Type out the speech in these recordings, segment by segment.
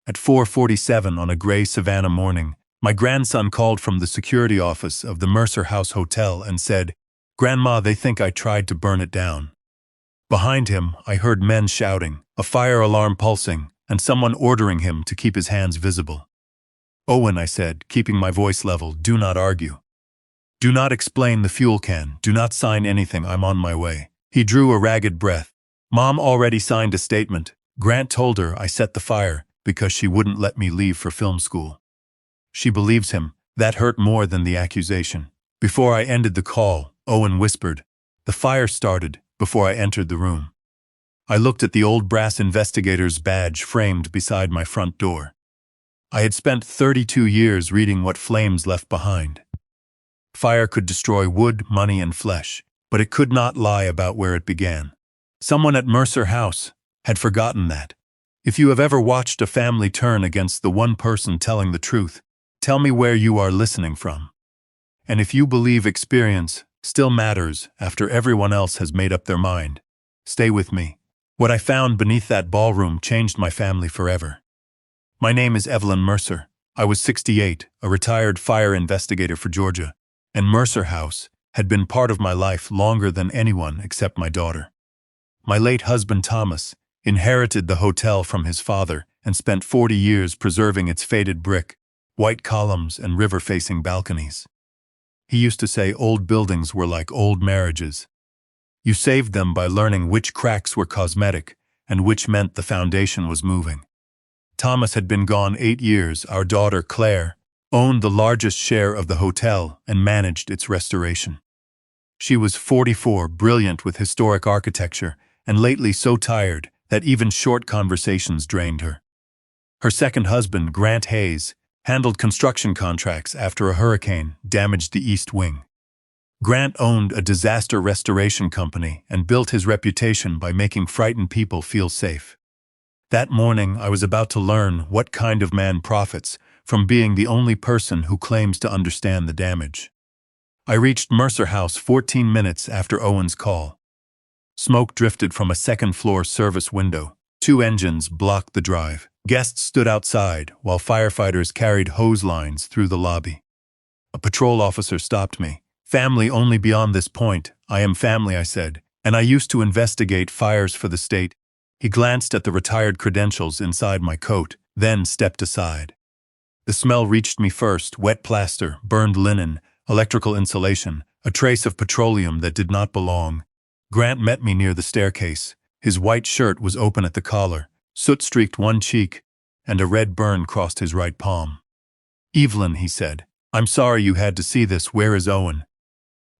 At 4:47 on a gray Savannah morning, my grandson called from the security office of the Mercer House Hotel and said, "Grandma, they think I tried to burn it down." Behind him, I heard men shouting, a fire alarm pulsing, and someone ordering him to keep his hands visible. "Owen," I said, keeping my voice level, "do not argue. Do not explain the fuel can. Do not sign anything. I'm on my way." He drew a ragged breath. "Mom already signed a statement. Grant told her I set the fire because she wouldn't let me leave for film school." She believes him. That hurt more than the accusation. Before I ended the call, Owen whispered, "The fire started before I entered the room." I looked at the old brass investigator's badge framed beside my front door. I had spent 32 years reading what flames left behind. Fire could destroy wood, money, and flesh, but it could not lie about where it began. Someone at Mercer House had forgotten that. If you have ever watched a family turn against the one person telling the truth, tell me where you are listening from. And if you believe experience still matters after everyone else has made up their mind, stay with me. What I found beneath that ballroom changed my family forever. My name is Evelyn Mercer. I was 68, a retired fire investigator for Georgia, and Mercer House had been part of my life longer than anyone except my daughter. My late husband Thomas inherited the hotel from his father and spent 40 years preserving its faded brick, white columns, and river-facing balconies. He used to say old buildings were like old marriages. You saved them by learning which cracks were cosmetic and which meant the foundation was moving. Thomas had been gone 8 years. Our daughter, Claire, owned the largest share of the hotel and managed its restoration. She was 44, brilliant with historic architecture, and lately so tired that even short conversations drained her. Her second husband, Grant Hayes, handled construction contracts after a hurricane damaged the East Wing. Grant owned a disaster restoration company and built his reputation by making frightened people feel safe. That morning, I was about to learn what kind of man profits from being the only person who claims to understand the damage. I reached Mercer House 14 minutes after Owen's call. Smoke drifted from a second-floor service window. 2 engines blocked the drive. Guests stood outside while firefighters carried hose lines through the lobby. A patrol officer stopped me. "Family only beyond this point. I am family," I said, "and I used to investigate fires for the state." He glanced at the retired credentials inside my coat, then stepped aside. The smell reached me first: wet plaster, burned linen, electrical insulation, a trace of petroleum that did not belong. Grant met me near the staircase. His white shirt was open at the collar, soot streaked one cheek, and a red burn crossed his right palm. "Evelyn," he said, "I'm sorry you had to see this. Where is Owen?"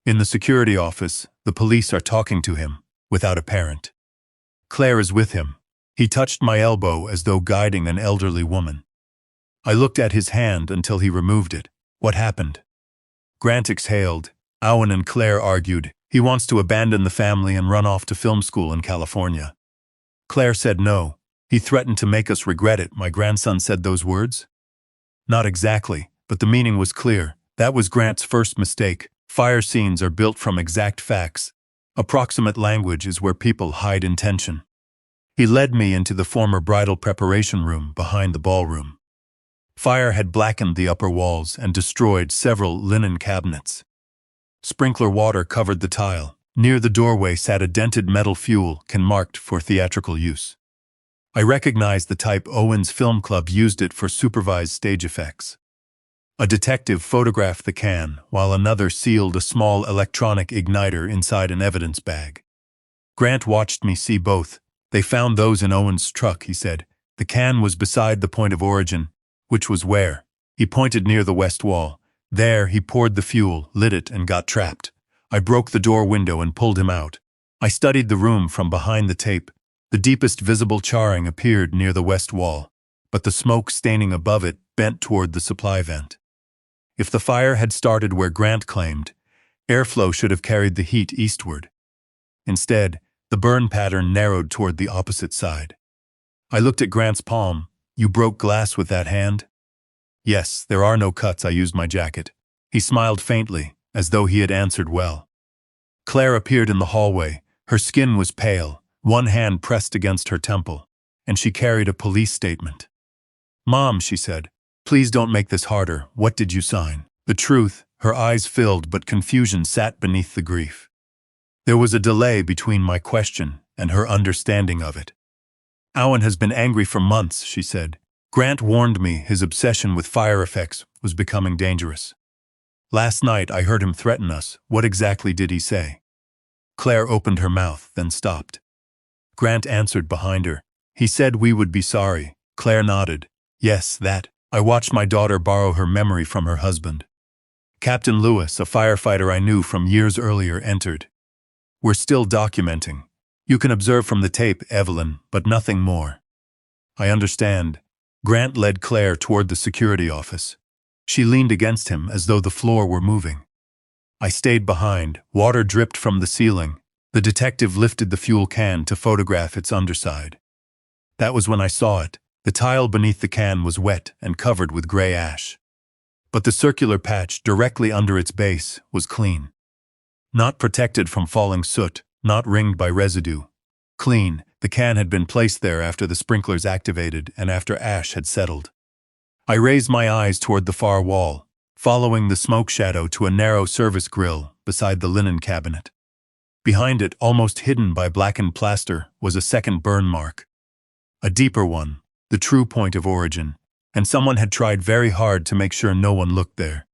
"In the security office. The police are talking to him, without a parent. Claire is with him." He touched my elbow as though guiding an elderly woman. I looked at his hand until he removed it. "What happened?" Grant exhaled. "Owen and Claire argued. He wants to abandon the family and run off to film school in California. Claire said no. He threatened to make us regret it." My grandson said those words? "Not exactly, but the meaning was clear. That was Grant's first mistake. Fire scenes are built from exact facts. Approximate language is where people hide intention." He led me into the former bridal preparation room behind the ballroom. Fire had blackened the upper walls and destroyed several linen cabinets. Sprinkler water covered the tile. Near the doorway sat a dented metal fuel can marked for theatrical use. I recognized the type. Owen's film club used it for supervised stage effects. A detective photographed the can, while another sealed a small electronic igniter inside an evidence bag. Grant watched me see both. "They found those in Owen's truck," he said. "The can was beside the point of origin." "Which was where?" He pointed near the west wall. "There, he poured the fuel, lit it, and got trapped. I broke the door window and pulled him out." I studied the room from behind the tape. The deepest visible charring appeared near the west wall, but the smoke staining above it bent toward the supply vent. If the fire had started where Grant claimed, airflow should have carried the heat eastward. Instead, the burn pattern narrowed toward the opposite side. I looked at Grant's palm. "You broke glass with that hand?" "Yes, there are no cuts. I used my jacket." He smiled faintly, as though he had answered well. Claire appeared in the hallway. Her skin was pale, one hand pressed against her temple, and she carried a police statement. "Mom," she said, "please don't make this harder. What did you sign?" The truth, her eyes filled but confusion sat beneath the grief. There was a delay between my question and her understanding of it. "Owen has been angry for months," she said. "Grant warned me his obsession with fire effects was becoming dangerous. Last night I heard him threaten us. What exactly did he say?" Claire opened her mouth, then stopped. Grant answered behind her. "He said we would be sorry." Claire nodded. "Yes, that. I watched my daughter borrow her memory from her husband." Captain Lewis, a firefighter I knew from years earlier, entered. "We're still documenting. You can observe from the tape, Evelyn, but nothing more." "I understand." Grant led Claire toward the security office. She leaned against him as though the floor were moving. I stayed behind. Water dripped from the ceiling. The detective lifted the fuel can to photograph its underside. That was when I saw it. The tile beneath the can was wet and covered with gray ash. But the circular patch directly under its base was clean. Not protected from falling soot, not ringed by residue. Clean. The can had been placed there after the sprinklers activated and after ash had settled. I raised my eyes toward the far wall, following the smoke shadow to a narrow service grille beside the linen cabinet. Behind it, almost hidden by blackened plaster, was a second burn mark. A deeper one, the true point of origin, and someone had tried very hard to make sure no one looked there.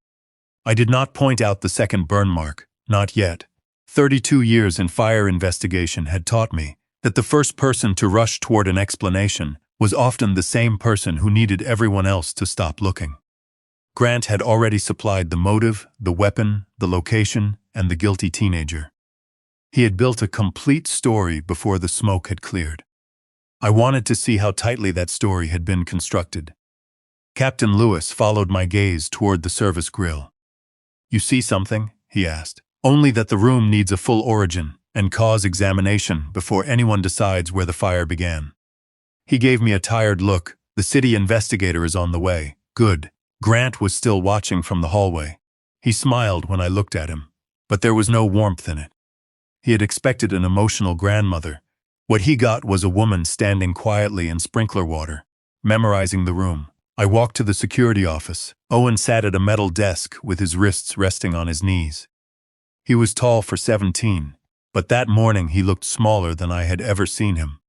I did not point out the second burn mark, not yet. 32 years in fire investigation had taught me that the first person to rush toward an explanation was often the same person who needed everyone else to stop looking. Grant had already supplied the motive, the weapon, the location, and the guilty teenager. He had built a complete story before the smoke had cleared. I wanted to see how tightly that story had been constructed. Captain Lewis followed my gaze toward the service grille. "You see something?" he asked. "Only that the room needs a full origin and cause examination before anyone decides where the fire began." He gave me a tired look. "The city investigator is on the way." "Good." Grant was still watching from the hallway. He smiled when I looked at him, but there was no warmth in it. He had expected an emotional grandmother. What he got was a woman standing quietly in sprinkler water, memorizing the room. I walked to the security office. Owen sat at a metal desk with his wrists resting on his knees. He was tall for 17, but that morning he looked smaller than I had ever seen him.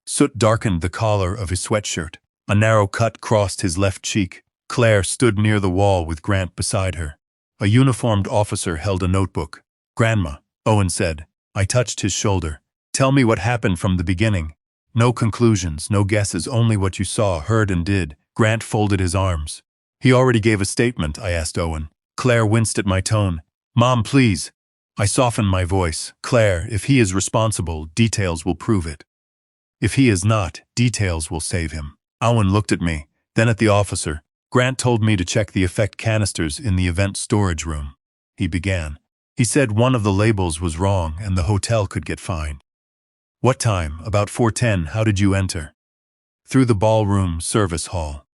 Soot darkened the collar of his sweatshirt. A narrow cut crossed his left cheek. Claire stood near the wall with Grant beside her. A uniformed officer held a notebook. "Grandma," Owen said. I touched his shoulder. "Tell me what happened from the beginning. No conclusions, no guesses, only what you saw, heard, and did." Grant folded his arms. "He already gave a statement," I asked Owen. Claire winced at my tone. "Mom, please." I softened my voice. "Claire, if he is responsible, details will prove it. If he is not, details will save him." Owen looked at me, then at the officer. "Grant told me to check the effect canisters in the event storage room," he began. "He said one of the labels was wrong and the hotel could get fined." "What time?" "About 4:10. How did you enter?" "Through the ballroom service hall."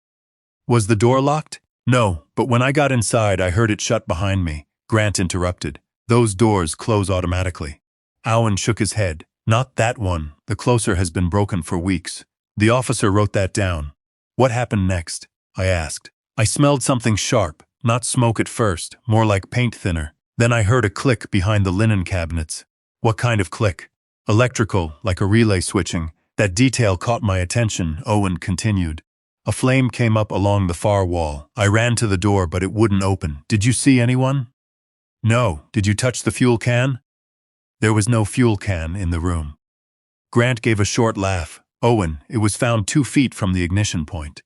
"Was the door locked?" "No, but when I got inside I heard it shut behind me." Grant interrupted. "Those doors close automatically." Owen shook his head. "Not that one. The closer has been broken for weeks." The officer wrote that down. "What happened next?" I asked. "I smelled something sharp, not smoke at first, more like paint thinner. Then I heard a click behind the linen cabinets." "What kind of click?" "Electrical, like a relay switching." "That detail caught my attention," Owen continued. "A flame came up along the far wall. I ran to the door, but it wouldn't open." "Did you see anyone?" "No." "Did you touch the fuel can?" There was no fuel can in the room. Grant gave a short laugh. "Owen, it was found 2 feet from the ignition point.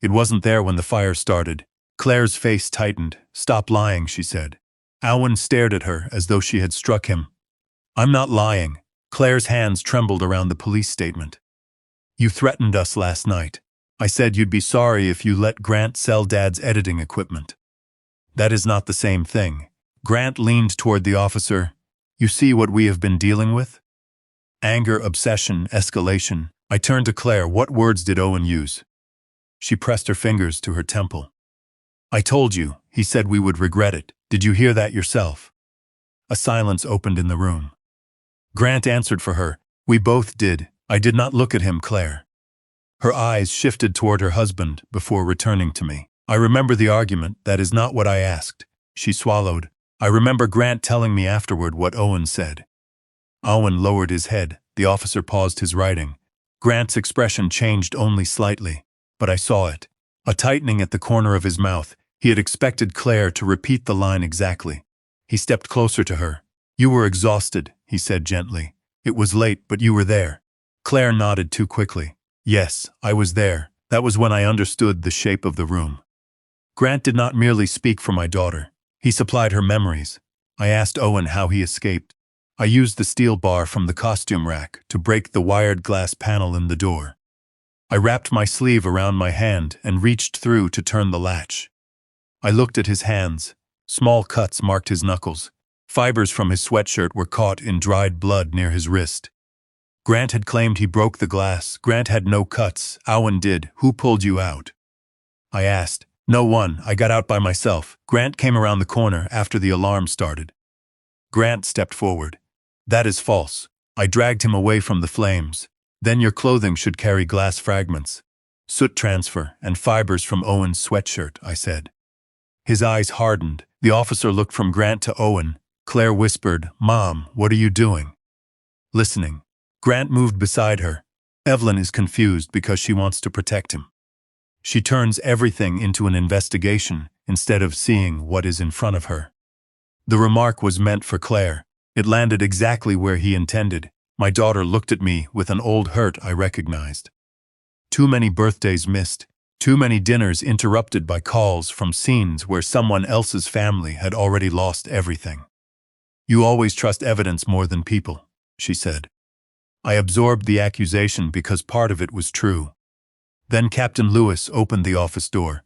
It wasn't there when the fire started." Claire's face tightened. "Stop lying," she said. Owen stared at her as though she had struck him. "I'm not lying." Claire's hands trembled around the police statement. "You threatened us last night. I said you'd be sorry if you let Grant sell Dad's editing equipment." "That is not the same thing." Grant leaned toward the officer. "You see what we have been dealing with? Anger, obsession, escalation." I turned to Claire. "What words did Owen use?" She pressed her fingers to her temple. "I told you. He said we would regret it. Did you hear that yourself?" A silence opened in the room. Grant answered for her. "We both did." I did not look at him, Claire. Her eyes shifted toward her husband before returning to me. I remember the argument. That is not what I asked. She swallowed. I remember Grant telling me afterward what Owen said. Owen lowered his head. The officer paused his writing. Grant's expression changed only slightly, but I saw it. A tightening at the corner of his mouth. He had expected Claire to repeat the line exactly. He stepped closer to her. You were exhausted, he said gently. It was late, but you were there. Claire nodded too quickly. Yes, I was there. That was when I understood the shape of the room. Grant did not merely speak for my daughter. He supplied her memories. I asked Owen how he escaped. I used the steel bar from the costume rack to break the wired glass panel in the door. I wrapped my sleeve around my hand and reached through to turn the latch. I looked at his hands. Small cuts marked his knuckles. Fibers from his sweatshirt were caught in dried blood near his wrist. Grant had claimed he broke the glass. Grant had no cuts. Owen did. Who pulled you out? I asked. No one. I got out by myself. Grant came around the corner after the alarm started. Grant stepped forward. That is false. I dragged him away from the flames. Then your clothing should carry glass fragments. Soot transfer and fibers from Owen's sweatshirt, I said. His eyes hardened. The officer looked from Grant to Owen. Claire whispered, Mom, what are you doing? Listening. Grant moved beside her. Evelyn is confused because she wants to protect him. She turns everything into an investigation instead of seeing what is in front of her. The remark was meant for Claire. It landed exactly where he intended. My daughter looked at me with an old hurt I recognized. Too many birthdays missed. Too many dinners interrupted by calls from scenes where someone else's family had already lost everything. You always trust evidence more than people, she said. I absorbed the accusation because part of it was true. Then Captain Lewis opened the office door.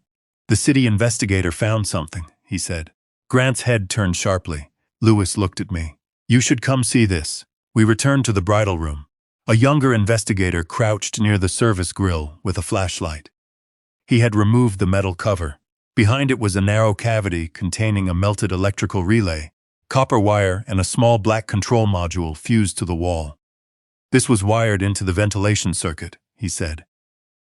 The city investigator found something, he said. Grant's head turned sharply. Lewis looked at me. You should come see this. We returned to the bridal room. A younger investigator crouched near the service grille with a flashlight. He had removed the metal cover. Behind it was a narrow cavity containing a melted electrical relay, copper wire, and a small black control module fused to the wall. This was wired into the ventilation circuit, he said.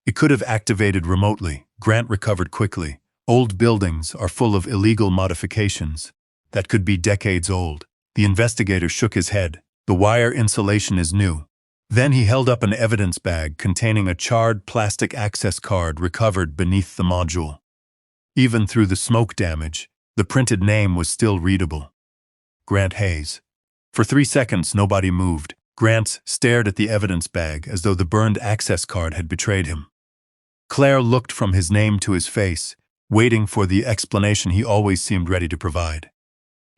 It could have activated remotely. Grant recovered quickly. Old buildings are full of illegal modifications that could be decades old. The investigator shook his head. The wire insulation is new. Then he held up an evidence bag containing a charred plastic access card recovered beneath the module. Even through the smoke damage, the printed name was still readable. Grant Hayes. For 3 seconds, nobody moved. Grant stared at the evidence bag as though the burned access card had betrayed him. Claire looked from his name to his face, waiting for the explanation he always seemed ready to provide.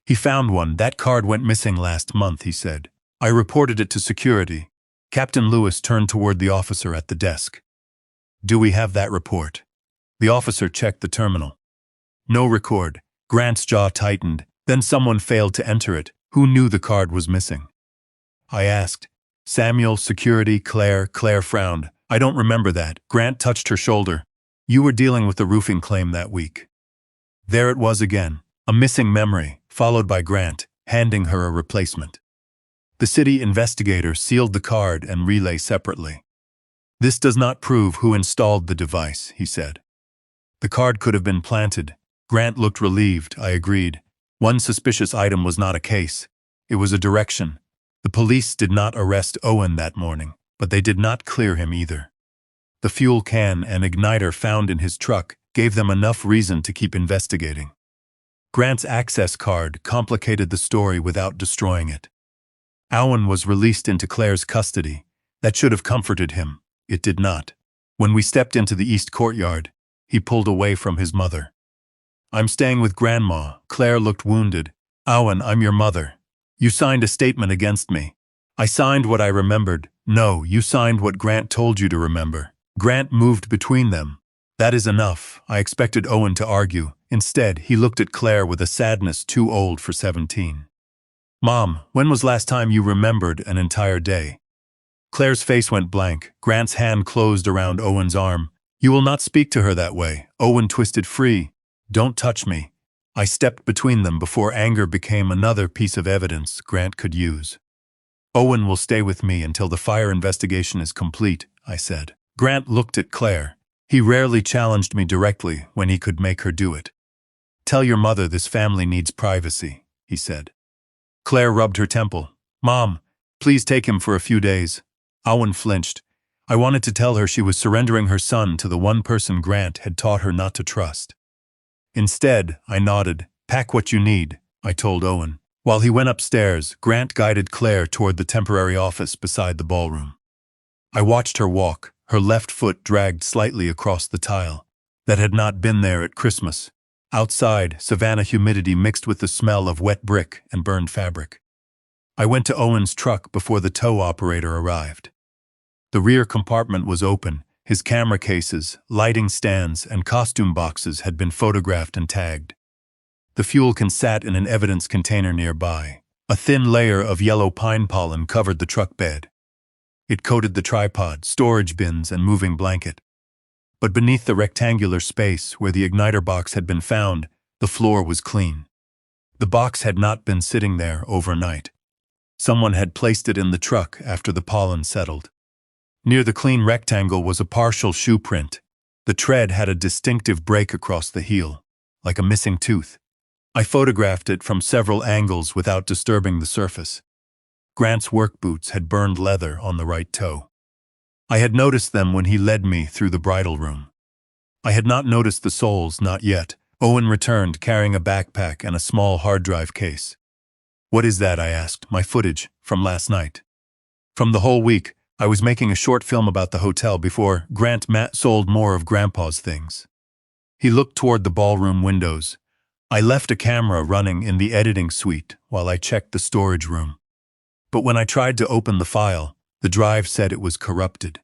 He found one. That card went missing last month, he said. I reported it to security. Captain Lewis turned toward the officer at the desk. Do we have that report? The officer checked the terminal. No record. Grant's jaw tightened. Then someone failed to enter it. Who knew the card was missing? I asked. Samuel, security, Claire. Claire frowned. I don't remember that. Grant touched her shoulder. You were dealing with the roofing claim that week. There it was again. A missing memory, followed by Grant, handing her a replacement. The city investigator sealed the card and relay separately. This does not prove who installed the device, he said. The card could have been planted. Grant looked relieved. I agreed. One suspicious item was not a case. It was a direction. The police did not arrest Owen that morning, but they did not clear him either. The fuel can and igniter found in his truck gave them enough reason to keep investigating. Grant's access card complicated the story without destroying it. Owen was released into Claire's custody. That should have comforted him. It did not. When we stepped into the east courtyard, he pulled away from his mother. I'm staying with Grandma. Claire looked wounded. Owen, I'm your mother. You signed a statement against me. I signed what I remembered. No, you signed what Grant told you to remember. Grant moved between them. That is enough. I expected Owen to argue. Instead, he looked at Claire with a sadness too old for 17. Mom, when was last time you remembered an entire day? Claire's face went blank. Grant's hand closed around Owen's arm. You will not speak to her that way. Owen twisted free. Don't touch me. I stepped between them before anger became another piece of evidence Grant could use. Owen will stay with me until the fire investigation is complete, I said. Grant looked at Claire. He rarely challenged me directly when he could make her do it. "Tell your mother this family needs privacy," he said. Claire rubbed her temple. "Mom, please take him for a few days." Owen flinched. I wanted to tell her she was surrendering her son to the one person Grant had taught her not to trust. Instead, I nodded. "Pack what you need," I told Owen. While he went upstairs, Grant guided Claire toward the temporary office beside the ballroom. I watched her walk, her left foot dragged slightly across the tile that had not been there at Christmas. Outside, Savannah humidity mixed with the smell of wet brick and burned fabric. I went to Owen's truck before the tow operator arrived. The rear compartment was open. His camera cases, lighting stands, and costume boxes had been photographed and tagged. The fuel can sat in an evidence container nearby. A thin layer of yellow pine pollen covered the truck bed. It coated the tripod, storage bins, and moving blanket. But beneath the rectangular space where the igniter box had been found, the floor was clean. The box had not been sitting there overnight. Someone had placed it in the truck after the pollen settled. Near the clean rectangle was a partial shoe print. The tread had a distinctive break across the heel, like a missing tooth. I photographed it from several angles without disturbing the surface. Grant's work boots had burned leather on the right toe. I had noticed them when he led me through the bridal room. I had not noticed the soles, not yet. Owen returned carrying a backpack and a small hard drive case. "What is that?" I asked. "My footage from last night." "From the whole week. I was making a short film about the hotel before Grant sold more of Grandpa's things." He looked toward the ballroom windows. "I left a camera running in the editing suite while I checked the storage room. But when I tried to open the file, the drive said it was corrupted."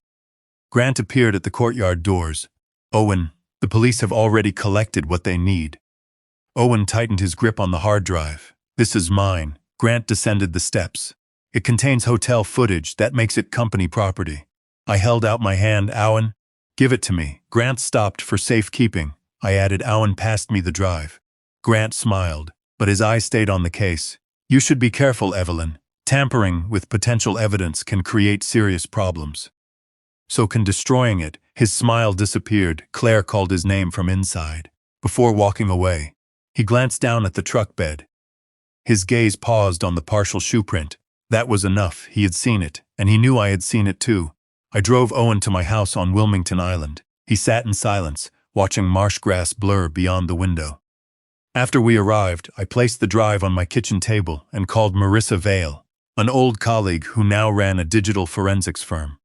Grant appeared at the courtyard doors. "Owen, the police have already collected what they need." Owen tightened his grip on the hard drive. "This is mine." Grant descended the steps. "It contains hotel footage that makes it company property." I held out my hand. "Owen, give it to me." Grant stopped for safekeeping. I added. Owen passed me the drive. Grant smiled, but his eyes stayed on the case. "You should be careful, Evelyn. Tampering with potential evidence can create serious problems. So can destroying it." His smile disappeared. Claire called his name from inside. Before walking away, he glanced down at the truck bed. His gaze paused on the partial shoe print. That was enough. He had seen it, and he knew I had seen it too. I drove Owen to my house on Wilmington Island. He sat in silence, watching marsh grass blur beyond the window. After we arrived, I placed the drive on my kitchen table and called Marissa Vale, an old colleague who now ran a digital forensics firm.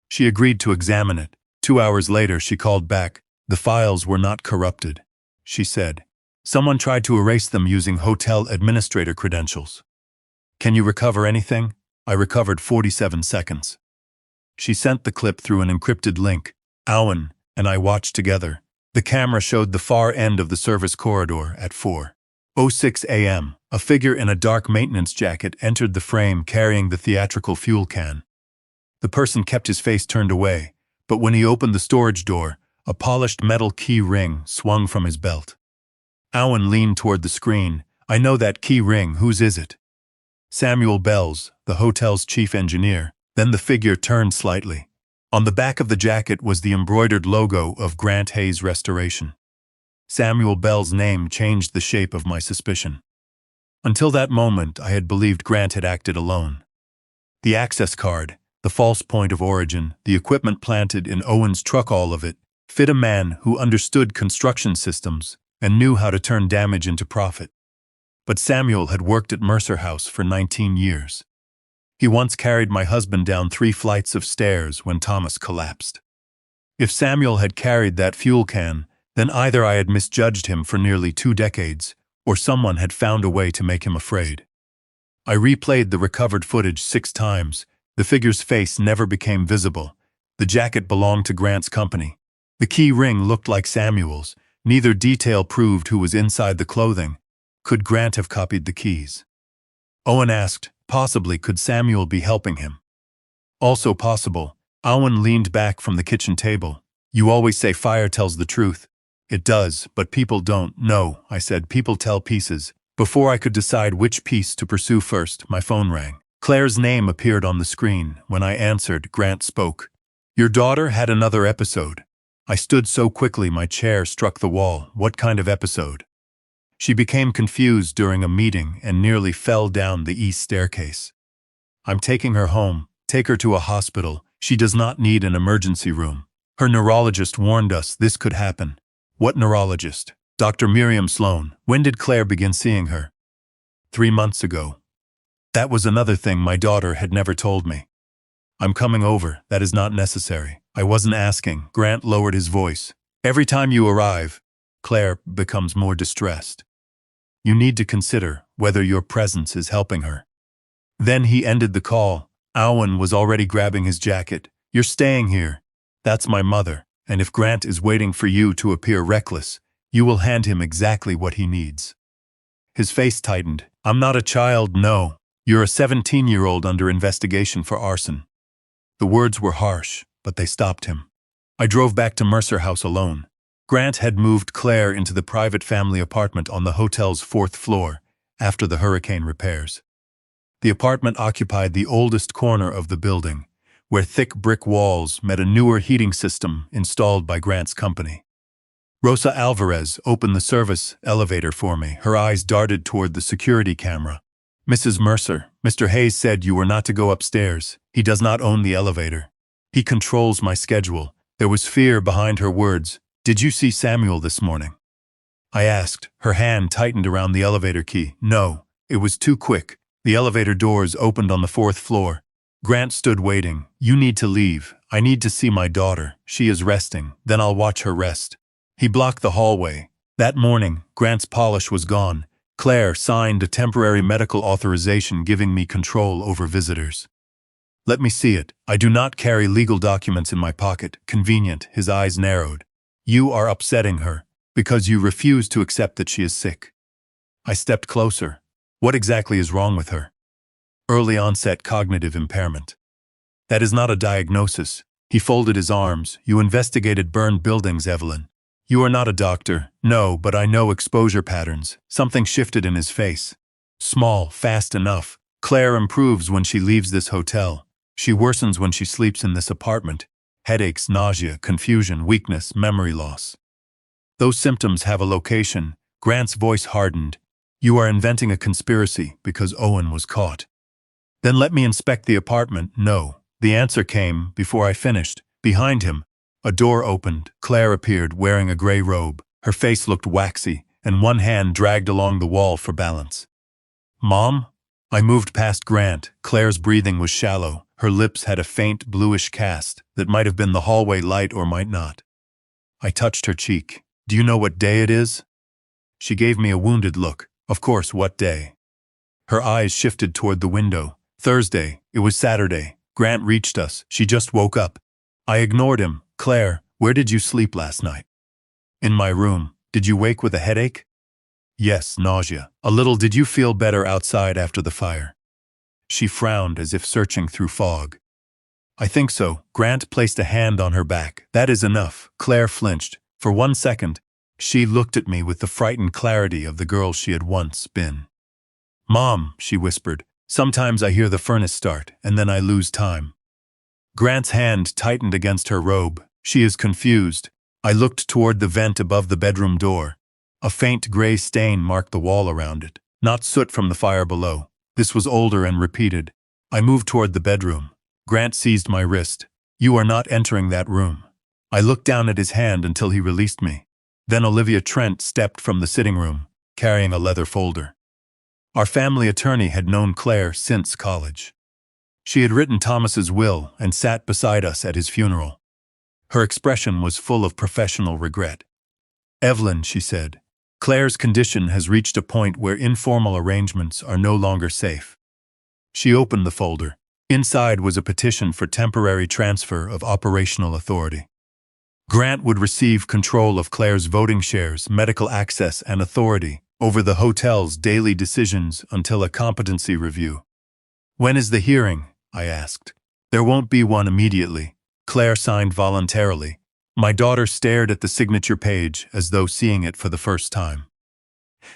She agreed to examine it. 2 hours later, she called back. "The files were not corrupted," she said. "Someone tried to erase them using hotel administrator credentials." "Can you recover anything?" I recovered 47 seconds. She sent the clip through an encrypted link. Owen and I watched together. The camera showed the far end of the service corridor at 4:06 a.m. A figure in a dark maintenance jacket entered the frame carrying the theatrical fuel can. The person kept his face turned away, but when he opened the storage door, a polished metal key ring swung from his belt. Owen leaned toward the screen. "I know that key ring. Whose is it?" "Samuel Bell's, the hotel's chief engineer." Then the figure turned slightly. On the back of the jacket was the embroidered logo of Grant Hayes Restoration. Samuel Bell's name changed the shape of my suspicion. Until that moment, I had believed Grant had acted alone. The access card, the false point of origin, the equipment planted in Owen's truck, all of it, fit a man who understood construction systems and knew how to turn damage into profit. But Samuel had worked at Mercer House for 19 years. He once carried my husband down 3 flights of stairs when Thomas collapsed. If Samuel had carried that fuel can, then either I had misjudged him for nearly 2 decades, or someone had found a way to make him afraid. I replayed the recovered footage 6 times. The figure's face never became visible. The jacket belonged to Grant's company. The key ring looked like Samuel's. Neither detail proved who was inside the clothing. Could Grant have copied the keys? Owen asked. Possibly. Could Samuel be helping him? Also possible. Owen leaned back from the kitchen table. "You always say fire tells the truth." "It does, but people don't." "No," I said. "People tell pieces." Before I could decide which piece to pursue first, my phone rang. Claire's name appeared on the screen. When I answered, Grant spoke. Your daughter had another episode. I stood so quickly my chair struck the wall. What kind of episode? She became confused during a meeting and nearly fell down the east staircase. I'm taking her home. Take her to a hospital. She does not need an emergency room. Her neurologist warned us this could happen. What neurologist? Dr. Miriam Sloan. When did Claire begin seeing her? 3 months ago. That was another thing my daughter had never told me. I'm coming over. That is not necessary. I wasn't asking. Grant lowered his voice. Every time you arrive, Claire becomes more distressed. You need to consider whether your presence is helping her. Then he ended the call. Owen was already grabbing his jacket. You're staying here. That's my mother, and if Grant is waiting for you to appear reckless, you will hand him exactly what he needs. His face tightened. I'm not a child, no. You're a 17-year-old under investigation for arson. The words were harsh, but they stopped him. I drove back to Mercer House alone. Grant had moved Claire into the private family apartment on the hotel's 4th floor after the hurricane repairs. The apartment occupied the oldest corner of the building, where thick brick walls met a newer heating system installed by Grant's company. Rosa Alvarez opened the service elevator for me. Her eyes darted toward the security camera. Mrs. Mercer, Mr. Hayes said you were not to go upstairs. He does not own the elevator. He controls my schedule. There was fear behind her words. Did you see Samuel this morning? I asked. Her hand tightened around the elevator key. No, it was too quick. The elevator doors opened on the 4th floor. Grant stood waiting. You need to leave. I need to see my daughter. She is resting. Then I'll watch her rest. He blocked the hallway. That morning, Grant's polish was gone. Claire signed a temporary medical authorization giving me control over visitors. Let me see it. I do not carry legal documents in my pocket. Convenient. His eyes narrowed. You are upsetting her because you refuse to accept that she is sick. I stepped closer. What exactly is wrong with her? Early onset cognitive impairment. That is not a diagnosis. He folded his arms. You investigated burned buildings, Evelyn. You are not a doctor. No, but I know exposure patterns. Something shifted in his face. Small, fast enough. Claire improves when she leaves this hotel. She worsens when she sleeps in this apartment. Headaches, nausea, confusion, weakness, memory loss. Those symptoms have a location. Grant's voice hardened. You are inventing a conspiracy because Owen was caught. Then let me inspect the apartment. No. The answer came before I finished. Behind him, a door opened. Claire appeared wearing a gray robe. Her face looked waxy, and one hand dragged along the wall for balance. Mom? I moved past Grant. Claire's breathing was shallow. Her lips had a faint bluish cast that might have been the hallway light or might not. I touched her cheek. Do you know what day it is? She gave me a wounded look. Of course, what day? Her eyes shifted toward the window. Thursday. It was Saturday. Grant reached us. She just woke up. I ignored him. Claire, where did you sleep last night? In my room. Did you wake with a headache? Yes, nausea. A little. Did you feel better outside after the fire? She frowned as if searching through fog. I think so. Grant placed a hand on her back. That is enough. Claire flinched. For 1 second, she looked at me with the frightened clarity of the girl she had once been. Mom, she whispered, sometimes I hear the furnace start, and then I lose time. Grant's hand tightened against her robe. She is confused. I looked toward the vent above the bedroom door. A faint gray stain marked the wall around it, not soot from the fire below. This was older and repeated. I moved toward the bedroom. Grant seized my wrist. You are not entering that room. I looked down at his hand until he released me. Then Olivia Trent stepped from the sitting room, carrying a leather folder. Our family attorney had known Claire since college. She had written Thomas's will and sat beside us at his funeral. Her expression was full of professional regret. Evelyn, she said, Claire's condition has reached a point where informal arrangements are no longer safe. She opened the folder. Inside was a petition for temporary transfer of operational authority. Grant would receive control of Claire's voting shares, medical access, and authority over the hotel's daily decisions until a competency review. When is the hearing? I asked. There won't be one immediately. Claire signed voluntarily. My daughter stared at the signature page as though seeing it for the first time.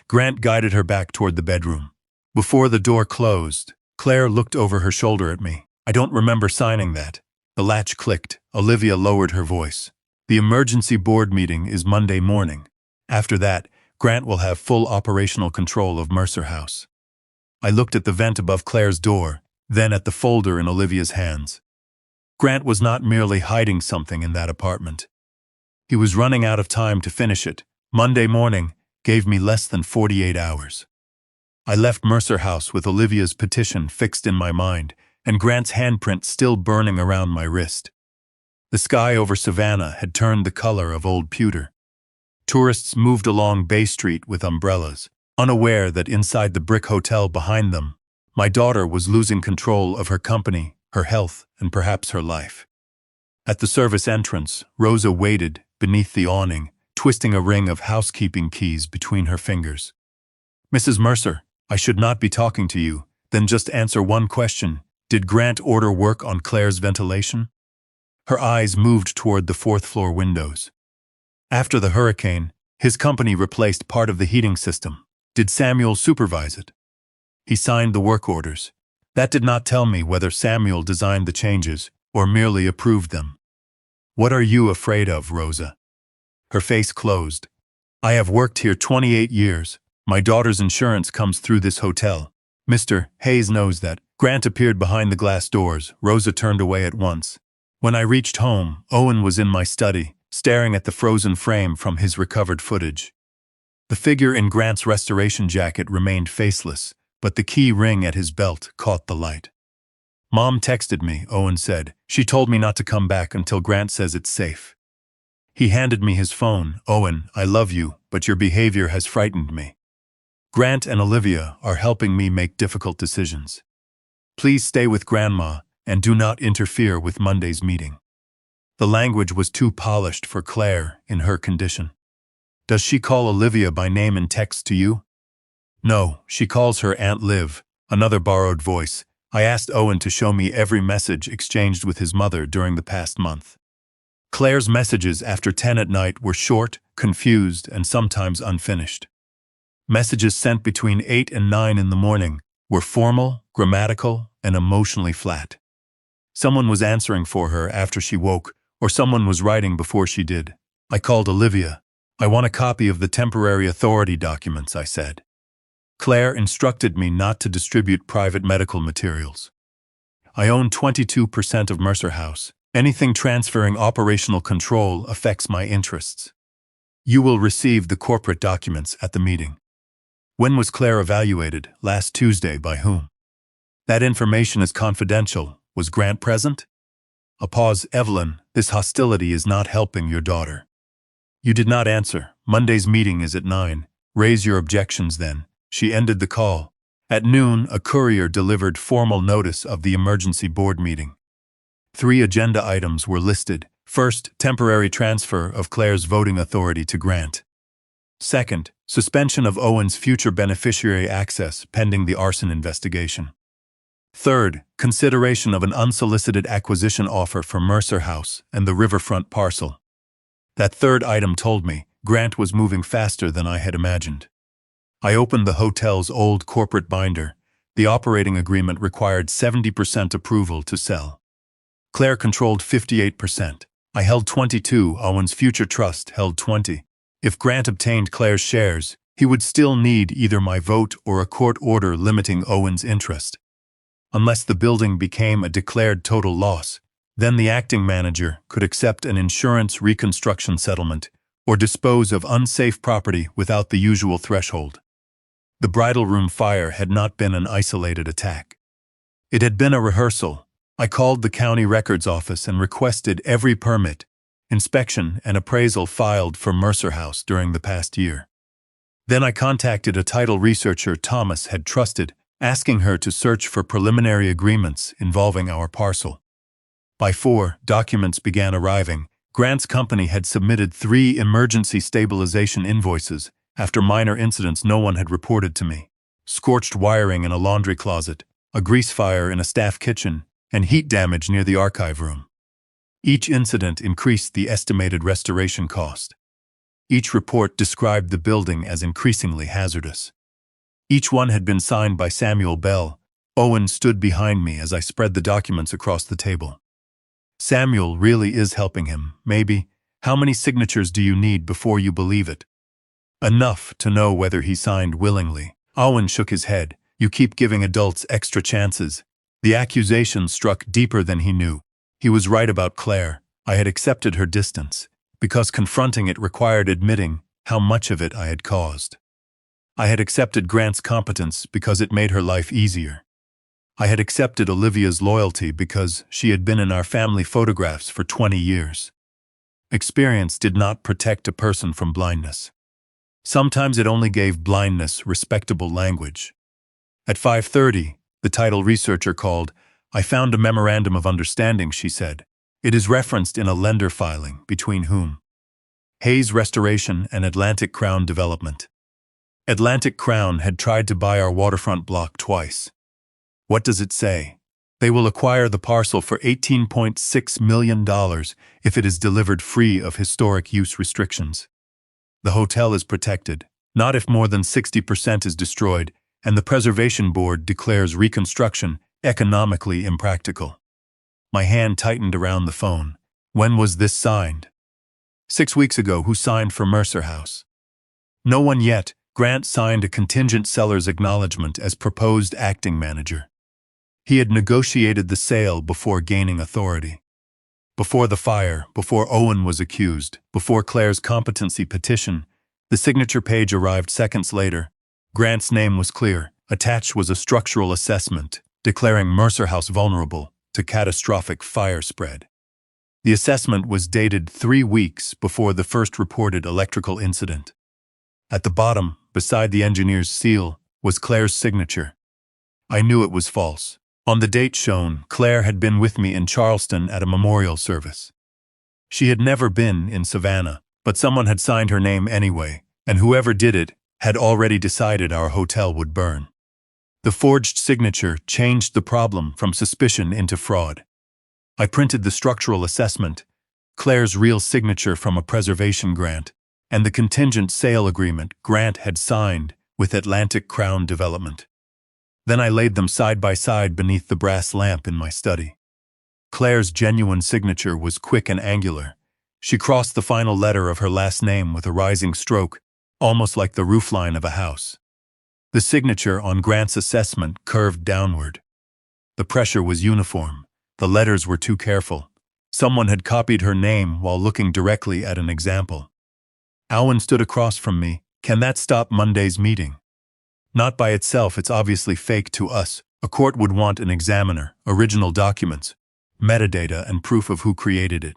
Grant guided her back toward the bedroom. Before the door closed, Claire looked over her shoulder at me. I don't remember signing that. The latch clicked. Olivia lowered her voice. The emergency board meeting is Monday morning. After that, Grant will have full operational control of Mercer House. I looked at the vent above Claire's door, then at the folder in Olivia's hands. Grant was not merely hiding something in that apartment. He was running out of time to finish it. Monday morning gave me less than 48 hours. I left Mercer House with Olivia's petition fixed in my mind, and Grant's handprint still burning around my wrist. The sky over Savannah had turned the color of old pewter. Tourists moved along Bay Street with umbrellas, unaware that inside the brick hotel behind them, my daughter was losing control of her company, her health, and perhaps her life. At the service entrance, Rosa waited beneath the awning, twisting a ring of housekeeping keys between her fingers. "Mrs. Mercer, I should not be talking to you, then just answer one question. Did Grant order work on Claire's ventilation?" Her eyes moved toward the fourth-floor windows. "After the hurricane, his company replaced part of the heating system. Did Samuel supervise it?" "He signed the work orders. That did not tell me whether Samuel designed the changes or merely approved them." "What are you afraid of, Rosa?" Her face closed. "I have worked here 28 years. My daughter's insurance comes through this hotel. Mr. Hayes knows that." Grant appeared behind the glass doors. Rosa turned away at once. When I reached home, Owen was in my study, staring at the frozen frame from his recovered footage. The figure in Grant's restoration jacket remained faceless, but the key ring at his belt caught the light. "Mom texted me," Owen said. "She told me not to come back until Grant says it's safe." He handed me his phone. "Owen, I love you, but your behavior has frightened me. Grant and Olivia are helping me make difficult decisions. Please stay with Grandma and do not interfere with Monday's meeting." The language was too polished for Claire in her condition. "Does she call Olivia by name in text to you?" "No, she calls her Aunt Liv," another borrowed voice. "I asked Owen to show me every message exchanged with his mother during the past month." Claire's messages after 10 at night were short, confused, and sometimes unfinished. Messages sent between 8 and 9 in the morning were formal, grammatical, and emotionally flat. Someone was answering for her after she woke, or someone was writing before she did. I called Olivia. "I want a copy of the temporary authority documents," I said. Claire instructed me not to distribute private medical materials. "I own 22% of Mercer House. Anything transferring operational control affects my interests. You will receive the corporate documents at the meeting." "When was Claire evaluated?" "Last Tuesday." "By whom?" "That information is confidential. Was Grant present?" A pause. "Evelyn, this hostility is not helping your daughter." "You did not answer. Monday's meeting is at 9. Raise your objections then." She ended the call. At noon, a courier delivered formal notice of the emergency board meeting. 3 agenda items were listed. First, temporary transfer of Claire's voting authority to Grant. Second, suspension of Owen's future beneficiary access pending the arson investigation. Third, consideration of an unsolicited acquisition offer for Mercer House and the riverfront parcel. That third item told me Grant was moving faster than I had imagined. I opened the hotel's old corporate binder. The operating agreement required 70% approval to sell. Claire controlled 58%. I held 22. Owen's future trust held 20. If Grant obtained Claire's shares, he would still need either my vote or a court order limiting Owen's interest. Unless the building became a declared total loss, then the acting manager could accept an insurance reconstruction settlement or dispose of unsafe property without the usual threshold. The bridal room fire had not been an isolated attack. It had been a rehearsal. I called the county records office and requested every permit, inspection, and appraisal filed for Mercer House during the past year. Then I contacted a title researcher Thomas had trusted, asking her to search for preliminary agreements involving our parcel. By 4, documents began arriving. Grant's company had submitted 3 emergency stabilization invoices after minor incidents no one had reported to me. Scorched wiring in a laundry closet, a grease fire in a staff kitchen, and heat damage near the archive room. Each incident increased the estimated restoration cost. Each report described the building as increasingly hazardous. Each one had been signed by Samuel Bell. Owen stood behind me as I spread the documents across the table. Samuel really is helping him, maybe. How many signatures do you need before you believe it? Enough to know whether he signed willingly. Owen shook his head. You keep giving adults extra chances. The accusation struck deeper than he knew. He was right about Claire. I had accepted her distance, because confronting it required admitting how much of it I had caused. I had accepted Grant's competence because it made her life easier. I had accepted Olivia's loyalty because she had been in our family photographs for 20 years. Experience did not protect a person from blindness. Sometimes it only gave blindness respectable language. At 5:30, the title researcher called. I found a memorandum of understanding, she said. It is referenced in a lender filing, between whom? Hayes Restoration and Atlantic Crown Development. Atlantic Crown had tried to buy our waterfront block twice. What does it say? They will acquire the parcel for $18.6 million if it is delivered free of historic use restrictions. The hotel is protected, not if more than 60% is destroyed, and the Preservation Board declares reconstruction economically impractical. My hand tightened around the phone. When was this signed? 6 weeks ago. Who signed for Mercer House? No one yet. Grant signed a contingent seller's acknowledgement as proposed acting manager. He had negotiated the sale before gaining authority. Before the fire, before Owen was accused, before Claire's competency petition, the signature page arrived seconds later. Grant's name was clear. Attached was a structural assessment, declaring Mercer House vulnerable to catastrophic fire spread. The assessment was dated 3 weeks before the first reported electrical incident. At the bottom, beside the engineer's seal, was Claire's signature. I knew it was false. On the date shown, Claire had been with me in Charleston at a memorial service. She had never been in Savannah, but someone had signed her name anyway, and whoever did it had already decided our hotel would burn. The forged signature changed the problem from suspicion into fraud. I printed the structural assessment, Claire's real signature from a preservation grant, and the contingent sale agreement Grant had signed with Atlantic Crown Development. Then I laid them side by side beneath the brass lamp in my study. Claire's genuine signature was quick and angular. She crossed the final letter of her last name with a rising stroke, almost like the roofline of a house. The signature on Grant's assessment curved downward. The pressure was uniform. The letters were too careful. Someone had copied her name while looking directly at an example. Owen stood across from me. Can that stop Monday's meeting? Not by itself, it's obviously fake to us. A court would want an examiner, original documents, metadata, and proof of who created it.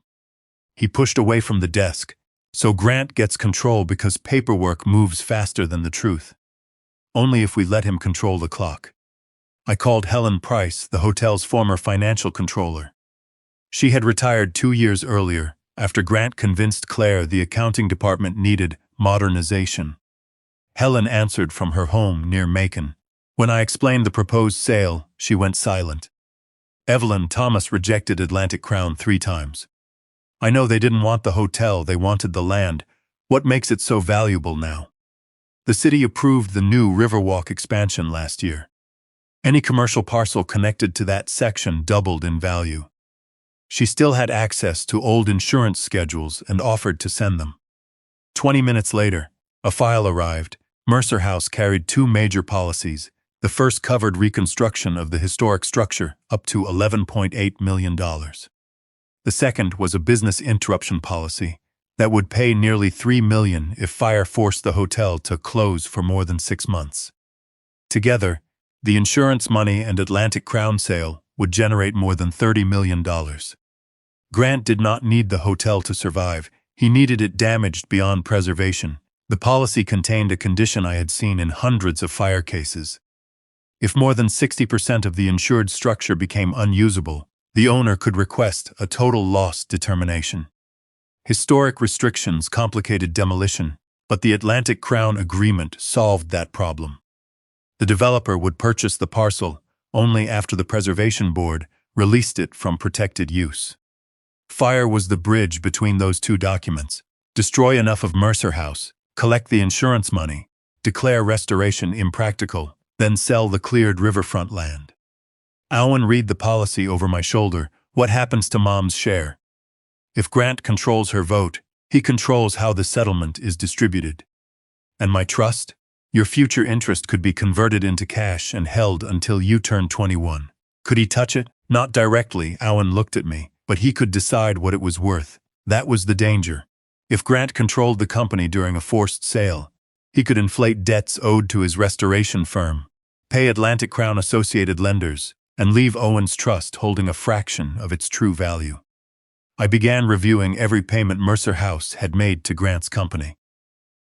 He pushed away from the desk. So Grant gets control because paperwork moves faster than the truth. Only if we let him control the clock. I called Helen Price, the hotel's former financial controller. She had retired 2 years earlier, after Grant convinced Claire the accounting department needed modernization. Helen answered from her home near Macon. When I explained the proposed sale, she went silent. Evelyn Thomas rejected Atlantic Crown 3 times. I know they didn't want the hotel, they wanted the land. What makes it so valuable now? The city approved the new Riverwalk expansion last year. Any commercial parcel connected to that section doubled in value. She still had access to old insurance schedules and offered to send them. 20 minutes later, a file arrived. Mercer House carried 2 major policies. The first covered reconstruction of the historic structure, up to $11.8 million. The second was a business interruption policy that would pay nearly $3 million if fire forced the hotel to close for more than 6 months. Together, the insurance money and Atlantic Crown sale would generate more than $30 million. Grant did not need the hotel to survive. He needed it damaged beyond preservation. The policy contained a condition I had seen in hundreds of fire cases. If more than 60% of the insured structure became unusable, the owner could request a total loss determination. Historic restrictions complicated demolition, but the Atlantic Crown agreement solved that problem. The developer would purchase the parcel only after the Preservation Board released it from protected use. Fire was the bridge between those 2 documents. Destroy enough of Mercer House, collect the insurance money, declare restoration impractical, then sell the cleared riverfront land. Owen read the policy over my shoulder. What happens to Mom's share? If Grant controls her vote, he controls how the settlement is distributed. And my trust? Your future interest could be converted into cash and held until you turn 21. Could he touch it? Not directly, Owen looked at me, but he could decide what it was worth. That was the danger. If Grant controlled the company during a forced sale, he could inflate debts owed to his restoration firm, pay Atlantic Crown associated lenders, and leave Owen's trust holding a fraction of its true value. I began reviewing every payment Mercer House had made to Grant's company.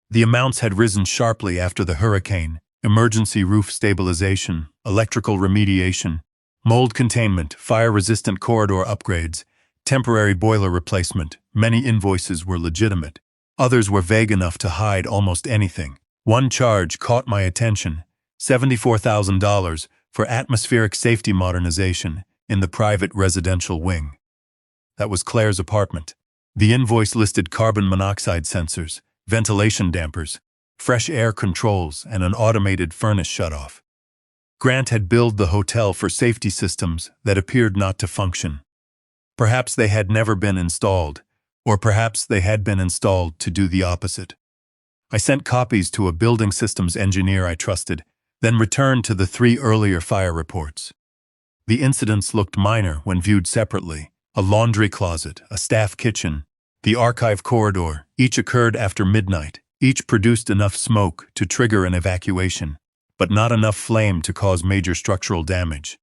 The amounts had risen sharply after the hurricane: emergency roof stabilization, electrical remediation, mold containment, fire-resistant corridor upgrades, temporary boiler replacement. Many invoices were legitimate. Others were vague enough to hide almost anything. One charge caught my attention: $74,000 for atmospheric safety modernization in the private residential wing. That was Claire's apartment. The invoice listed carbon monoxide sensors, ventilation dampers, fresh air controls, and an automated furnace shutoff. Grant had billed the hotel for safety systems that appeared not to function. Perhaps they had never been installed, or perhaps they had been installed to do the opposite. I sent copies to a building systems engineer I trusted, then returned to the 3 earlier fire reports. The incidents looked minor when viewed separately: a laundry closet, a staff kitchen, the archive corridor. Each occurred after midnight. Each produced enough smoke to trigger an evacuation, but not enough flame to cause major structural damage.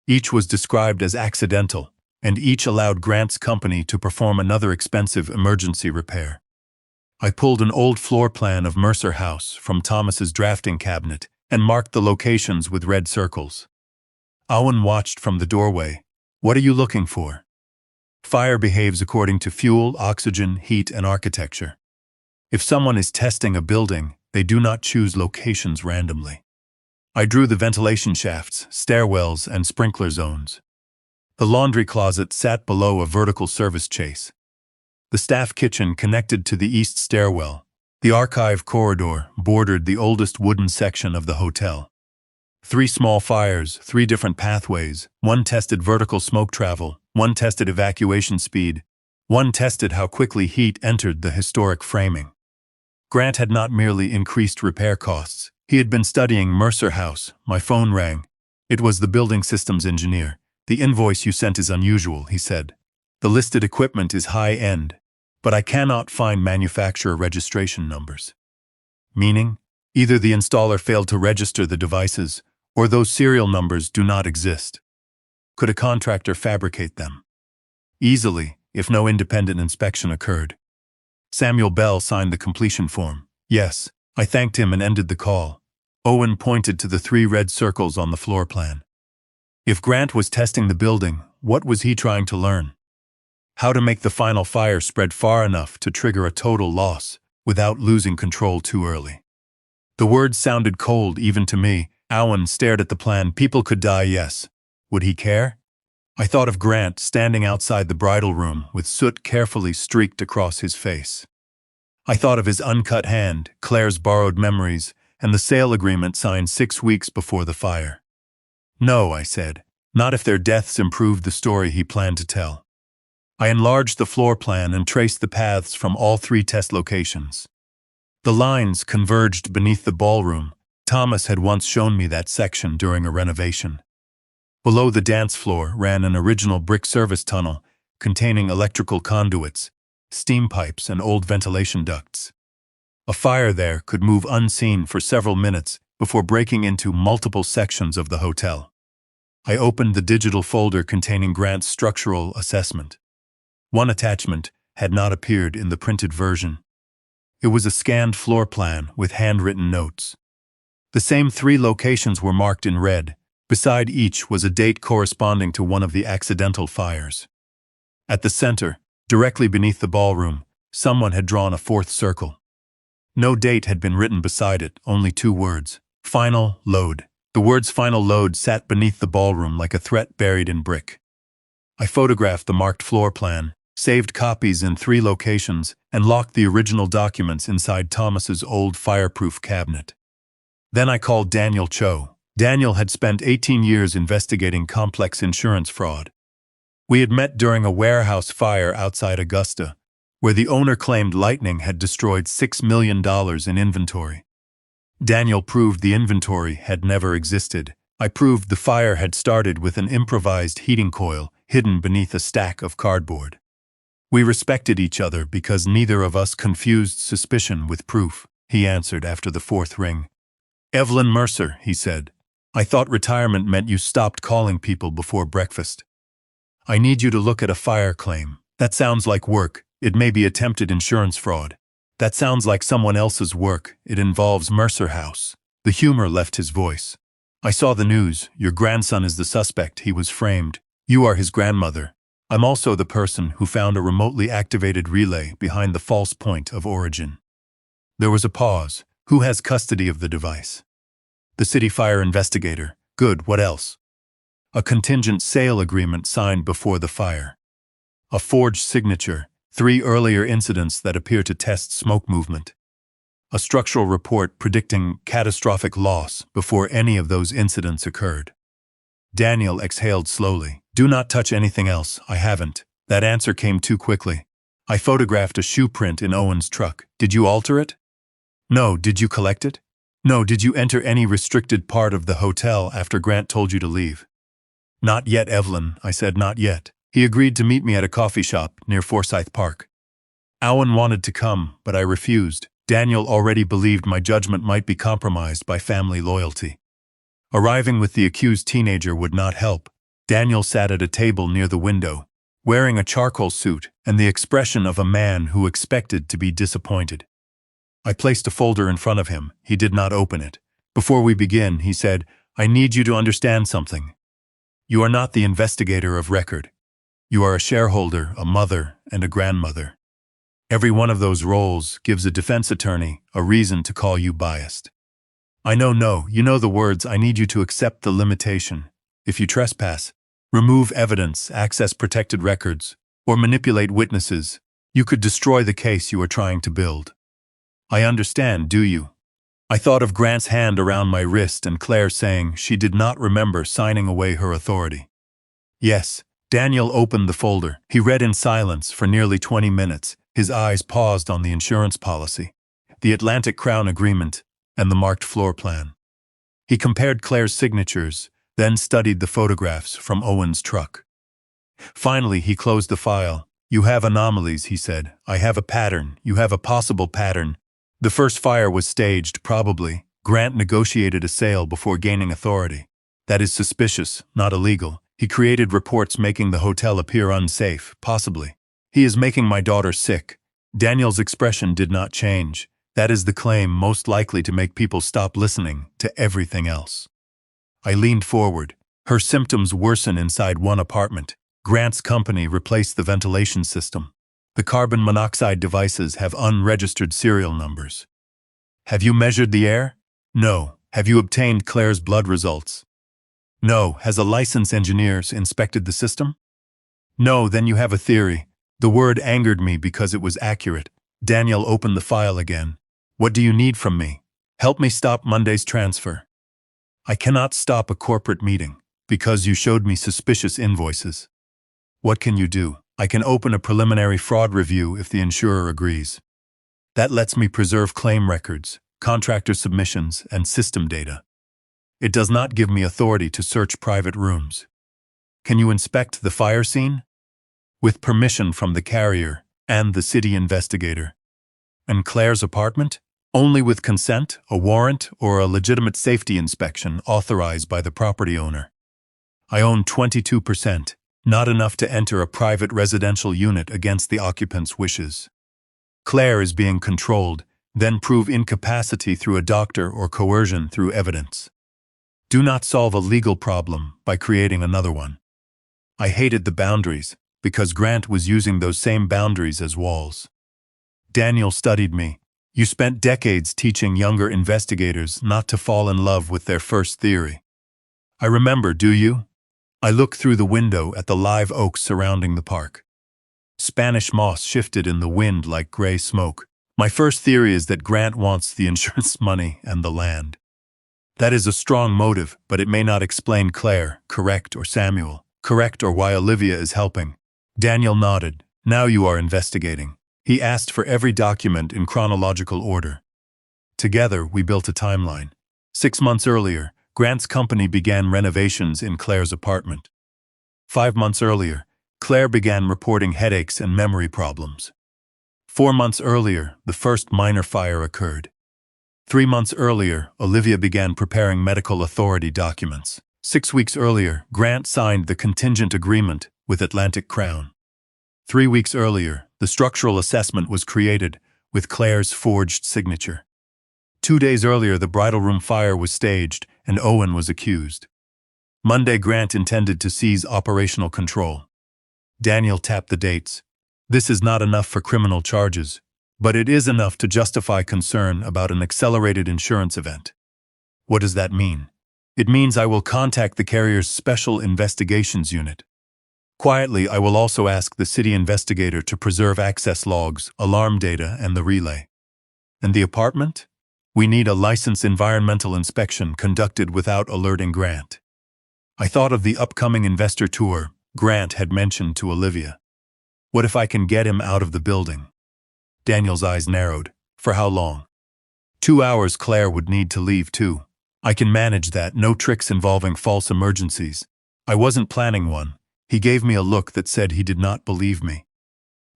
Each was described as accidental, and each allowed Grant's company to perform another expensive emergency repair. I pulled an old floor plan of Mercer House from Thomas's drafting cabinet and marked the locations with red circles. Owen watched from the doorway. What are you looking for? Fire behaves according to fuel, oxygen, heat, and architecture. If someone is testing a building, they do not choose locations randomly. I drew the ventilation shafts, stairwells, and sprinkler zones. The laundry closet sat below a vertical service chase. The staff kitchen connected to the east stairwell. The archive corridor bordered the oldest wooden section of the hotel. 3 small fires, 3 different pathways. One tested vertical smoke travel, one tested evacuation speed, one tested how quickly heat entered the historic framing. Grant had not merely increased repair costs. He had been studying Mercer House. My phone rang. It was the building systems engineer. The invoice you sent is unusual, he said. The listed equipment is high-end, but I cannot find manufacturer registration numbers. Meaning, either the installer failed to register the devices, or those serial numbers do not exist. Could a contractor fabricate them? Easily, if no independent inspection occurred. Samuel Bell signed the completion form. Yes, I thanked him and ended the call. Owen pointed to the 3 red circles on the floor plan. If Grant was testing the building, what was he trying to learn? How to make the final fire spread far enough to trigger a total loss without losing control too early. The words sounded cold even to me. Owen stared at the plan. People could die, yes. Would he care? I thought of Grant standing outside the bridal room with soot carefully streaked across his face. I thought of his uncut hand, Claire's borrowed memories, and the sale agreement signed 6 weeks before the fire. No, I said, not if their deaths improved the story he planned to tell. I enlarged the floor plan and traced the paths from all 3 test locations. The lines converged beneath the ballroom. Thomas had once shown me that section during a renovation. Below the dance floor ran an original brick service tunnel containing electrical conduits, steam pipes, and old ventilation ducts. A fire there could move unseen for several minutes before breaking into multiple sections of the hotel. I opened the digital folder containing Grant's structural assessment. One attachment had not appeared in the printed version. It was a scanned floor plan with handwritten notes. The same 3 locations were marked in red. Beside each was a date corresponding to one of the accidental fires. At the center, directly beneath the ballroom, someone had drawn a 4th circle. No date had been written beside it, only 2 words: Final Load. The words Final Load sat beneath the ballroom like a threat buried in brick. I photographed the marked floor plan, saved copies in 3 locations, and locked the original documents inside Thomas's old fireproof cabinet. Then I called Daniel Cho. Daniel had spent 18 years investigating complex insurance fraud. We had met during a warehouse fire outside Augusta, where the owner claimed lightning had destroyed $6 million in inventory. Daniel proved the inventory had never existed. I proved the fire had started with an improvised heating coil hidden beneath a stack of cardboard. We respected each other because neither of us confused suspicion with proof, he answered after the fourth ring. Evelyn Mercer, he said. I thought retirement meant you stopped calling people before breakfast. I need you to look at a fire claim. That sounds like work. It may be attempted insurance fraud. That sounds like someone else's work. It involves Mercer House. The humor left his voice. I saw the news. Your grandson is the suspect. He was framed. You are his grandmother. I'm also the person who found a remotely activated relay behind the false point of origin. There was a pause. Who has custody of the device? The city fire investigator. Good, what else? A contingent sale agreement signed before the fire. A forged signature. 3 earlier incidents that appear to test smoke movement. A structural report predicting catastrophic loss before any of those incidents occurred. Daniel exhaled slowly. Do not touch anything else. I haven't. That answer came too quickly. I photographed a shoe print in Owen's truck. Did you alter it? No. Did you collect it? No. Did you enter any restricted part of the hotel after Grant told you to leave? Not yet, Evelyn, I said, not yet. He agreed to meet me at a coffee shop near Forsyth Park. Owen wanted to come, but I refused. Daniel already believed my judgment might be compromised by family loyalty. Arriving with the accused teenager would not help. Daniel sat at a table near the window, wearing a charcoal suit and the expression of a man who expected to be disappointed. I placed a folder in front of him. He did not open it. Before we begin, he said, I need you to understand something. You are not the investigator of record. You are a shareholder, a mother, and a grandmother. Every one of those roles gives a defense attorney a reason to call you biased. I know, you know the words. I need you to accept the limitation. If you trespass, remove evidence, access protected records, or manipulate witnesses, you could destroy the case you are trying to build. I understand, do you? I thought of Grant's hand around my wrist and Claire saying she did not remember signing away her authority. Yes. Daniel opened the folder. He read in silence for nearly 20 minutes. His eyes paused on the insurance policy, the Atlantic Crown agreement, and the marked floor plan. He compared Claire's signatures, then studied the photographs from Owen's truck. Finally, he closed the file. You have anomalies, he said. I have a pattern. You have a possible pattern. The first fire was staged, probably. Grant negotiated a sale before gaining authority. That is suspicious, not illegal. He created reports making the hotel appear unsafe, possibly. He is making my daughter sick. Daniel's expression did not change. That is the claim most likely to make people stop listening to everything else. I leaned forward. Her symptoms worsen inside one apartment. Grant's company replaced the ventilation system. The carbon monoxide devices have unregistered serial numbers. Have you measured the air? No. Have you obtained Claire's blood results? No. Has a licensed engineer inspected the system? No. Then you have a theory. The word angered me because it was accurate. Daniel opened the file again. What do you need from me? Help me stop Monday's transfer. I cannot stop a corporate meeting because you showed me suspicious invoices. What can you do? I can open a preliminary fraud review if the insurer agrees. That lets me preserve claim records, contractor submissions, and system data. It does not give me authority to search private rooms. Can you inspect the fire scene? With permission from the carrier and the city investigator. And Claire's apartment? Only with consent, a warrant, or a legitimate safety inspection authorized by the property owner. I own 22%, not enough to enter a private residential unit against the occupant's wishes. Claire is being controlled, then prove incapacity through a doctor or coercion through evidence. Do not solve a legal problem by creating another one. I hated the boundaries because Grant was using those same boundaries as walls. Daniel studied me. You spent decades teaching younger investigators not to fall in love with their first theory. I remember, do you? I looked through the window at the live oaks surrounding the park. Spanish moss shifted in the wind like gray smoke. My first theory is that Grant wants the insurance money and the land. That is a strong motive, but it may not explain Claire, correct, or Samuel. correct, or why Olivia is helping. Daniel nodded. Now you are investigating. He asked for every document in chronological order. Together, we built a timeline. 6 months earlier, Grant's company began renovations in Claire's apartment. 5 months earlier, Claire began reporting headaches and memory problems. 4 months earlier, the first minor fire occurred. 3 months earlier, Olivia began preparing medical authority documents. 6 weeks earlier, Grant signed the contingent agreement with Atlantic Crown. 3 weeks earlier, the structural assessment was created with Claire's forged signature. 2 days earlier, the bridal room fire was staged and Owen was accused. Monday, Grant intended to seize operational control. Daniel tapped the dates. This is not enough for criminal charges, but it is enough to justify concern about an accelerated insurance event. What does that mean? It means I will contact the carrier's Special Investigations Unit. Quietly, I will also ask the city investigator to preserve access logs, alarm data, and the relay. And the apartment? We need a licensed environmental inspection conducted without alerting Grant. I thought of the upcoming investor tour Grant had mentioned to Olivia. What if I can get him out of the building? Daniel's eyes narrowed. For how long? 2 hours. Claire would need to leave too. I can manage that, no tricks involving false emergencies. I wasn't planning one. He gave me a look that said he did not believe me.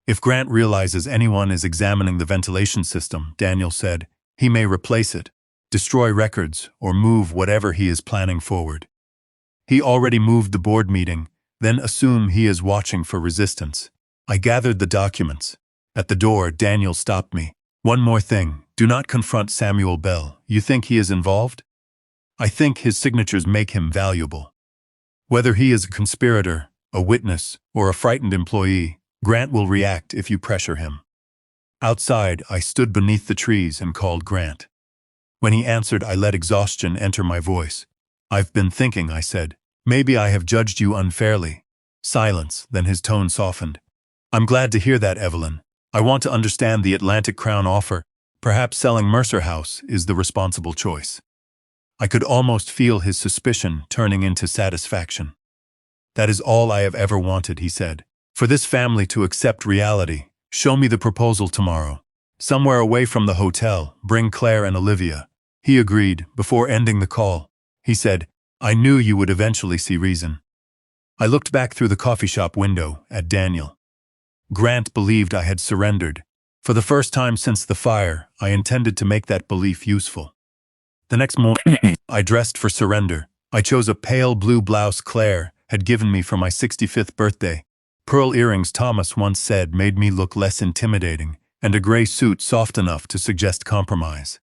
If Grant realizes anyone is examining the ventilation system, Daniel said, he may replace it, destroy records, or move whatever he is planning forward. He already moved the board meeting, then assume he is watching for resistance. I gathered the documents. At the door, Daniel stopped me. One more thing, do not confront Samuel Bell. You think he is involved? I think his signatures make him valuable. Whether he is a conspirator, a witness, or a frightened employee, Grant will react if you pressure him. Outside, I stood beneath the trees and called Grant. When he answered, I let exhaustion enter my voice. I've been thinking, I said. Maybe I have judged you unfairly. Silence, then his tone softened. I'm glad to hear that, Evelyn. I want to understand the Atlantic Crown offer. Perhaps selling Mercer House is the responsible choice. I could almost feel his suspicion turning into satisfaction. That is all I have ever wanted, he said. For this family to accept reality, show me the proposal tomorrow. Somewhere away from the hotel, bring Claire and Olivia. He agreed. Before ending the call, he said, I knew you would eventually see reason. I looked back through the coffee shop window at Daniel. Grant believed I had surrendered. For the first time since the fire, I intended to make that belief useful. The next morning, I dressed for surrender. I chose a pale blue blouse Claire had given me for my 65th birthday. Pearl earrings Thomas once said made me look less intimidating, and a gray suit soft enough to suggest compromise.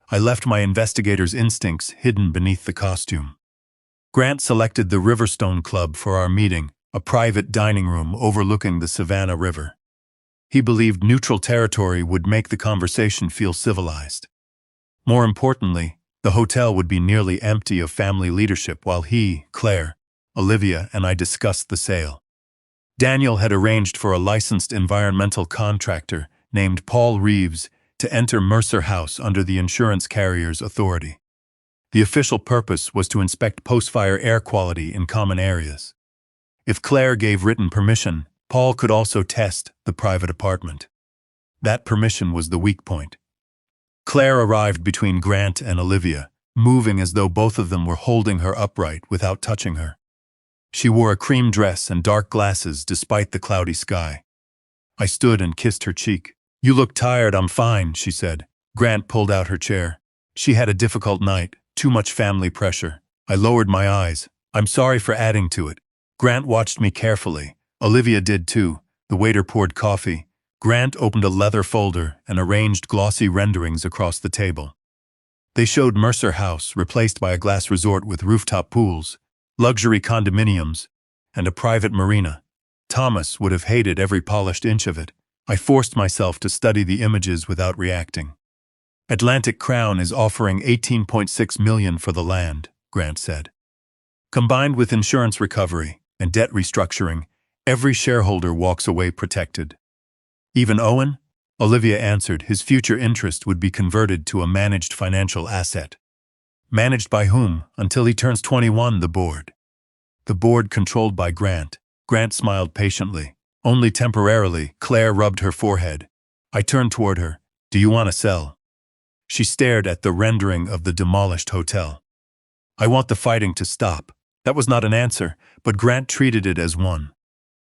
I left my investigator's instincts hidden beneath the costume. Grant selected the Riverstone Club for our meeting, a private dining room overlooking the Savannah River. He believed neutral territory would make the conversation feel civilized. More importantly, the hotel would be nearly empty of family leadership while he, Claire, Olivia, and I discussed the sale. Daniel had arranged for a licensed environmental contractor named Paul Reeves to enter Mercer House under the insurance carrier's authority. The official purpose was to inspect post-fire air quality in common areas. If Claire gave written permission, Paul could also test the private apartment. That permission was the weak point. Claire arrived between Grant and Olivia, moving as though both of them were holding her upright without touching her. She wore a cream dress and dark glasses despite the cloudy sky. I stood and kissed her cheek. You look tired. I'm fine, she said. Grant pulled out her chair. She had a difficult night, too much family pressure. I lowered my eyes. I'm sorry for adding to it. Grant watched me carefully. Olivia did too. The waiter poured coffee. Grant opened a leather folder and arranged glossy renderings across the table. They showed Mercer House, replaced by a glass resort with rooftop pools, luxury condominiums, and a private marina. Thomas would have hated every polished inch of it. I forced myself to study the images without reacting. Atlantic Crown is offering $18.6 million for the land, Grant said. Combined with insurance recovery and debt restructuring, every shareholder walks away protected. Even Owen? Olivia answered. His future interest would be converted to a managed financial asset. Managed by whom? Until he turns 21, the board. The board controlled by Grant. Grant smiled patiently. Only temporarily. Claire rubbed her forehead. I turned toward her. Do you want to sell? She stared at the rendering of the demolished hotel. I want the fighting to stop. That was not an answer, but Grant treated it as one.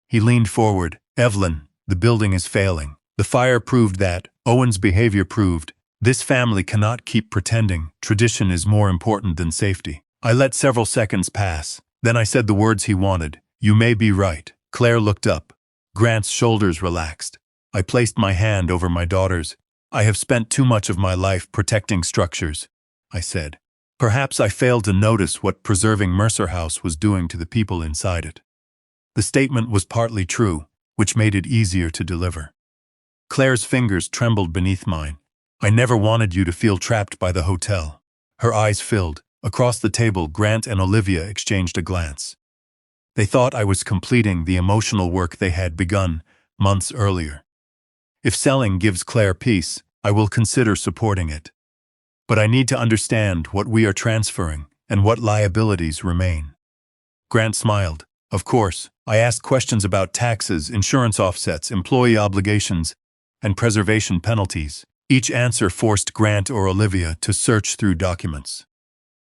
He leaned forward. Evelyn, the building is failing. The fire proved that. Owen's behavior proved. This family cannot keep pretending. Tradition is more important than safety. I let several seconds pass. Then I said the words he wanted. You may be right. Claire looked up. Grant's shoulders relaxed. I placed my hand over my daughter's. I have spent too much of my life protecting structures, I said. Perhaps I failed to notice what preserving Mercer House was doing to the people inside it. The statement was partly true, which made it easier to deliver. Claire's fingers trembled beneath mine. I never wanted you to feel trapped by the hotel. Her eyes filled. Across the table, Grant and Olivia exchanged a glance. They thought I was completing the emotional work they had begun months earlier. If selling gives Claire peace, I will consider supporting it. But I need to understand what we are transferring and what liabilities remain. Grant smiled. Of course, I asked questions about taxes, insurance offsets, employee obligations, and preservation penalties. Each answer forced Grant or Olivia to search through documents.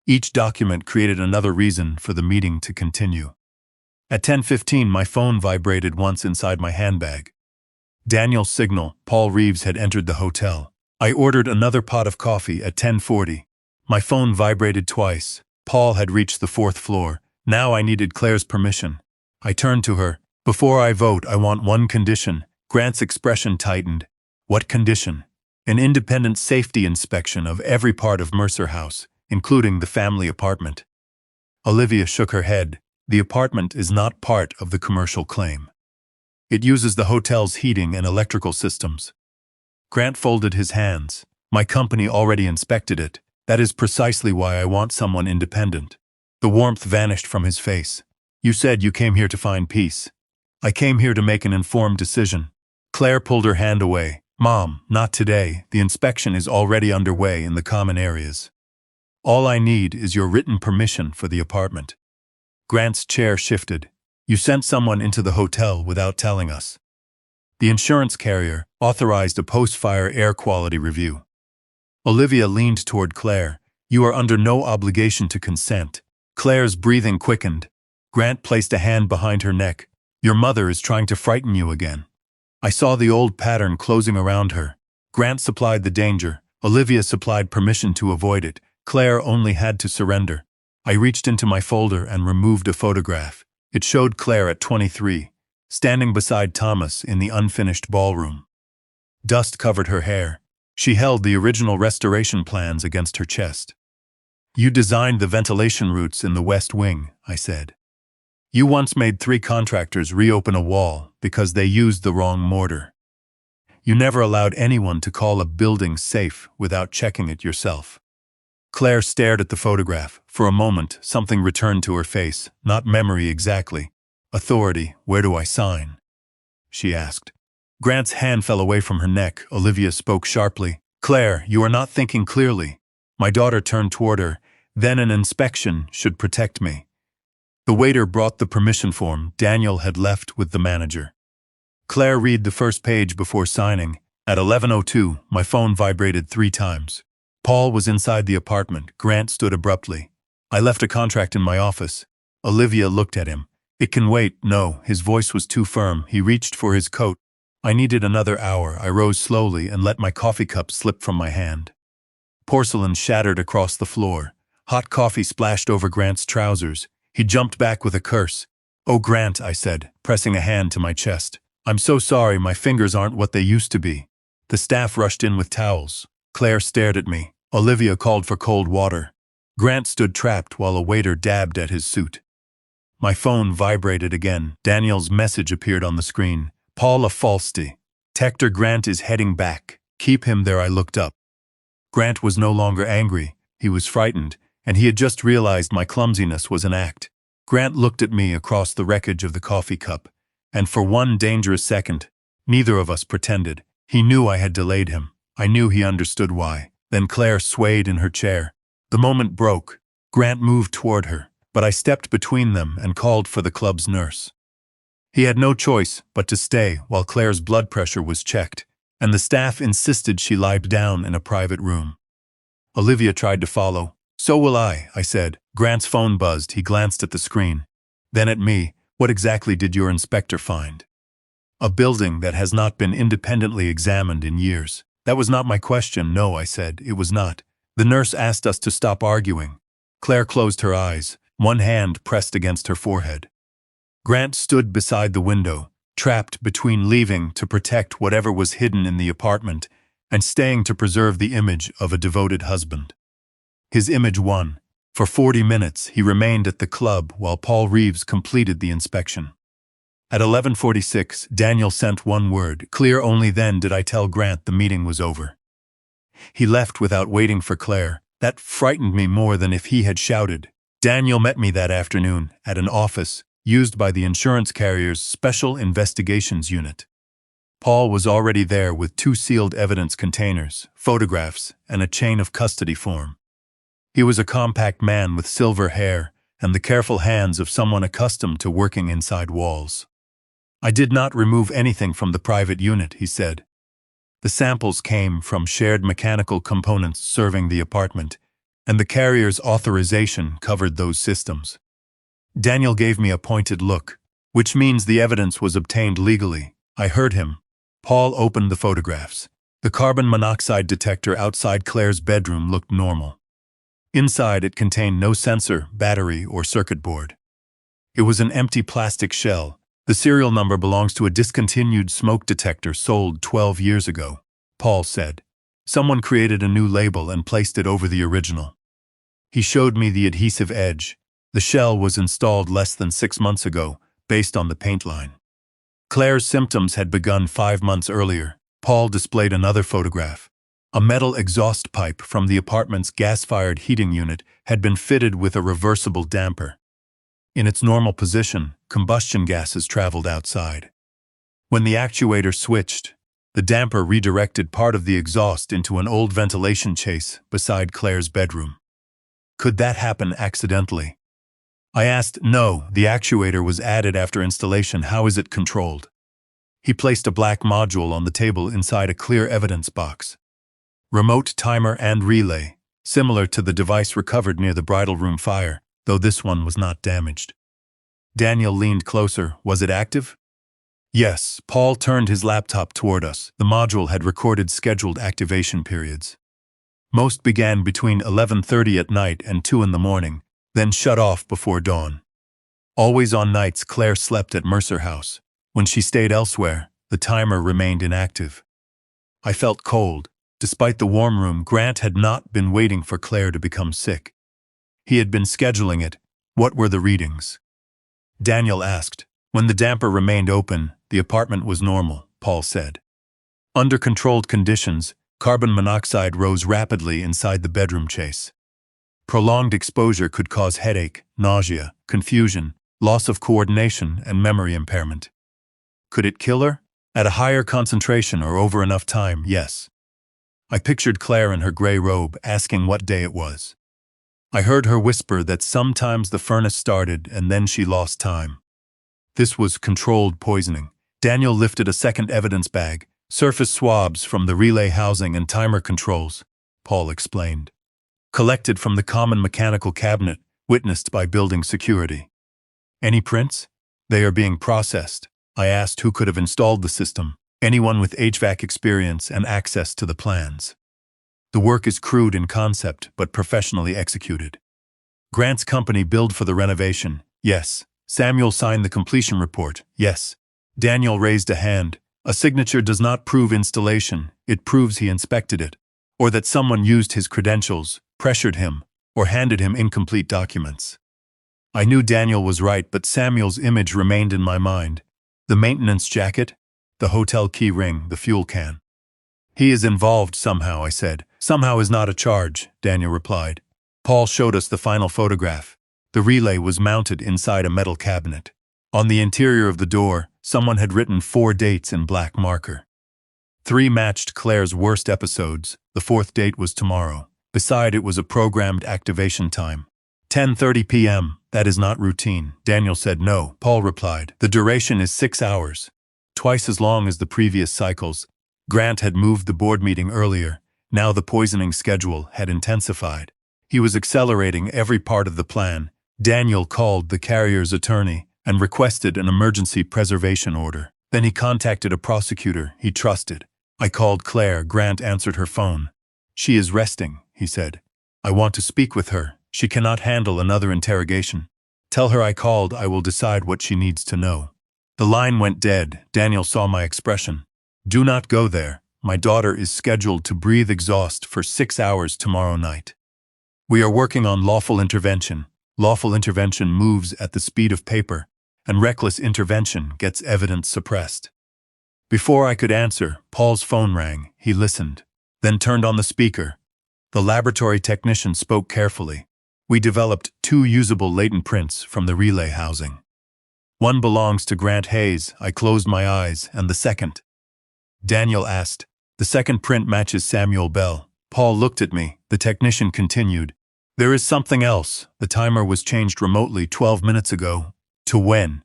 Each document created another reason for the meeting to continue. At 10:15, my phone vibrated once inside my handbag. Daniel's signal. Paul Reeves had entered the hotel. I ordered another pot of coffee at 10:40. My phone vibrated twice. Paul had reached the 4th floor. Now I needed Claire's permission. I turned to her. Before I vote, I want one condition. Grant's expression tightened. What condition? An independent safety inspection of every part of Mercer House, including the family apartment. Olivia shook her head. The apartment is not part of the commercial claim. It uses the hotel's heating and electrical systems. Grant folded his hands. My company already inspected it. That is precisely why I want someone independent. The warmth vanished from his face. You said you came here to find peace. I came here to make an informed decision. Claire pulled her hand away. Mom, not today. The inspection is already underway in the common areas. All I need is your written permission for the apartment. Grant's chair shifted. You sent someone into the hotel without telling us. The insurance carrier authorized a post-fire air quality review. Olivia leaned toward Claire. You are under no obligation to consent. Claire's breathing quickened. Grant placed a hand behind her neck. Your mother is trying to frighten you again. I saw the old pattern closing around her. Grant supplied the danger. Olivia supplied permission to avoid it. Claire only had to surrender. I reached into my folder and removed a photograph. It showed Claire at 23, standing beside Thomas in the unfinished ballroom. Dust covered her hair. She held the original restoration plans against her chest. You designed the ventilation routes in the West Wing, I said. You once made 3 contractors reopen a wall because they used the wrong mortar. You never allowed anyone to call a building safe without checking it yourself. Claire stared at the photograph. For a moment, something returned to her face, not memory exactly. Authority, where do I sign? She asked. Grant's hand fell away from her neck. Olivia spoke sharply. Claire, you are not thinking clearly. My daughter turned toward her. Then an inspection should protect me. The waiter brought the permission form. Daniel had left with the manager. Claire read the first page before signing. At 11:02, my phone vibrated 3 times. Paul was inside the apartment. Grant stood abruptly. I left a contract in my office. Olivia looked at him. It can wait. No, his voice was too firm. He reached for his coat. I needed another hour. I rose slowly and let my coffee cup slip from my hand. Porcelain shattered across the floor. Hot coffee splashed over Grant's trousers. He jumped back with a curse. Oh, Grant, I said, pressing a hand to my chest. I'm so sorry, my fingers aren't what they used to be. The staff rushed in with towels. Claire stared at me. Olivia called for cold water. Grant stood trapped while a waiter dabbed at his suit. My phone vibrated again. Daniel's message appeared on the screen. Paul a falsity. Tector Grant is heading back. Keep him there. I looked up. Grant was no longer angry. He was frightened, and he had just realized my clumsiness was an act. Grant looked at me across the wreckage of the coffee cup, and for one dangerous second, neither of us pretended. He knew I had delayed him. I knew he understood why. Then Claire swayed in her chair. The moment broke. Grant moved toward her. but I stepped between them and called for the club's nurse. He had no choice but to stay while Claire's blood pressure was checked, and the staff insisted she lie down in a private room. Olivia tried to follow. "So will I said. Grant's phone buzzed. He glanced at the screen. Then at me. "What exactly did your inspector find?" "A building that has not been independently examined in years." "That was not my question." "No," I said, "it was not. The nurse asked us to stop arguing." Claire closed her eyes, one hand pressed against her forehead. Grant stood beside the window, trapped between leaving to protect whatever was hidden in the apartment and staying to preserve the image of a devoted husband. His image won. For 40 minutes, he remained at the club while Paul Reeves completed the inspection. At 11:46, Daniel sent one word, clear. Only then did I tell Grant the meeting was over. He left without waiting for Claire. That frightened me more than if he had shouted. Daniel met me that afternoon at an office used by the insurance carrier's Special Investigations Unit. Paul was already there with 2 sealed evidence containers, photographs, and a chain of custody form. He was a compact man with silver hair and the careful hands of someone accustomed to working inside walls. "I did not remove anything from the private unit," he said. "The samples came from shared mechanical components serving the apartment, and the carrier's authorization covered those systems." Daniel gave me a pointed look, "Which means the evidence was obtained legally." I heard him. Paul opened the photographs. The carbon monoxide detector outside Claire's bedroom looked normal. Inside, it contained no sensor, battery, or circuit board. It was an empty plastic shell. "The serial number belongs to a discontinued smoke detector sold 12 years ago," Paul said. "Someone created a new label and placed it over the original." He showed me the adhesive edge. The shell was installed less than 6 months ago, based on the paint line. Claire's symptoms had begun 5 months earlier. Paul displayed another photograph. A metal exhaust pipe from the apartment's gas-fired heating unit had been fitted with a reversible damper. In its normal position, combustion gases traveled outside. When the actuator switched, the damper redirected part of the exhaust into an old ventilation chase beside Claire's bedroom. Could that happen accidentally? I asked. "No, the actuator was added after installation. How is it controlled?" He placed a black module on the table inside a clear evidence box. "Remote timer and relay, similar to the device recovered near the bridal room fire, though this one was not damaged." Daniel leaned closer. "Was it active?" "Yes." Paul turned his laptop toward us. The module had recorded scheduled activation periods. Most began between 11:30 at night and 2 in the morning, then shut off before dawn. Always on nights Claire slept at Mercer House. When she stayed elsewhere, the timer remained inactive. I felt cold. Despite the warm room, Grant had not been waiting for Claire to become sick. He had been scheduling it. What were the readings? Daniel asked. When the damper remained open, the apartment was normal, Paul said. Under controlled conditions, carbon monoxide rose rapidly inside the bedroom chase. Prolonged exposure could cause headache, nausea, confusion, loss of coordination, and memory impairment. Could it kill her? At a higher concentration or over enough time, yes. I pictured Claire in her gray robe, asking what day it was. I heard her whisper that sometimes the furnace started and then she lost time. This was controlled poisoning. Daniel lifted a second evidence bag, surface swabs from the relay housing and timer controls, Paul explained. Collected from the common mechanical cabinet, witnessed by building security. Any prints? They are being processed. I asked who could have installed the system. Anyone with HVAC experience and access to the plans. The work is crude in concept, but professionally executed. Grant's company billed for the renovation, yes. Samuel signed the completion report, yes. Daniel raised a hand. A signature does not prove installation, it proves he inspected it, or that someone used his credentials, pressured him, or handed him incomplete documents. I knew Daniel was right, but Samuel's image remained in my mind. The maintenance jacket, the hotel key ring, the fuel can. He is involved somehow, I said. Somehow is not a charge, Daniel replied. Paul showed us the final photograph. The relay was mounted inside a metal cabinet. On the interior of the door, someone had written 4 dates in black marker. 3 matched Claire's worst episodes. The 4th date was tomorrow. Beside it was a programmed activation time. 10:30 p.m. That is not routine. Daniel said no. Paul replied. The duration is 6 hours. Twice as long as the previous cycles. Grant had moved the board meeting earlier. Now the poisoning schedule had intensified. He was accelerating every part of the plan. Daniel called the carrier's attorney and requested an emergency preservation order. Then he contacted a prosecutor he trusted. I called Claire. Grant answered her phone. She is resting, he said. I want to speak with her. She cannot handle another interrogation. Tell her I called. I will decide what she needs to know. The line went dead. Daniel saw my expression. Do not go there. My daughter is scheduled to breathe exhaust for 6 hours tomorrow night. We are working on lawful intervention. Lawful intervention moves at the speed of paper, and reckless intervention gets evidence suppressed. Before I could answer, Paul's phone rang. He listened, then turned on the speaker. The laboratory technician spoke carefully. We developed 2 usable latent prints from the relay housing. One belongs to Grant Hayes. I closed my eyes. And the second? Daniel asked. The second print matches Samuel Bell. Paul looked at me. The technician continued. There is something else. The timer was changed remotely 12 minutes ago. To when?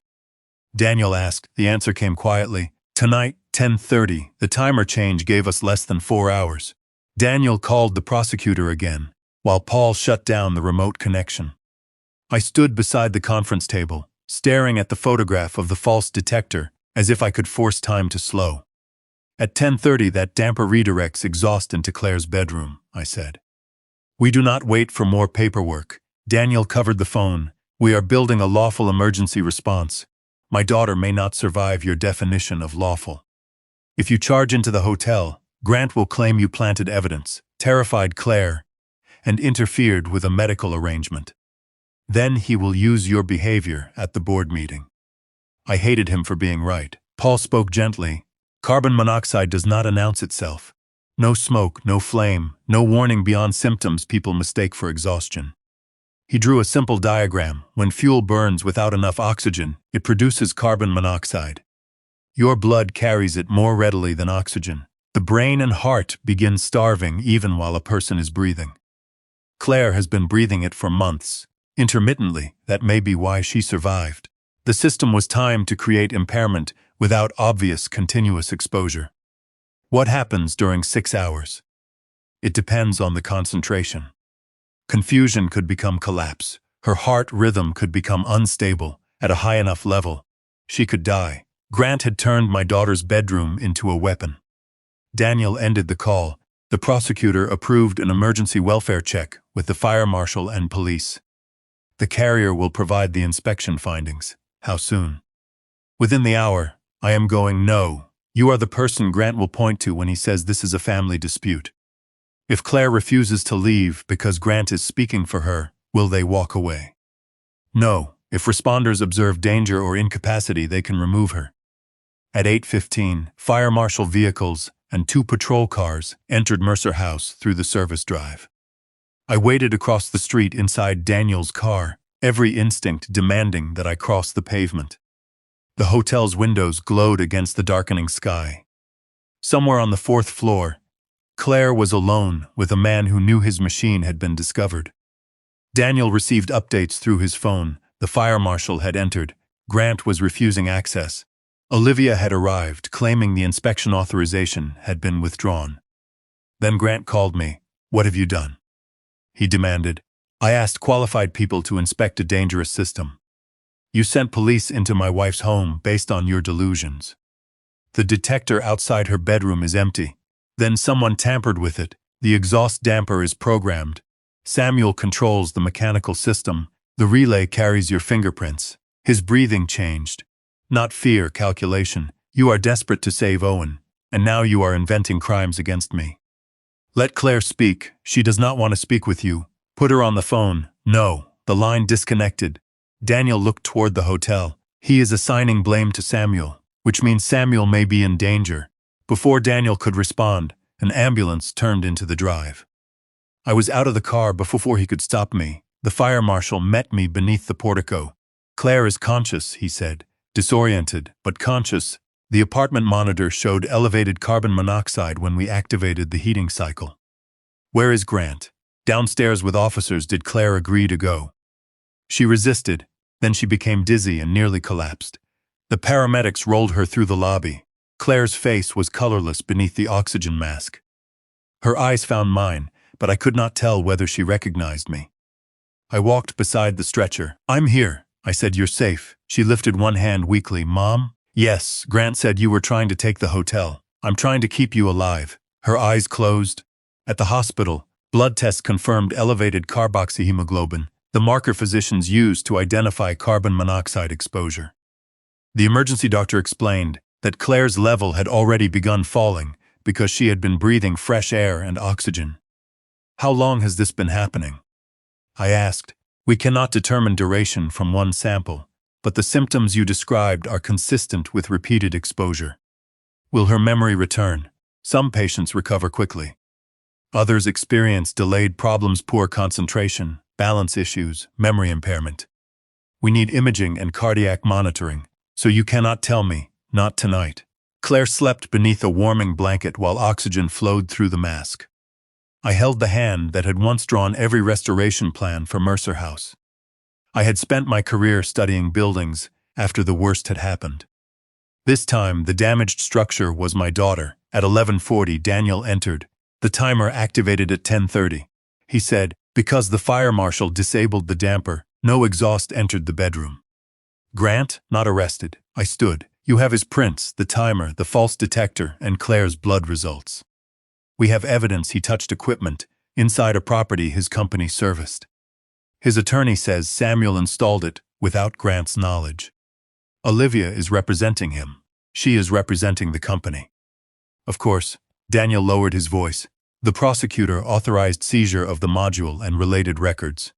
Daniel asked. The answer came quietly. Tonight, 10:30. The timer change gave us less than 4 hours. Daniel called the prosecutor again, while Paul shut down the remote connection. I stood beside the conference table, staring at the photograph of the false detector, as if I could force time to slow. At 10:30, that damper redirects exhaust into Claire's bedroom, I said. We do not wait for more paperwork. Daniel covered the phone. We are building a lawful emergency response. My daughter may not survive your definition of lawful. If you charge into the hotel, Grant will claim you planted evidence, terrified Claire, and interfered with a medical arrangement. Then he will use your behavior at the board meeting. I hated him for being right. Paul spoke gently. Carbon monoxide does not announce itself. No smoke, no flame, no warning beyond symptoms people mistake for exhaustion. He drew a simple diagram. When fuel burns without enough oxygen, it produces carbon monoxide. Your blood carries it more readily than oxygen. The brain and heart begin starving even while a person is breathing. Claire has been breathing it for months. Intermittently, that may be why she survived. The system was timed to create impairment without obvious continuous exposure. What happens during 6 hours? It depends on the concentration. Confusion could become collapse. Her heart rhythm could become unstable at a high enough level. She could die. Grant had turned my daughter's bedroom into a weapon. Daniel ended the call. The prosecutor approved an emergency welfare check with the fire marshal and police. The carrier will provide the inspection findings. How soon? Within the hour. I am going. No. You are the person Grant will point to when he says this is a family dispute. If Claire refuses to leave because Grant is speaking for her, will they walk away? No. If responders observe danger or incapacity, they can remove her. At 8:15, fire marshal vehicles and 2 patrol cars entered Mercer House through the service drive. I waited across the street inside Daniel's car, every instinct demanding that I cross the pavement. The hotel's windows glowed against the darkening sky. Somewhere on the 4th floor, Claire was alone with a man who knew his machine had been discovered. Daniel received updates through his phone. The fire marshal had entered. Grant was refusing access. Olivia had arrived, claiming the inspection authorization had been withdrawn. Then Grant called me. What have you done? He demanded. I asked qualified people to inspect a dangerous system. You sent police into my wife's home based on your delusions. The detector outside her bedroom is empty. Then someone tampered with it. The exhaust damper is programmed. Samuel controls the mechanical system. The relay carries your fingerprints. His breathing changed. Not fear, calculation. You are desperate to save Owen, and now you are inventing crimes against me. Let Claire speak. She does not want to speak with you. Put her on the phone. No. The line disconnected. Daniel looked toward the hotel. He is assigning blame to Samuel, which means Samuel may be in danger. Before Daniel could respond, an ambulance turned into the drive. I was out of the car before he could stop me. The fire marshal met me beneath the portico. Claire is conscious, he said. Disoriented, but conscious. The apartment monitor showed elevated carbon monoxide when we activated the heating cycle. Where is Grant? Downstairs with officers. Did Claire agree to go? She resisted, then she became dizzy and nearly collapsed. The paramedics rolled her through the lobby. Claire's face was colorless beneath the oxygen mask. Her eyes found mine, but I could not tell whether she recognized me. I walked beside the stretcher. "I'm here," I said. "You're safe." She lifted one hand weakly. "Mom?" "Yes, Grant said you were trying to take the hotel. I'm trying to keep you alive." Her eyes closed. At the hospital, blood tests confirmed elevated carboxyhemoglobin, the marker physicians use to identify carbon monoxide exposure. The emergency doctor explained that Claire's level had already begun falling because she had been breathing fresh air and oxygen. "How long has this been happening?" I asked. "We cannot determine duration from one sample, but the symptoms you described are consistent with repeated exposure." "Will her memory return?" "Some patients recover quickly. Others experience delayed problems, poor concentration, balance issues, memory impairment. We need imaging and cardiac monitoring, so you cannot tell me, not tonight." Claire slept beneath a warming blanket while oxygen flowed through the mask. I held the hand that had once drawn every restoration plan for Mercer House. I had spent my career studying buildings after the worst had happened. This time, the damaged structure was my daughter. At 11:40, Daniel entered. The timer activated at 10:30. He said, "Because the fire marshal disabled the damper, no exhaust entered the bedroom." "Grant, not arrested." I stood. "You have his prints, the timer, the false detector, and Claire's blood results. We have evidence he touched equipment inside a property his company serviced. His attorney says Samuel installed it without Grant's knowledge. Olivia is representing him. She is representing the company." Of course, Daniel lowered his voice. "The prosecutor authorized seizure of the module and related records.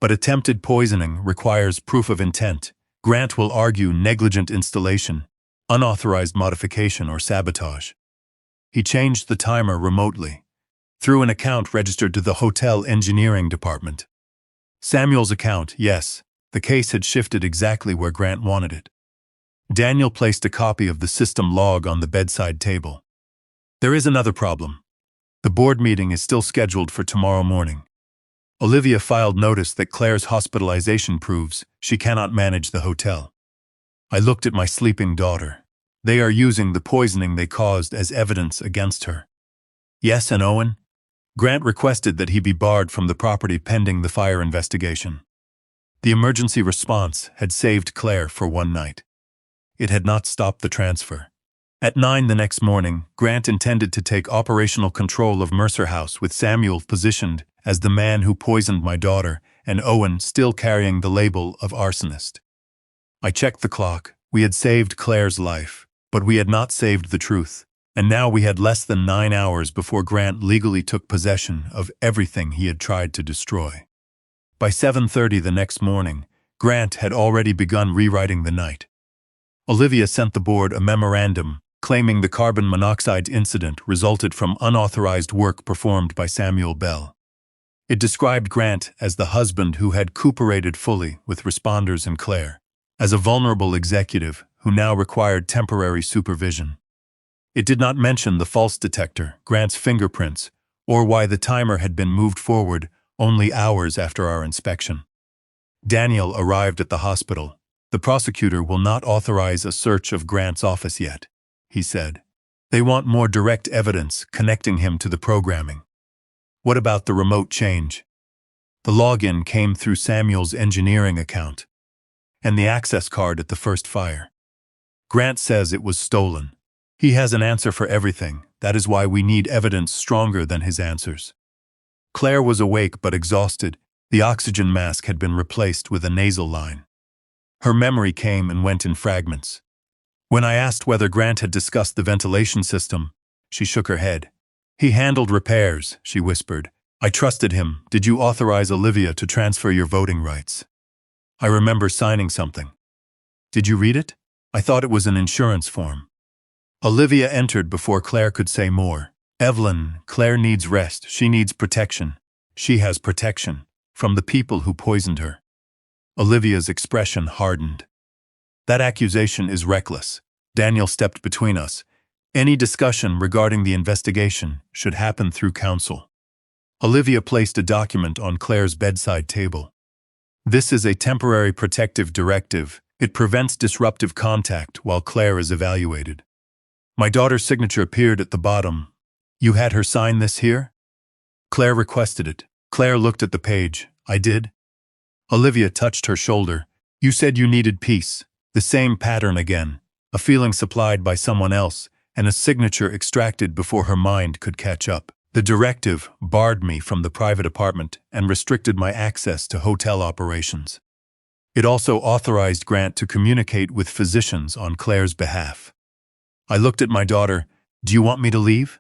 But attempted poisoning requires proof of intent. Grant will argue negligent installation, unauthorized modification, or sabotage." He changed the timer remotely, through an account registered to the hotel engineering department. Samuel's account, yes, the case had shifted exactly where Grant wanted it. Daniel placed a copy of the system log on the bedside table. "There is another problem. The board meeting is still scheduled for tomorrow morning. Olivia filed notice that Claire's hospitalization proves she cannot manage the hotel." I looked at my sleeping daughter. "They are using the poisoning they caused as evidence against her." "Yes, and Owen?" "Grant requested that he be barred from the property pending the fire investigation." The emergency response had saved Claire for one night. It had not stopped the transfer. At 9 the next morning, Grant intended to take operational control of Mercer House with Samuel positioned as the man who poisoned my daughter and Owen still carrying the label of arsonist. I checked the clock. We had saved Claire's life, but we had not saved the truth, and now we had less than 9 hours before Grant legally took possession of everything he had tried to destroy. By 7:30 the next morning, Grant had already begun rewriting the night. Olivia sent the board a memorandum claiming the carbon monoxide incident resulted from unauthorized work performed by Samuel Bell. It described Grant as the husband who had cooperated fully with responders and Claire, as a vulnerable executive who now required temporary supervision. It did not mention the false detector, Grant's fingerprints, or why the timer had been moved forward only hours after our inspection. Daniel arrived at the hospital. "The prosecutor will not authorize a search of Grant's office yet," he said. "They want more direct evidence connecting him to the programming." "What about the remote change?" "The login came through Samuel's engineering account and the access card at the first fire. Grant says it was stolen. He has an answer for everything. That is why we need evidence stronger than his answers." Claire was awake but exhausted. The oxygen mask had been replaced with a nasal line. Her memory came and went in fragments. When I asked whether Grant had discussed the ventilation system, she shook her head. "He handled repairs," she whispered. "I trusted him. Did you authorize Olivia to transfer your voting rights?" "I remember signing something." "Did you read it?" "I thought it was an insurance form." Olivia entered before Claire could say more. "Evelyn, Claire needs rest. She needs protection. She has protection from the people who poisoned her." Olivia's expression hardened. "That accusation is reckless." Daniel stepped between us. "Any discussion regarding the investigation should happen through counsel." Olivia placed a document on Claire's bedside table. This is a temporary protective directive. It prevents disruptive contact while Claire is evaluated. My daughter's signature appeared at the bottom. You had her sign this here? Claire requested it. Claire looked at the page. I did. Olivia touched her shoulder. You said you needed peace. The same pattern again. A feeling supplied by someone else, and a signature extracted before her mind could catch up. The directive barred me from the private apartment and restricted my access to hotel operations. It also authorized Grant to communicate with physicians on Claire's behalf. I looked at my daughter. Do you want me to leave?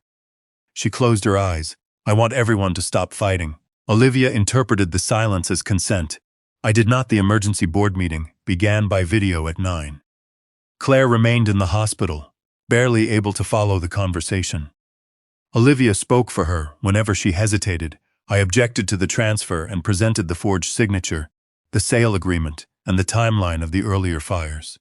She closed her eyes. I want everyone to stop fighting. Olivia interpreted the silence as consent. I did not. The emergency board meeting began by video at 9. Claire remained in the hospital, barely able to follow the conversation. Olivia spoke for her whenever she hesitated. I objected to the transfer and presented the forged signature, the sale agreement, and the timeline of the earlier fires.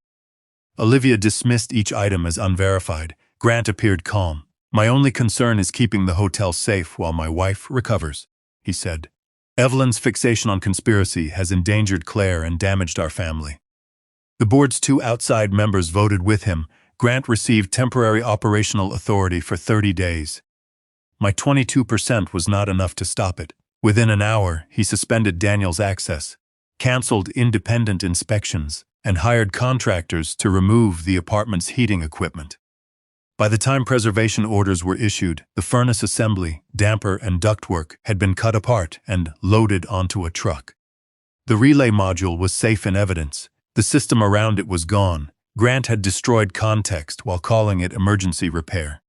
Olivia dismissed each item as unverified. Grant appeared calm. My only concern is keeping the hotel safe while my wife recovers, he said. Evelyn's fixation on conspiracy has endangered Claire and damaged our family. The board's 2 outside members voted with him. Grant received temporary operational authority for 30 days. My 22% was not enough to stop it. Within an hour, he suspended Daniel's access, canceled independent inspections, and hired contractors to remove the apartment's heating equipment. By the time preservation orders were issued, the furnace assembly, damper, and ductwork had been cut apart and loaded onto a truck. The relay module was safe in evidence. The system around it was gone. Grant had destroyed context while calling it emergency repair.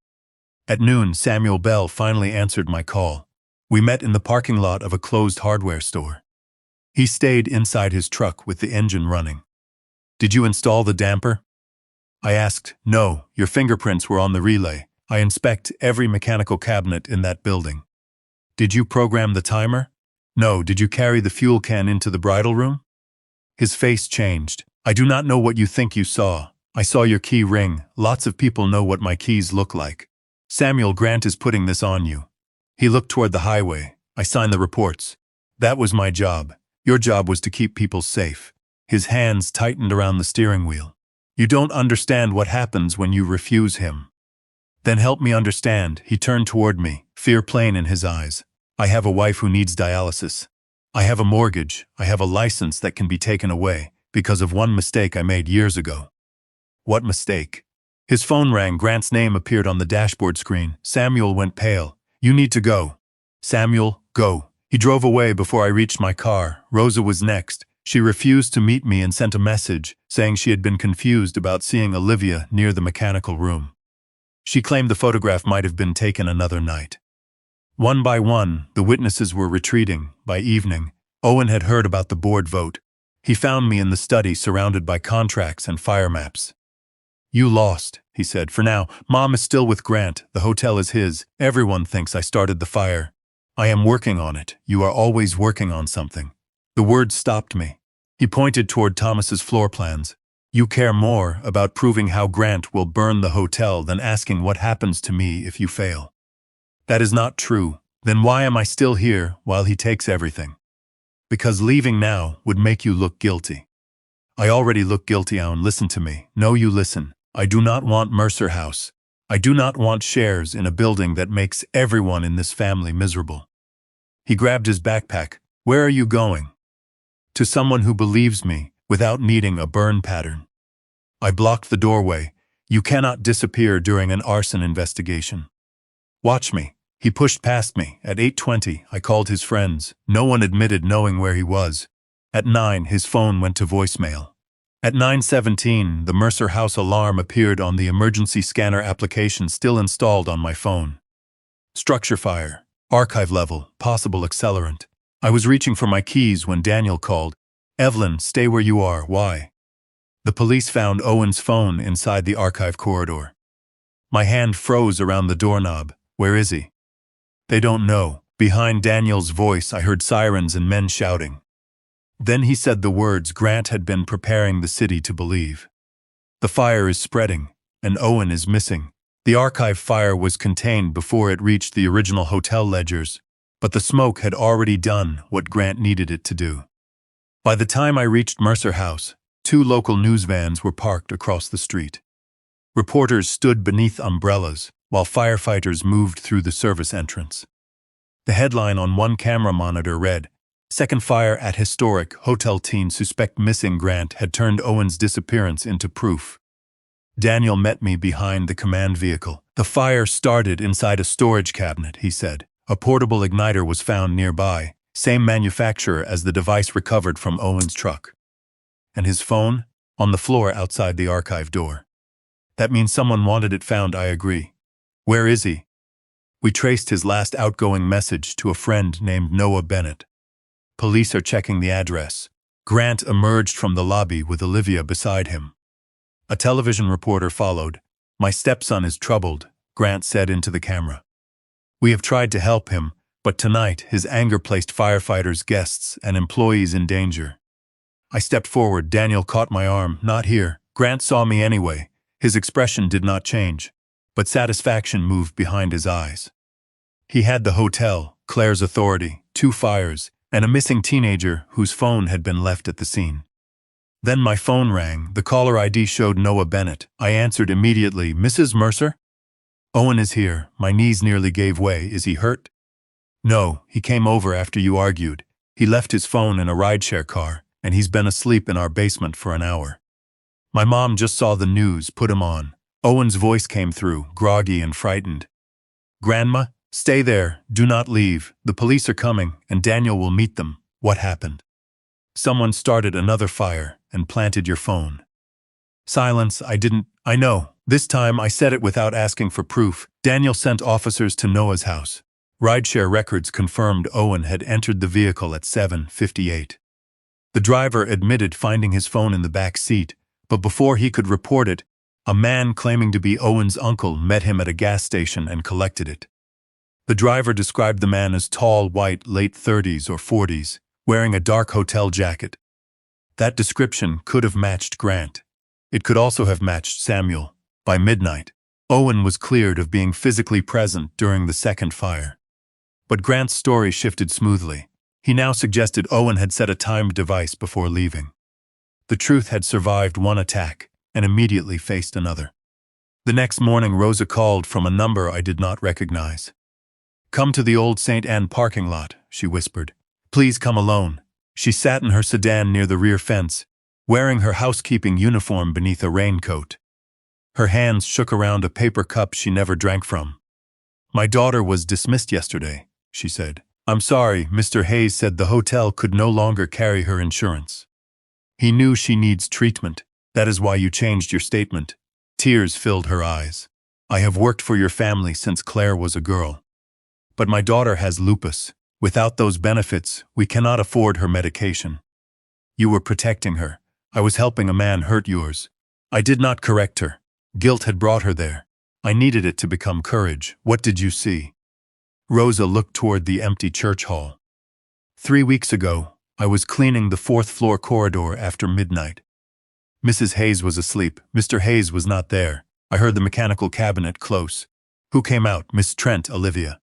At noon, Samuel Bell finally answered my call. We met in the parking lot of a closed hardware store. He stayed inside his truck with the engine running. Did you install the damper? I asked. No, your fingerprints were on the relay. I inspect every mechanical cabinet in that building. Did you program the timer? No, did you carry the fuel can into the bridal room? His face changed. I do not know what you think you saw. I saw your key ring. Lots of people know what my keys look like. Samuel, Grant is putting this on you. He looked toward the highway. I signed the reports. That was my job. Your job was to keep people safe. His hands tightened around the steering wheel. You don't understand what happens when you refuse him. Then help me understand. He turned toward me, fear plain in his eyes. I have a wife who needs dialysis. I have a mortgage. I have a license that can be taken away because of one mistake I made years ago. What mistake? His phone rang. Grant's name appeared on the dashboard screen. Samuel went pale. You need to go. Samuel, go. He drove away before I reached my car. Rosa was next. She refused to meet me and sent a message saying she had been confused about seeing Olivia near the mechanical room. She claimed the photograph might have been taken another night. One by one, the witnesses were retreating. By evening, Owen had heard about the board vote. He found me in the study surrounded by contracts and fire maps. You lost, he said. For now, Mom is still with Grant. The hotel is his. Everyone thinks I started the fire. I am working on it. You are always working on something. The words stopped me. He pointed toward Thomas's floor plans. You care more about proving how Grant will burn the hotel than asking what happens to me if you fail. That is not true. Then why am I still here while he takes everything? Because leaving now would make you look guilty. I already look guilty, Owen. Listen to me. No, you listen. I do not want Mercer House. I do not want shares in a building that makes everyone in this family miserable. He grabbed his backpack. Where are you going? To someone who believes me, without needing a burn pattern. I blocked the doorway. You cannot disappear during an arson investigation. Watch me. He pushed past me. At 8:20, I called his friends. No one admitted knowing where he was. At 9, his phone went to voicemail. At 9:17, the Mercer House alarm appeared on the emergency scanner application still installed on my phone. Structure fire. Archive level. Possible accelerant. I was reaching for my keys when Daniel called. Evelyn, stay where you are. Why? The police found Owen's phone inside the archive corridor. My hand froze around the doorknob. Where is he? They don't know. Behind Daniel's voice, I heard sirens and men shouting. Then he said the words Grant had been preparing the city to believe. The fire is spreading, and Owen is missing. The archive fire was contained before it reached the original hotel ledgers, but the smoke had already done what Grant needed it to do. By the time I reached Mercer House, 2 local news vans were parked across the street. Reporters stood beneath umbrellas, while firefighters moved through the service entrance. The headline on one camera monitor read, "Second fire at historic hotel, teen suspect missing." Grant had turned Owen's disappearance into proof. Daniel met me behind the command vehicle. "The fire started inside a storage cabinet," he said. "A portable igniter was found nearby, same manufacturer as the device recovered from Owen's truck. And his phone? On the floor outside the archive door. That means someone wanted it found, I agree. Where is he?" We traced his last outgoing message to a friend named Noah Bennett. "Police are checking the address." Grant emerged from the lobby with Olivia beside him. A television reporter followed. "My stepson is troubled," Grant said into the camera. "We have tried to help him, but tonight his anger placed firefighters, guests, and employees in danger." I stepped forward. Daniel caught my arm. "Not here." Grant saw me anyway. His expression did not change, but satisfaction moved behind his eyes. He had the hotel, Claire's authority, 2 fires, and a missing teenager whose phone had been left at the scene. Then my phone rang. The caller ID showed Noah Bennett. I answered immediately. "Mrs. Mercer?" "Owen is here." My knees nearly gave way. "Is he hurt?" "No, he came over after you argued. He left his phone in a rideshare car, and he's been asleep in our basement for an hour. My mom just saw the news, put him on." Owen's voice came through, groggy and frightened. "Grandma, stay there, do not leave. The police are coming, and Daniel will meet them." "What happened?" "Someone started another fire and planted your phone." Silence. I know. This time I said it without asking for proof. Daniel sent officers to Noah's house. Rideshare records confirmed Owen had entered the vehicle at 7:58. The driver admitted finding his phone in the back seat, but before he could report it, a man claiming to be Owen's uncle met him at a gas station and collected it. The driver described the man as tall, white, late 30s or 40s, wearing a dark hotel jacket. That description could have matched Grant. It could also have matched Samuel. By midnight, Owen was cleared of being physically present during the second fire. But Grant's story shifted smoothly. He now suggested Owen had set a timed device before leaving. The truth had survived one attack and immediately faced another. The next morning, Rosa called from a number I did not recognize. "Come to the old St. Anne parking lot," she whispered. "Please come alone." She sat in her sedan near the rear fence, wearing her housekeeping uniform beneath a raincoat. Her hands shook around a paper cup she never drank from. "My daughter was dismissed yesterday," she said. "I'm sorry, Mr. Hayes said the hotel could no longer carry her insurance. He knew she needs treatment. That is why you changed your statement." Tears filled her eyes. "I have worked for your family since Claire was a girl. But my daughter has lupus. Without those benefits, we cannot afford her medication. You were protecting her. I was helping a man hurt yours. I did not correct her. Guilt had brought her there. I needed it to become courage. What did you see?" Rosa looked toward the empty church hall. 3 weeks ago, I was cleaning the 4th-floor corridor after midnight. Mrs. Hayes was asleep. Mr. Hayes was not there. I heard the mechanical cabinet close. "Who came out?" "Miss Trent, Olivia."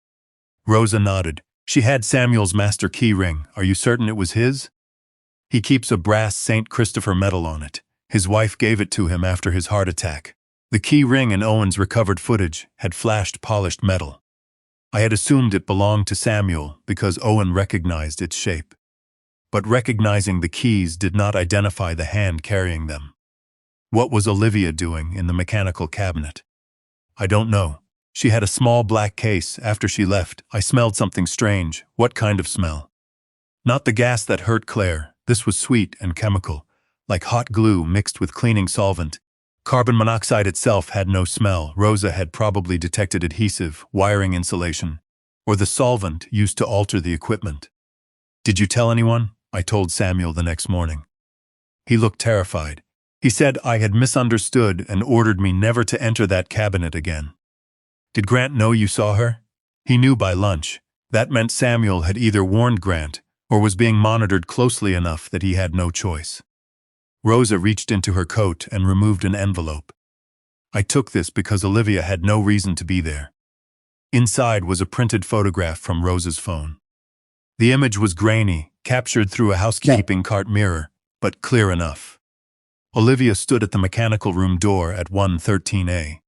Rosa nodded. "She had Samuel's master key ring. Are you certain it was his?" "He keeps a brass St. Christopher medal on it. His wife gave it to him after his heart attack." The key ring in Owen's recovered footage had flashed polished metal. I had assumed it belonged to Samuel because Owen recognized its shape. But recognizing the keys did not identify the hand carrying them. What was Olivia doing in the mechanical cabinet? "I don't know. She had a small black case. After she left, I smelled something strange." "What kind of smell?" "Not the gas that hurt Claire. This was sweet and chemical, like hot glue mixed with cleaning solvent. Carbon monoxide itself had no smell. Rosa had probably detected adhesive, wiring insulation, or the solvent used to alter the equipment." "Did you tell anyone?" I told Samuel the next morning. He looked terrified. He said I had misunderstood and ordered me never to enter that cabinet again. "Did Grant know you saw her?" "He knew by lunch. That meant Samuel had either warned Grant or was being monitored closely enough that he had no choice." Rosa reached into her coat and removed an envelope. "I took this because Olivia had no reason to be there." Inside was a printed photograph from Rosa's phone. The image was grainy, captured through a housekeeping cart mirror, but clear enough. Olivia stood at the mechanical room door at 113A.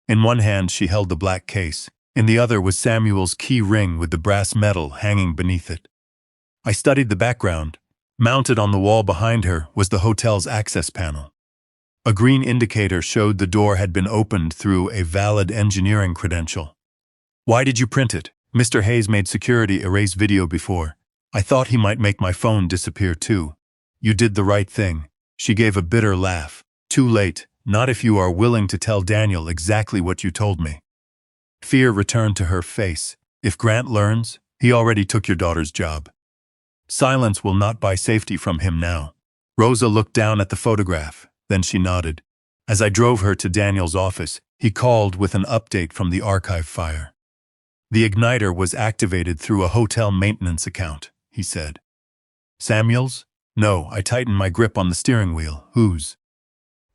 In one hand she held the black case, in the other was Samuel's key ring with the brass medal hanging beneath it. I studied the background. Mounted on the wall behind her was the hotel's access panel. A green indicator showed the door had been opened through a valid engineering credential. "Why did you print it?" Mr. Hayes made security erase video before. "I thought he might make my phone disappear too." "You did the right thing." She gave a bitter laugh. "Too late, not if you are willing to tell Daniel exactly what you told me." Fear returned to her face. "If Grant learns, he already took your daughter's job. Silence will not buy safety from him now." Rosa looked down at the photograph, then she nodded. As I drove her to Daniel's office, he called with an update from the archive fire. "The igniter was activated through a hotel maintenance account," he said. "Samuel's?" "No," I tightened my grip on the steering wheel. "Whose?"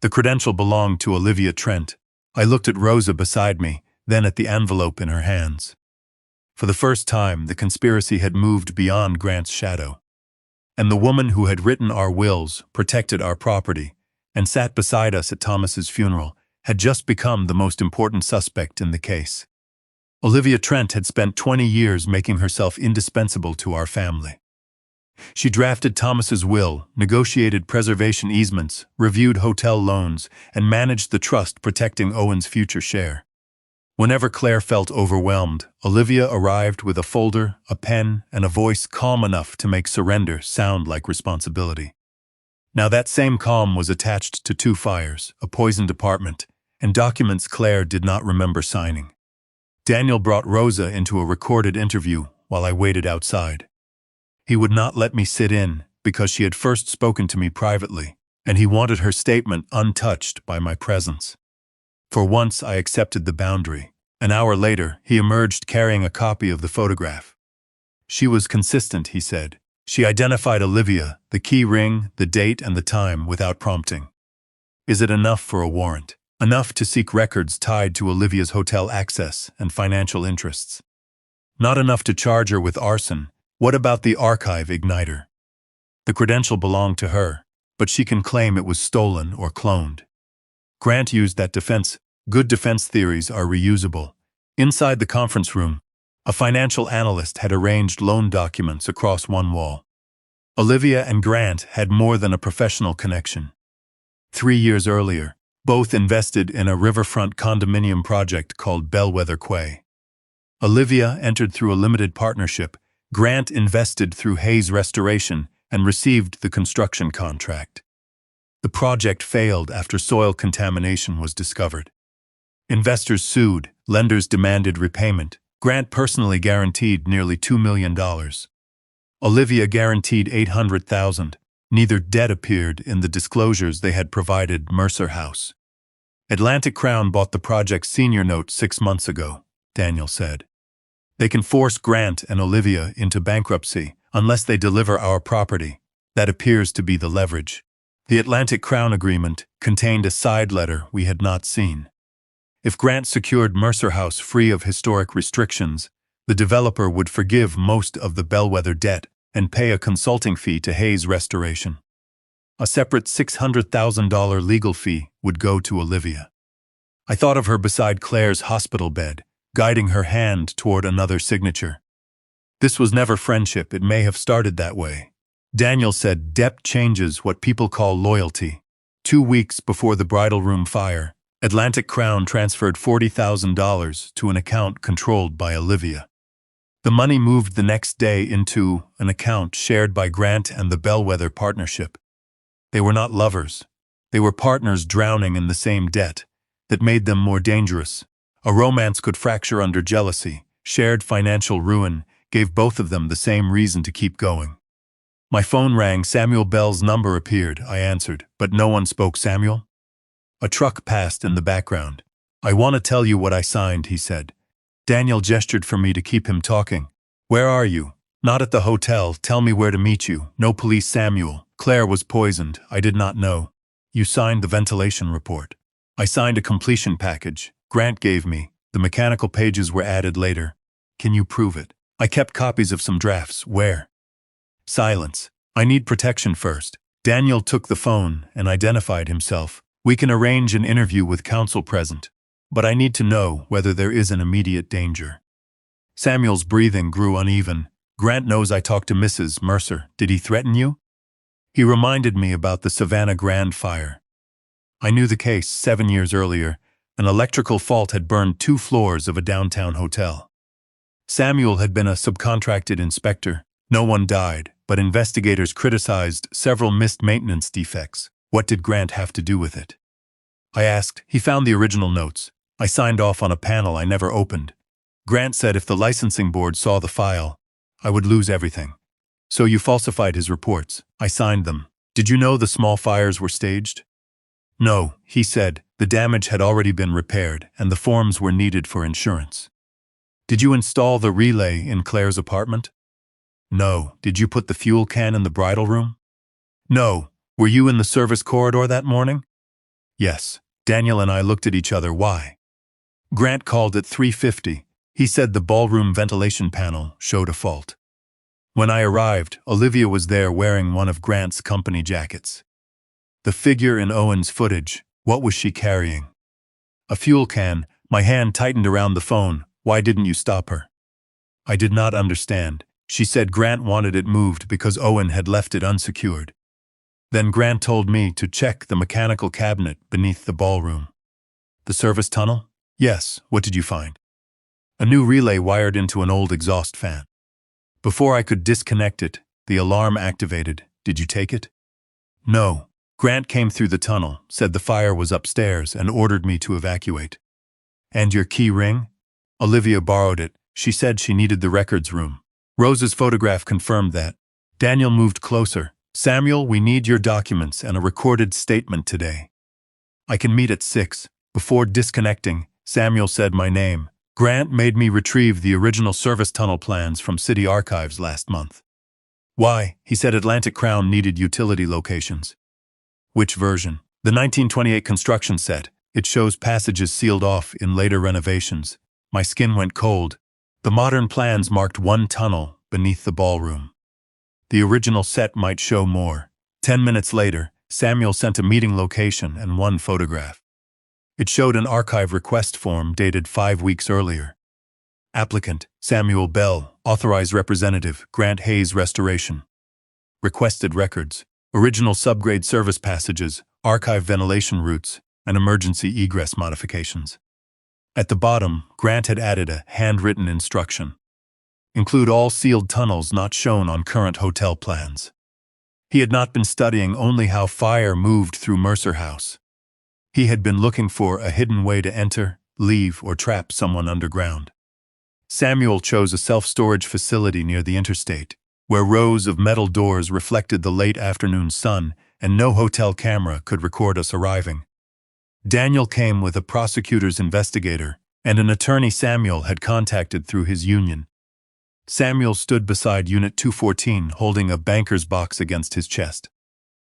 The credential belonged to Olivia Trent. I looked at Rosa beside me, then at the envelope in her hands. For the first time, the conspiracy had moved beyond Grant's shadow. And the woman who had written our wills, protected our property, and sat beside us at Thomas's funeral, had just become the most important suspect in the case. Olivia Trent had spent 20 years making herself indispensable to our family. She drafted Thomas's will, negotiated preservation easements, reviewed hotel loans, and managed the trust protecting Owen's future share. Whenever Claire felt overwhelmed, Olivia arrived with a folder, a pen, and a voice calm enough to make surrender sound like responsibility. Now that same calm was attached to 2 fires, a poisoned apartment, and documents Claire did not remember signing. Daniel brought Rosa into a recorded interview while I waited outside. He would not let me sit in because she had first spoken to me privately, and he wanted her statement untouched by my presence. For once, I accepted the boundary. An hour later, he emerged carrying a copy of the photograph. "She was consistent," he said. "She identified Olivia, the key ring, the date, and the time without prompting." "Is it enough for a warrant? Enough to seek records tied to Olivia's hotel access and financial interests?" "Not enough to charge her with arson. What about the archive igniter?" "The credential belonged to her, but she can claim it was stolen or cloned. Grant used that defense. Good defense theories are reusable." Inside the conference room, a financial analyst had arranged loan documents across one wall. Olivia and Grant had more than a professional connection. 3 years earlier, both invested in a riverfront condominium project called Bellwether Quay. Olivia entered through a limited partnership. Grant invested through Hayes Restoration and received the construction contract. The project failed after soil contamination was discovered. Investors sued, lenders demanded repayment. Grant personally guaranteed nearly $2 million. Olivia guaranteed $800,000. Neither debt appeared in the disclosures they had provided Mercer House. "Atlantic Crown bought the project's senior note 6 months ago," Daniel said. "They can force Grant and Olivia into bankruptcy unless they deliver our property. That appears to be the leverage." The Atlantic Crown agreement contained a side letter we had not seen. If Grant secured Mercer House free of historic restrictions, the developer would forgive most of the Bellwether debt and pay a consulting fee to Hayes Restoration. A separate $600,000 legal fee would go to Olivia. I thought of her beside Claire's hospital bed, guiding her hand toward another signature. This was never friendship. It may have started that way. Daniel said debt changes what people call loyalty. 2 weeks before the bridal room fire, Atlantic Crown transferred $40,000 to an account controlled by Olivia. The money moved the next day into an account shared by Grant and the Bellwether Partnership. They were not lovers. They were partners drowning in the same debt that made them more dangerous. A romance could fracture under jealousy. Shared financial ruin gave both of them the same reason to keep going. My phone rang. Samuel Bell's number appeared. I answered, but no one spoke. "Samuel?" A truck passed in the background. "I want to tell you what I signed," he said. Daniel gestured for me to keep him talking. "Where are you?" "Not at the hotel. Tell me where to meet you." "No police." "Samuel, Claire was poisoned. I did not know." "You signed the ventilation report." "I signed a completion package Grant gave me. The mechanical pages were added later." "Can you prove it?" "I kept copies of some drafts." "Where?" Silence. I need protection first. Daniel took the phone and identified himself. We can arrange an interview with counsel present, but I need to know whether there is an immediate danger. Samuel's breathing grew uneven. Grant knows I talked to Mrs. Mercer. Did he threaten you? He reminded me about the Savannah Grand fire. I knew the case 7 years earlier. An electrical fault had burned 2 floors of a downtown hotel. Samuel had been a subcontracted inspector. No one died, but investigators criticized several missed maintenance defects. What did Grant have to do with it? I asked. He found the original notes. I signed off on a panel I never opened. Grant said if the licensing board saw the file, I would lose everything. So you falsified his reports. I signed them. Did you know the small fires were staged? No, he said. The damage had already been repaired, and the forms were needed for insurance. Did you install the relay in Claire's apartment? No. Did you put the fuel can in the bridal room? No. Were you in the service corridor that morning? Yes. Daniel and I looked at each other. Why? Grant called at 3:50. He said the ballroom ventilation panel showed a fault. When I arrived, Olivia was there wearing one of Grant's company jackets. The figure in Owen's footage, what was she carrying? A fuel can. My hand tightened around the phone. Why didn't you stop her? I did not understand. She said Grant wanted it moved because Owen had left it unsecured. Then Grant told me to check the mechanical cabinet beneath the ballroom. The service tunnel? Yes. What did you find? A new relay wired into an old exhaust fan. Before I could disconnect it, the alarm activated. Did you take it? No. Grant came through the tunnel, said the fire was upstairs, and ordered me to evacuate. And your key ring? Olivia borrowed it. She said she needed the records room. Rose's photograph confirmed that. Daniel moved closer. Samuel, we need your documents and a recorded statement today. I can meet at 6. Before disconnecting, Samuel said my name. Grant made me retrieve the original service tunnel plans from city archives last month. Why? He said Atlantic Crown needed utility locations. Which version? The 1928 construction set. It shows passages sealed off in later renovations. My skin went cold. The modern plans marked one tunnel beneath the ballroom. The original set might show more. 10 minutes later, Samuel sent a meeting location and one photograph. It showed an archive request form dated 5 weeks earlier. Applicant, Samuel Bell, authorized representative, Grant Hayes Restoration. Requested records, original subgrade service passages, archive ventilation routes, and emergency egress modifications. At the bottom, Grant had added a handwritten instruction. Include all sealed tunnels not shown on current hotel plans. He had not been studying only how fire moved through Mercer House. He had been looking for a hidden way to enter, leave, or trap someone underground. Samuel chose a self-storage facility near the interstate, where rows of metal doors reflected the late afternoon sun and no hotel camera could record us arriving. Daniel came with a prosecutor's investigator and an attorney Samuel had contacted through his union. Samuel stood beside Unit 214 holding a banker's box against his chest.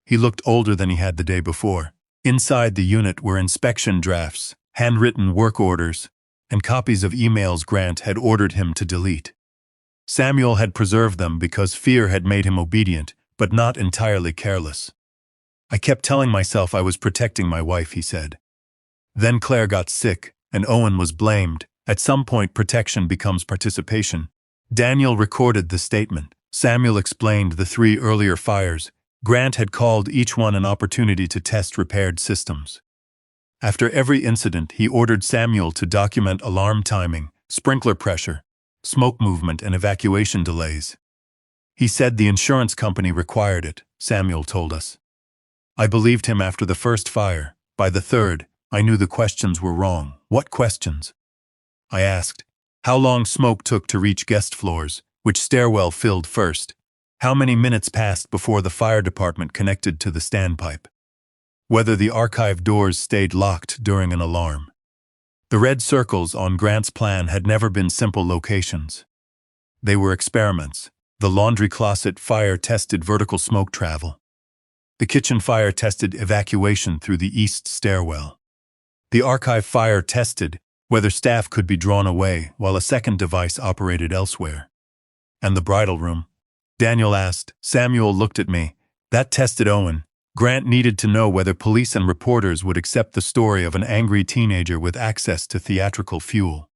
He looked older than he had the day before. Inside the unit were inspection drafts, handwritten work orders, and copies of emails Grant had ordered him to delete. Samuel had preserved them because fear had made him obedient, but not entirely careless. I kept telling myself I was protecting my wife, he said. Then Claire got sick, and Owen was blamed. At some point, protection becomes participation. Daniel recorded the statement. Samuel explained the 3 earlier fires. Grant had called each one an opportunity to test repaired systems. After every incident, he ordered Samuel to document alarm timing, sprinkler pressure, smoke movement, and evacuation delays. He said the insurance company required it, Samuel told us. I believed him after the first fire. By the third, I knew the questions were wrong. What questions? I asked. How long smoke took to reach guest floors, which stairwell filled first, how many minutes passed before the fire department connected to the standpipe, whether the archive doors stayed locked during an alarm. The red circles on Grant's plan had never been simple locations. They were experiments. The laundry closet fire tested vertical smoke travel. The kitchen fire tested evacuation through the east stairwell. The archive fire tested whether staff could be drawn away while a second device operated elsewhere. And the bridal room? Daniel asked. Samuel looked at me. That tested Owen. Grant needed to know whether police and reporters would accept the story of an angry teenager with access to theatrical fuel.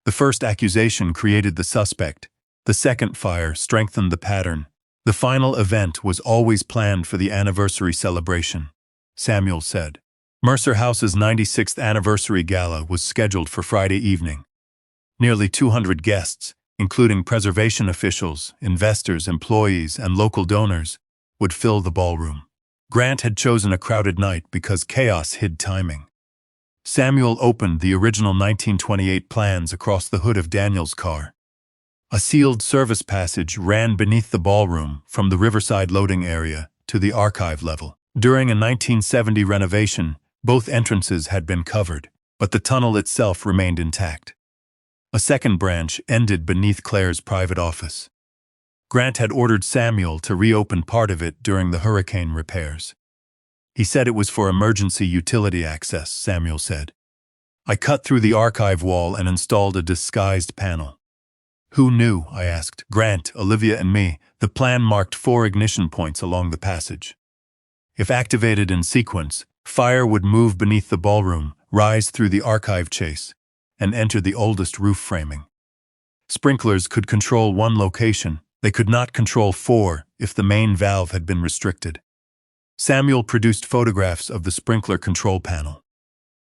The first accusation created the suspect. The second fire strengthened the pattern. The final event was always planned for the anniversary celebration, Samuel said. Mercer House's 96th anniversary gala was scheduled for Friday evening. Nearly 200 guests, including preservation officials, investors, employees, and local donors, would fill the ballroom. Grant had chosen a crowded night because chaos hid timing. Samuel opened the original 1928 plans across the hood of Daniel's car. A sealed service passage ran beneath the ballroom from the riverside loading area to the archive level. During a 1970 renovation, both entrances had been covered, but the tunnel itself remained intact. A second branch ended beneath Claire's private office. Grant had ordered Samuel to reopen part of it during the hurricane repairs. He said it was for emergency utility access, Samuel said. I cut through the archive wall and installed a disguised panel. Who knew? I asked. Grant, Olivia, and me. The plan marked 4 ignition points along the passage. If activated in sequence, fire would move beneath the ballroom, rise through the archive chase, and enter the oldest roof framing. Sprinklers could control 1 location. They could not control 4 if the main valve had been restricted. Samuel produced photographs of the sprinkler control panel.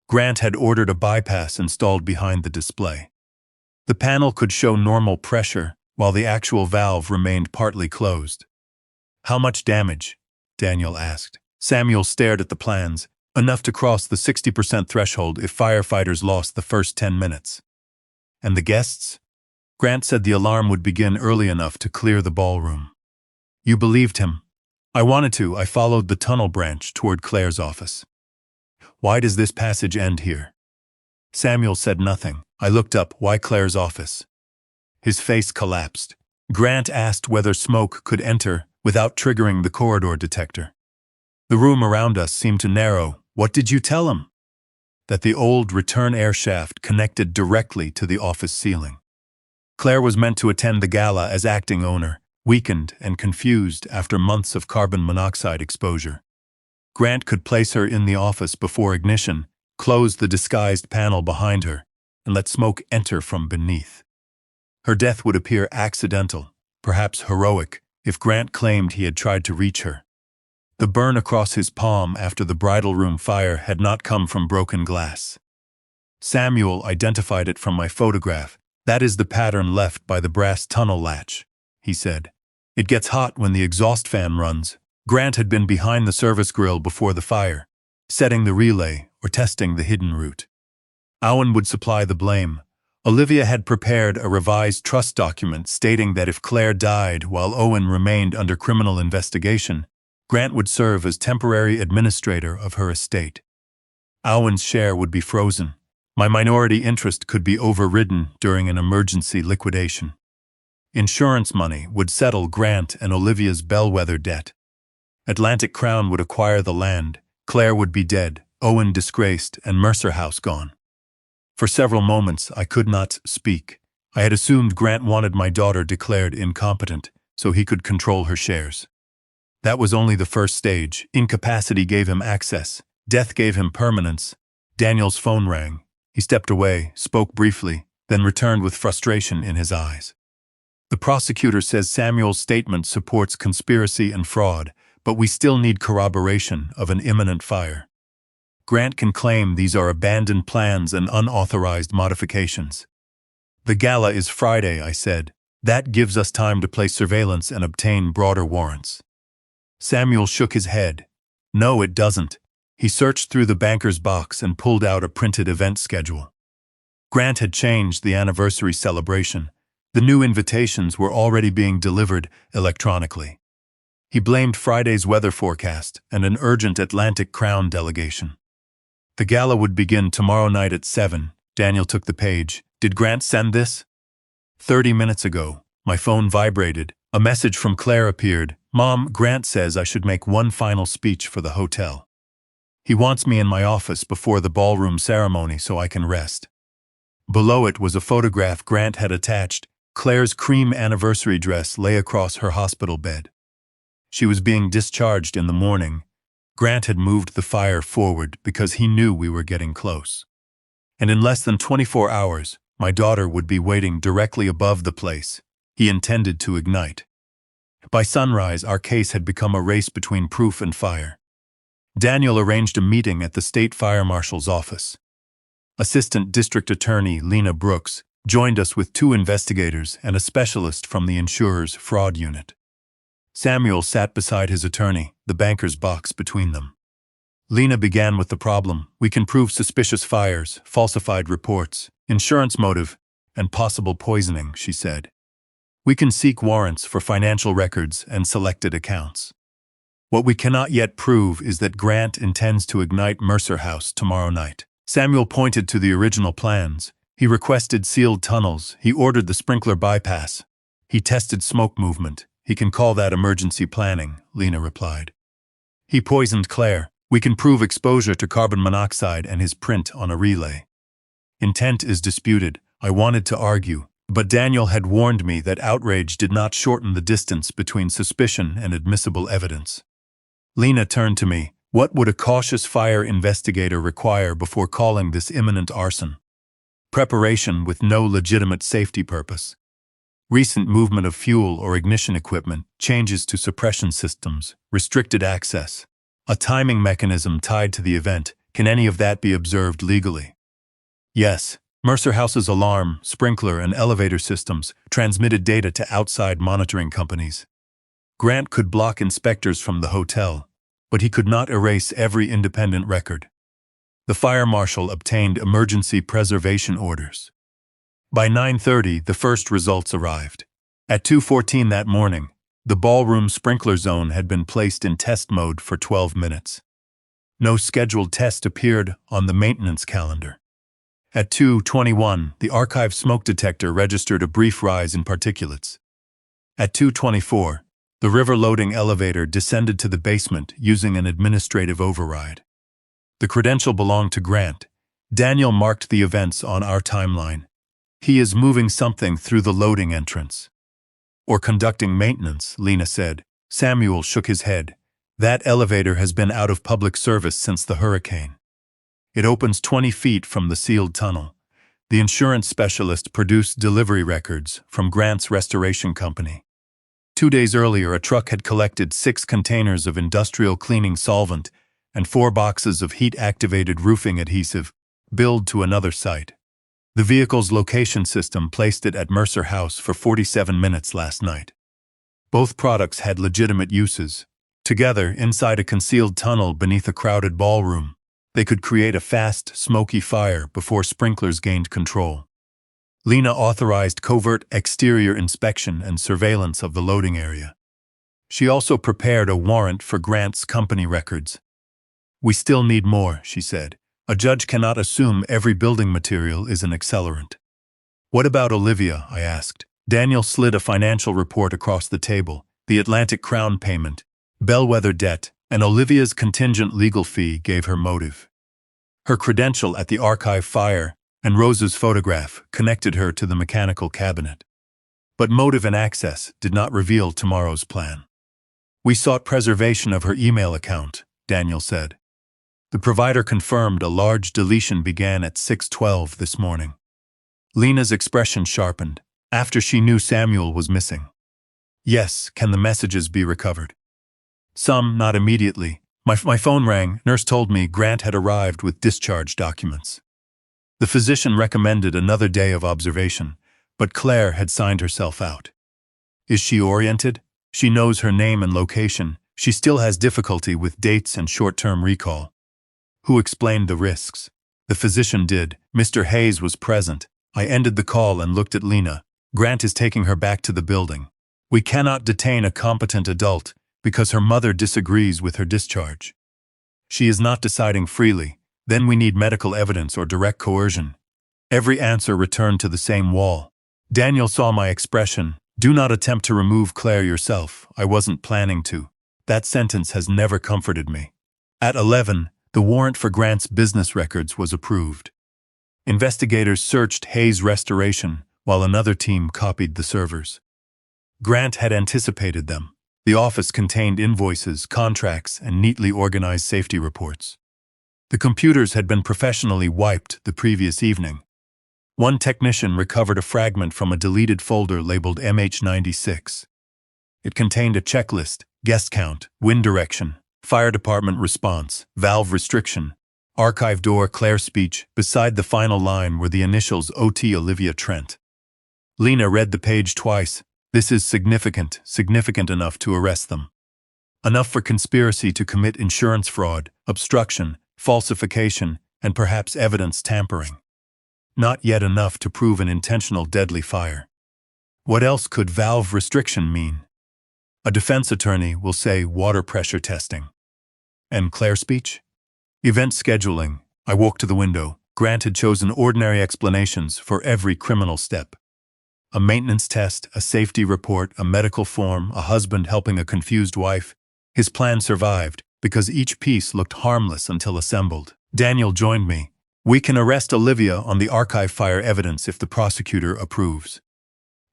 Grant had ordered a bypass installed behind the display. The panel could show normal pressure, while the actual valve remained partly closed. How much damage? Daniel asked. Samuel stared at the plans, enough to cross the 60% threshold if firefighters lost the first 10 minutes. And the guests? Grant said the alarm would begin early enough to clear the ballroom. You believed him. I wanted to. I followed the tunnel branch toward Claire's office. Why does this passage end here? Samuel said nothing. I looked up. Why Claire's office? His face collapsed. Grant asked whether smoke could enter without triggering the corridor detector. The room around us seemed to narrow. What did you tell him? That the old return air shaft connected directly to the office ceiling. Claire was meant to attend the gala as acting owner, weakened and confused after months of carbon monoxide exposure. Grant could place her in the office before ignition, close the disguised panel behind her, and let smoke enter from beneath. Her death would appear accidental, perhaps heroic, if Grant claimed he had tried to reach her. The burn across his palm after the bridal room fire had not come from broken glass. Samuel identified it from my photograph. That is the pattern left by the brass tunnel latch, he said. It gets hot when the exhaust fan runs. Grant had been behind the service grille before the fire, setting the relay or testing the hidden route. Owen would supply the blame. Olivia had prepared a revised trust document stating that if Claire died while Owen remained under criminal investigation, Grant would serve as temporary administrator of her estate. Owen's share would be frozen. My minority interest could be overridden during an emergency liquidation. Insurance money would settle Grant and Olivia's bellwether debt. Atlantic Crown would acquire the land. Claire would be dead, Owen disgraced, and Mercer House gone. For several moments, I could not speak. I had assumed Grant wanted my daughter declared incompetent so he could control her shares. That was only the first stage. Incapacity gave him access. Death gave him permanence. Daniel's phone rang. He stepped away, spoke briefly, then returned with frustration in his eyes. The prosecutor says Samuel's statement supports conspiracy and fraud, but we still need corroboration of an imminent fire. Grant can claim these are abandoned plans and unauthorized modifications. The gala is Friday, I said. That gives us time to place surveillance and obtain broader warrants. Samuel shook his head. No, it doesn't. He searched through the banker's box and pulled out a printed event schedule. Grant had changed the anniversary celebration. The new invitations were already being delivered electronically. He blamed Friday's weather forecast and an urgent Atlantic Crown delegation. The gala would begin tomorrow night at 7. Daniel took the page. Did Grant send this? 30 minutes ago. My phone vibrated. A message from Claire appeared. Mom, Grant says I should make one final speech for the hotel. He wants me in my office before the ballroom ceremony so I can rest. Below it was a photograph Grant had attached. Claire's cream anniversary dress lay across her hospital bed. She was being discharged in the morning. Grant had moved the fire forward because he knew we were getting close. And in less than 24 hours, my daughter would be waiting directly above the place he intended to ignite. By sunrise, our case had become a race between proof and fire. Daniel arranged a meeting at the state fire marshal's office. Assistant District Attorney Lena Brooks joined us with 2 investigators and a specialist from the insurer's fraud unit. Samuel sat beside his attorney, the banker's box between them. Lena began with the problem. We can prove suspicious fires, falsified reports, insurance motive, and possible poisoning, she said. We can seek warrants for financial records and selected accounts. What we cannot yet prove is that Grant intends to ignite Mercer House tomorrow night. Samuel pointed to the original plans. He requested sealed tunnels. He ordered the sprinkler bypass. He tested smoke movement. He can call that emergency planning, Lena replied. He poisoned Claire. We can prove exposure to carbon monoxide and his print on a relay. Intent is disputed. I wanted to argue, but Daniel had warned me that outrage did not shorten the distance between suspicion and admissible evidence. Lena turned to me. What would a cautious fire investigator require before calling this imminent arson? Preparation with no legitimate safety purpose. Recent movement of fuel or ignition equipment, changes to suppression systems, restricted access. A timing mechanism tied to the event. Can any of that be observed legally? Yes. Mercer House's alarm, sprinkler, and elevator systems transmitted data to outside monitoring companies. Grant could block inspectors from the hotel, but he could not erase every independent record. The fire marshal obtained emergency preservation orders. By 9:30, the first results arrived. At 2:14 that morning, the ballroom sprinkler zone had been placed in test mode for 12 minutes. No scheduled test appeared on the maintenance calendar. At 2:21, the archive smoke detector registered a brief rise in particulates. At 2:24, the river loading elevator descended to the basement using an administrative override. The credential belonged to Grant. Daniel marked the events on our timeline. He is moving something through the loading entrance. Or conducting maintenance, Lena said. Samuel shook his head. That elevator has been out of public service since the hurricane. It opens 20 feet from the sealed tunnel. The insurance specialist produced delivery records from Grant's restoration company. 2 days earlier, a truck had collected 6 containers of industrial cleaning solvent and 4 boxes of heat-activated roofing adhesive, billed to another site. The vehicle's location system placed it at Mercer House for 47 minutes last night. Both products had legitimate uses. Together, inside a concealed tunnel beneath a crowded ballroom, they could create a fast, smoky fire before sprinklers gained control. Lena authorized covert exterior inspection and surveillance of the loading area. She also prepared a warrant for Grant's company records. We still need more, she said. A judge cannot assume every building material is an accelerant. What about Olivia? I asked. Daniel slid a financial report across the table, the Atlantic Crown payment, bellwether debt, and Olivia's contingent legal fee gave her motive. Her credential at the archive fire and Rose's photograph connected her to the mechanical cabinet. But motive and access did not reveal tomorrow's plan. We sought preservation of her email account, Daniel said. The provider confirmed a large deletion began at 6:12 this morning. Lena's expression sharpened after she knew Samuel was missing. Yes, can the messages be recovered? Some, not immediately. My phone rang. Nurse told me Grant had arrived with discharge documents. The physician recommended another day of observation, but Claire had signed herself out. Is she oriented? She knows her name and location. She still has difficulty with dates and short-term recall. Who explained the risks? The physician did. Mr. Hayes was present. I ended the call and looked at Lena. Grant is taking her back to the building. We cannot detain a competent adult because her mother disagrees with her discharge. She is not deciding freely. Then we need medical evidence or direct coercion. Every answer returned to the same wall. Daniel saw my expression. Do not attempt to remove Claire yourself. I wasn't planning to. That sentence has never comforted me. At 11, the warrant for Grant's business records was approved. Investigators searched Hayes Restoration, while another team copied the servers. Grant had anticipated them. The office contained invoices, contracts, and neatly organized safety reports. The computers had been professionally wiped the previous evening. One technician recovered a fragment from a deleted folder labeled MH96. It contained a checklist: guest count, wind direction, fire department response, valve restriction, archive door, Claire speech. Beside the final line were the initials OT Olivia Trent. Lena read the page twice. This is significant enough to arrest them. Enough for conspiracy to commit insurance fraud, obstruction, falsification, and perhaps evidence tampering. Not yet enough to prove an intentional deadly fire. What else could valve restriction mean? A defense attorney will say water pressure testing. And Claire speech? Event scheduling. I walked to the window. Grant had chosen ordinary explanations for every criminal step. A maintenance test, a safety report, a medical form, a husband helping a confused wife. His plan survived because each piece looked harmless until assembled. Daniel joined me. We can arrest Olivia on the archive fire evidence if the prosecutor approves.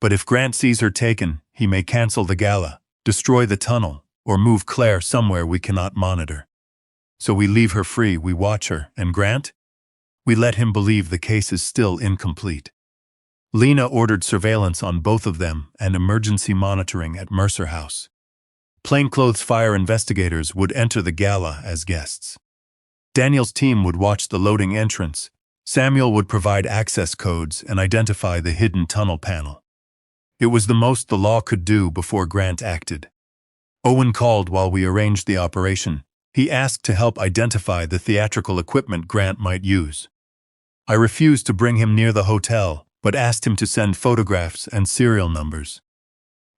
But if Grant sees her taken, he may cancel the gala, destroy the tunnel, or move Claire somewhere we cannot monitor. So we leave her free, we watch her, and Grant? We let him believe the case is still incomplete. Lena ordered surveillance on both of them and emergency monitoring at Mercer House. Plainclothes fire investigators would enter the gala as guests. Daniel's team would watch the loading entrance. Samuel would provide access codes and identify the hidden tunnel panel. It was the most the law could do before Grant acted. Owen called while we arranged the operation. He asked to help identify the theatrical equipment Grant might use. I refused to bring him near the hotel, but asked him to send photographs and serial numbers.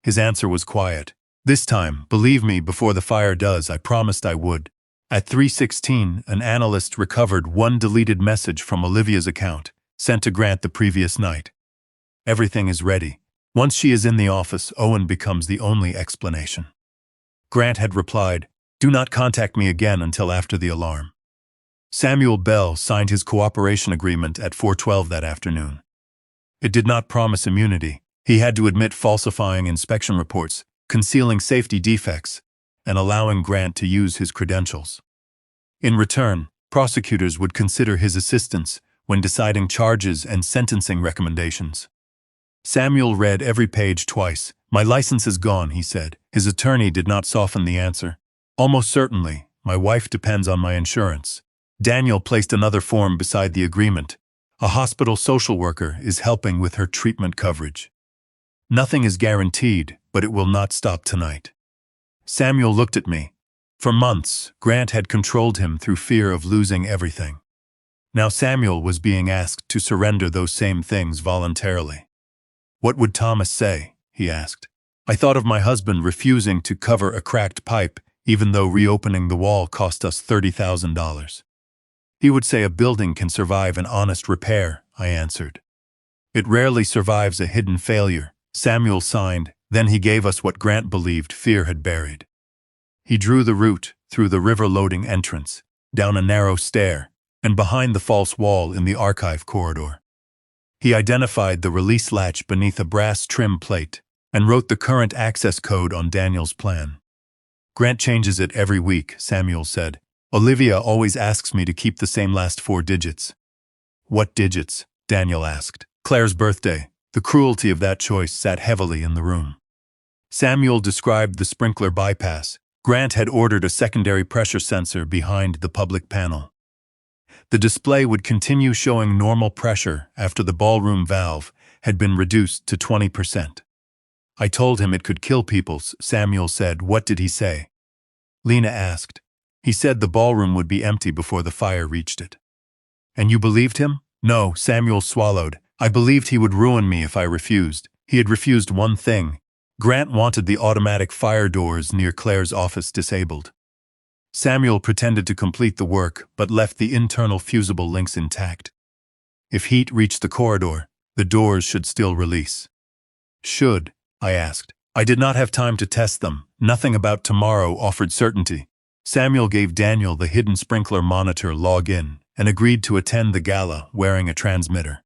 His answer was quiet. This time, believe me before the fire does, I promised I would. At 3:16, an analyst recovered one deleted message from Olivia's account, sent to Grant the previous night. Everything is ready. Once she is in the office, Owen becomes the only explanation. Grant had replied, "Do not contact me again until after the alarm." Samuel Bell signed his cooperation agreement at 4:12 that afternoon. It did not promise immunity. He had to admit falsifying inspection reports, concealing safety defects, and allowing Grant to use his credentials. In return, prosecutors would consider his assistance when deciding charges and sentencing recommendations. Samuel read every page twice. "My license is gone," he said. His attorney did not soften the answer. "Almost certainly. My wife depends on my insurance." Daniel placed another form beside the agreement. "A hospital social worker is helping with her treatment coverage." Nothing is guaranteed, but it will not stop tonight. Samuel looked at me. For months, Grant had controlled him through fear of losing everything. Now Samuel was being asked to surrender those same things voluntarily. "What would Thomas say?" he asked. I thought of my husband refusing to cover a cracked pipe, even though reopening the wall cost us $30,000. "He would say a building can survive an honest repair," I answered. "It rarely survives a hidden failure." Samuel signed. Then he gave us what Grant believed fear had buried. He drew the route through the river loading entrance, down a narrow stair, and behind the false wall in the archive corridor. He identified the release latch beneath a brass trim plate and wrote the current access code on Daniel's plan. "Grant changes it every week," Samuel said. "Olivia always asks me to keep the same last 4 digits. "What digits?" Daniel asked. "Claire's birthday." The cruelty of that choice sat heavily in the room. Samuel described the sprinkler bypass. Grant had ordered a secondary pressure sensor behind the public panel. The display would continue showing normal pressure after the ballroom valve had been reduced to 20%. "I told him it could kill people," Samuel said. "What did he say?" Lena asked. "He said the ballroom would be empty before the fire reached it." "And you believed him?" "No," Samuel swallowed. "I believed he would ruin me if I refused. He had refused one thing. Grant wanted the automatic fire doors near Claire's office disabled." Samuel pretended to complete the work, but left the internal fusible links intact. If heat reached the corridor, the doors should still release. "Should?" I asked. I did not have time to test them. Nothing about tomorrow offered certainty. Samuel gave Daniel the hidden sprinkler monitor login and agreed to attend the gala wearing a transmitter.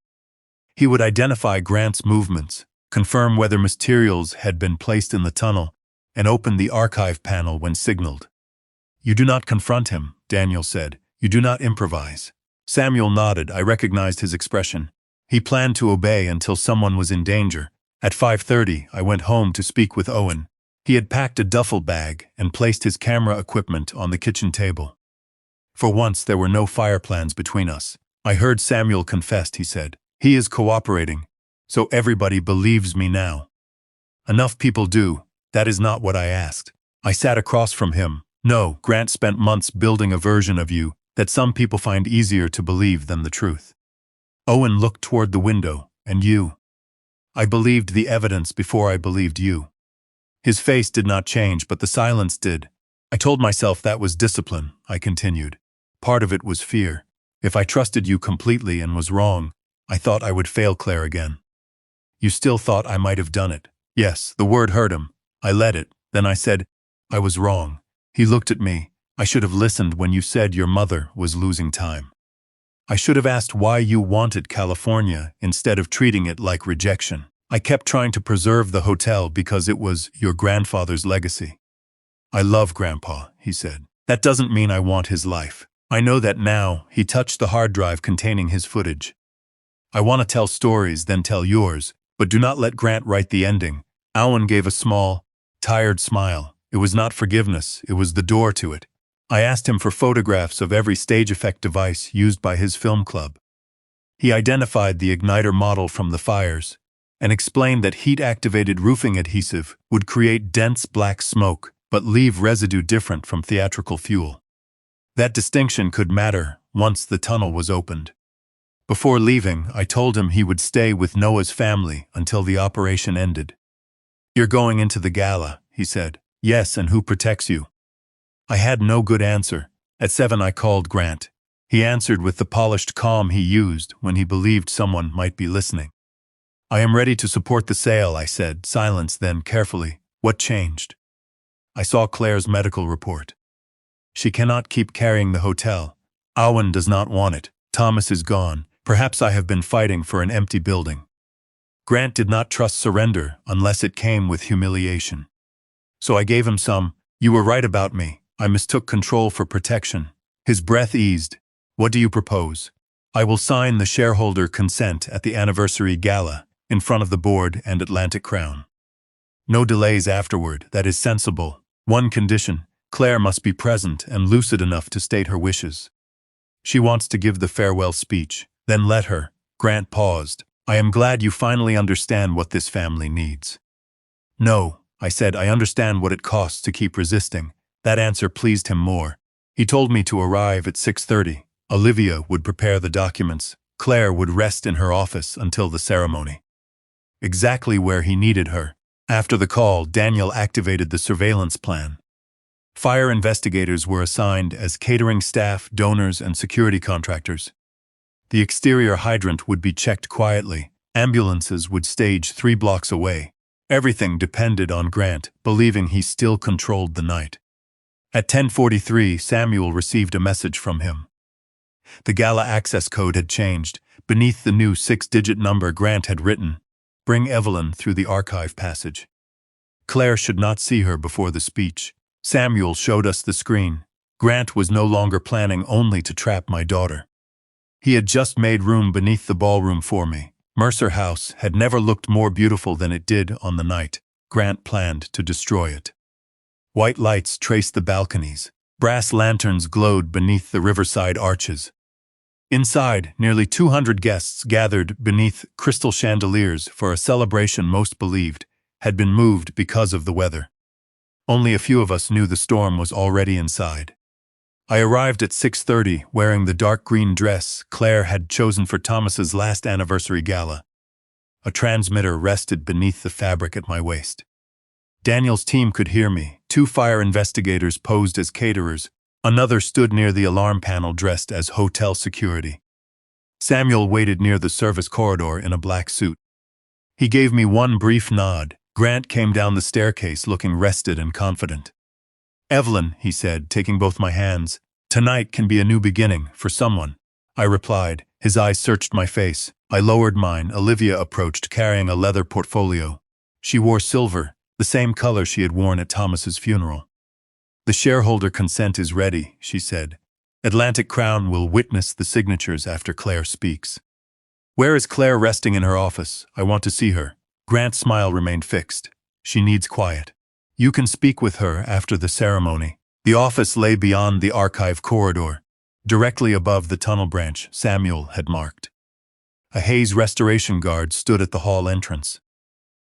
He would identify Grant's movements, confirm whether materials had been placed in the tunnel, and open the archive panel when signaled. "You do not confront him," Daniel said. "You do not improvise." Samuel nodded. I recognized his expression. He planned to obey until someone was in danger. At 5:30, I went home to speak with Owen. He had packed a duffel bag and placed his camera equipment on the kitchen table. For once, there were no fire plans between us. "I heard Samuel confessed," he said. "He is cooperating, so everybody believes me now." "Enough people do. That is not what I asked." I sat across from him. "No, Grant spent months building a version of you that some people find easier to believe than the truth." Owen looked toward the window. "And you?" "I believed the evidence before I believed you." His face did not change, but the silence did. "I told myself that was discipline," I continued. "Part of it was fear. If I trusted you completely and was wrong, I thought I would fail Claire again." "You still thought I might have done it?" "Yes." The word hurt him. I let it. Then I said, "I was wrong." He looked at me. "I should have listened when you said your mother was losing time. I should have asked why you wanted California instead of treating it like rejection. I kept trying to preserve the hotel because it was your grandfather's legacy." "I love Grandpa," he said. "That doesn't mean I want his life. I know that now." He touched the hard drive containing his footage. "I want to tell stories, then tell yours, but do not let Grant write the ending." Owen gave a small, tired smile. It was not forgiveness, it was the door to it. I asked him for photographs of every stage effect device used by his film club. He identified the igniter model from the fires and explained that heat-activated roofing adhesive would create dense black smoke but leave residue different from theatrical fuel. That distinction could matter once the tunnel was opened. Before leaving, I told him he would stay with Noah's family until the operation ended. "You're going into the gala," he said. "Yes, and who protects you?" I had no good answer. At 7 I called Grant. He answered with the polished calm he used when he believed someone might be listening. "I am ready to support the sale," I said. Silence, then carefully. "What changed?" "I saw Claire's medical report. She cannot keep carrying the hotel. Owen does not want it. Thomas is gone. Perhaps I have been fighting for an empty building." Grant did not trust surrender unless it came with humiliation. So I gave him some. "You were right about me. I mistook control for protection." His breath eased. "What do you propose?" "I will sign the shareholder consent at the anniversary gala, in front of the board and Atlantic Crown. No delays afterward. That is sensible. One condition: Claire must be present and lucid enough to state her wishes. She wants to give the farewell speech." "Then let her." Grant paused. "I am glad you finally understand what this family needs." "No," I said. "I understand what it costs to keep resisting." That answer pleased him more. He told me to arrive at 6:30. Olivia would prepare the documents. Claire would rest in her office until the ceremony. Exactly where he needed her. After the call, Daniel activated the surveillance plan. Fire investigators were assigned as catering staff, donors, and security contractors. The exterior hydrant would be checked quietly. Ambulances would stage 3 blocks away. Everything depended on Grant, believing he still controlled the night. At 10:43, Samuel received a message from him. The gala access code had changed. Beneath the new 6-digit number, Grant had written, "Bring Evelyn through the archive passage." Claire should not see her before the speech. Samuel showed us the screen. Grant was no longer planning only to trap my daughter. He had just made room beneath the ballroom for me. Mercer House had never looked more beautiful than it did on the night Grant planned to destroy it. White lights traced the balconies. Brass lanterns glowed beneath the riverside arches. Inside, nearly 200 guests gathered beneath crystal chandeliers for a celebration most believed had been moved because of the weather. Only a few of us knew the storm was already inside. I arrived at 6:30 wearing the dark green dress Claire had chosen for Thomas's last anniversary gala. A transmitter rested beneath the fabric at my waist. Daniel's team could hear me. 2 fire investigators posed as caterers. Another stood near the alarm panel dressed as hotel security. Samuel waited near the service corridor in a black suit. He gave me one brief nod. Grant came down the staircase looking rested and confident. "Evelyn," he said, taking both my hands, "tonight can be a new beginning for someone." I replied. His eyes searched my face. I lowered mine. Olivia approached, carrying a leather portfolio. She wore silver, the same color she had worn at Thomas's funeral. "The shareholder consent is ready," she said. "Atlantic Crown will witness the signatures after Claire speaks." "Where is Claire resting in her office? I want to see her." Grant's smile remained fixed. "She needs quiet. You can speak with her after the ceremony." The office lay beyond the archive corridor, directly above the tunnel branch Samuel had marked. A Hayes restoration guard stood at the hall entrance.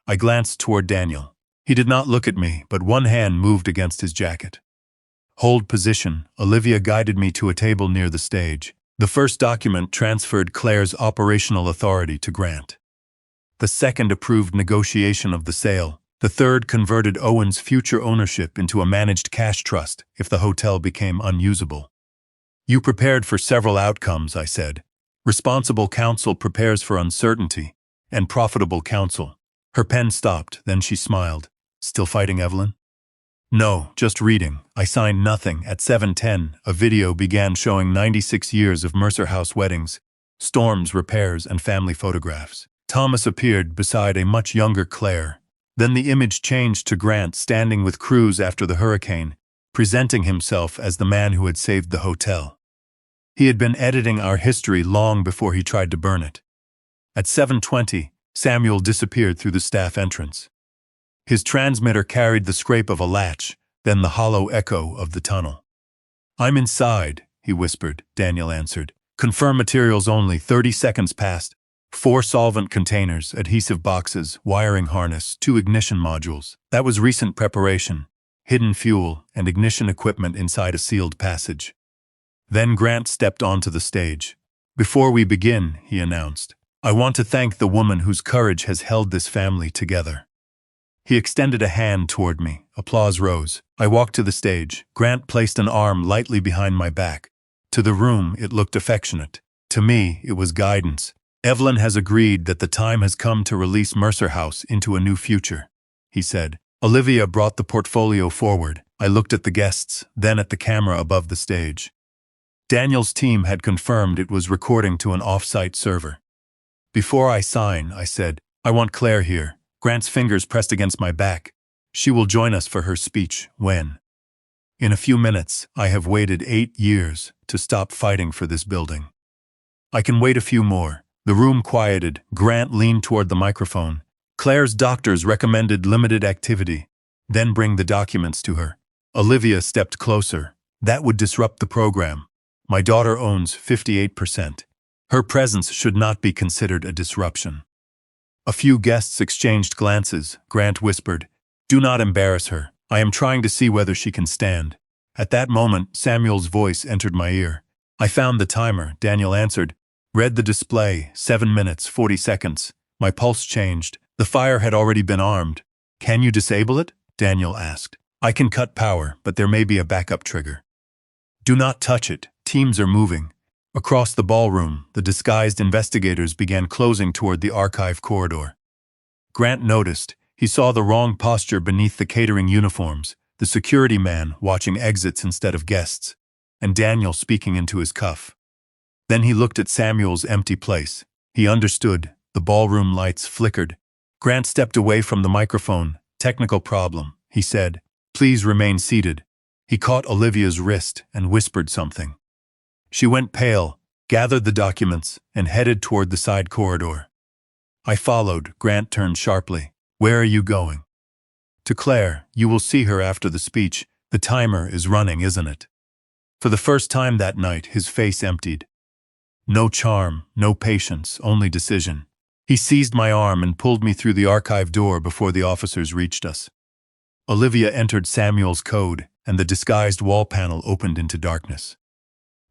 I glanced toward Daniel. He did not look at me, but one hand moved against his jacket. "Hold position." Olivia guided me to a table near the stage. The first document transferred Claire's operational authority to Grant. The second approved negotiation of the sale. The third converted Owen's future ownership into a managed cash trust if the hotel became unusable. "You prepared for several outcomes," I said. "Responsible counsel prepares for uncertainty, and profitable counsel." Her pen stopped, then she smiled. "Still fighting, Evelyn?" "No, just reading. I signed nothing." At 7:10, a video began showing 96 years of Mercer House weddings, storms, repairs, and family photographs. Thomas appeared beside a much younger Claire. Then the image changed to Grant standing with crews after the hurricane, presenting himself as the man who had saved the hotel. He had been editing our history long before he tried to burn it. At 7:20, Samuel disappeared through the staff entrance. His transmitter carried the scrape of a latch, then the hollow echo of the tunnel. "I'm inside," he whispered. Daniel answered. "Confirm materials only." 30 seconds passed. 4 solvent containers, adhesive boxes, wiring harness, 2 ignition modules. That was recent preparation, hidden fuel, and ignition equipment inside a sealed passage. Then Grant stepped onto the stage. "Before we begin," he announced, "I want to thank the woman whose courage has held this family together." He extended a hand toward me. Applause rose. I walked to the stage. Grant placed an arm lightly behind my back. To the room, it looked affectionate. To me, it was guidance. "Evelyn has agreed that the time has come to release Mercer House into a new future," he said. Olivia brought the portfolio forward. I looked at the guests, then at the camera above the stage. Daniel's team had confirmed it was recording to an off-site server. "Before I sign," I said, "I want Claire here." Grant's fingers pressed against my back. "She will join us for her speech." "When?" "In a few minutes. I have waited 8 years to stop fighting for this building. I can wait a few more." The room quieted. Grant leaned toward the microphone. "Claire's doctors recommended limited activity, then bring the documents to her." Olivia stepped closer. "That would disrupt the program. My daughter owns 58%. Her presence should not be considered a disruption." A few guests exchanged glances. Grant whispered, "Do not embarrass her. I am trying to see whether she can stand." At that moment, Samuel's voice entered my ear. "I found the timer," Daniel answered. Read the display, 7 minutes, 40 seconds. My pulse changed. The fire had already been armed. "Can you disable it?" Daniel asked. "I can cut power, but there may be a backup trigger." "Do not touch it. Teams are moving." Across the ballroom, the disguised investigators began closing toward the archive corridor. Grant noticed. He saw the wrong posture beneath the catering uniforms, the security man watching exits instead of guests, and Daniel speaking into his cuff. Then he looked at Samuel's empty place. He understood. The ballroom lights flickered. Grant stepped away from the microphone. "Technical problem," he said. "Please remain seated." He caught Olivia's wrist and whispered something. She went pale, gathered the documents, and headed toward the side corridor. I followed. Grant turned sharply. "Where are you going?" "To Claire. You will see her after the speech. The timer is running, isn't it?" For the first time that night, his face emptied. No charm, no patience, only decision. He seized my arm and pulled me through the archive door before the officers reached us. Olivia entered Samuel's code, and the disguised wall panel opened into darkness.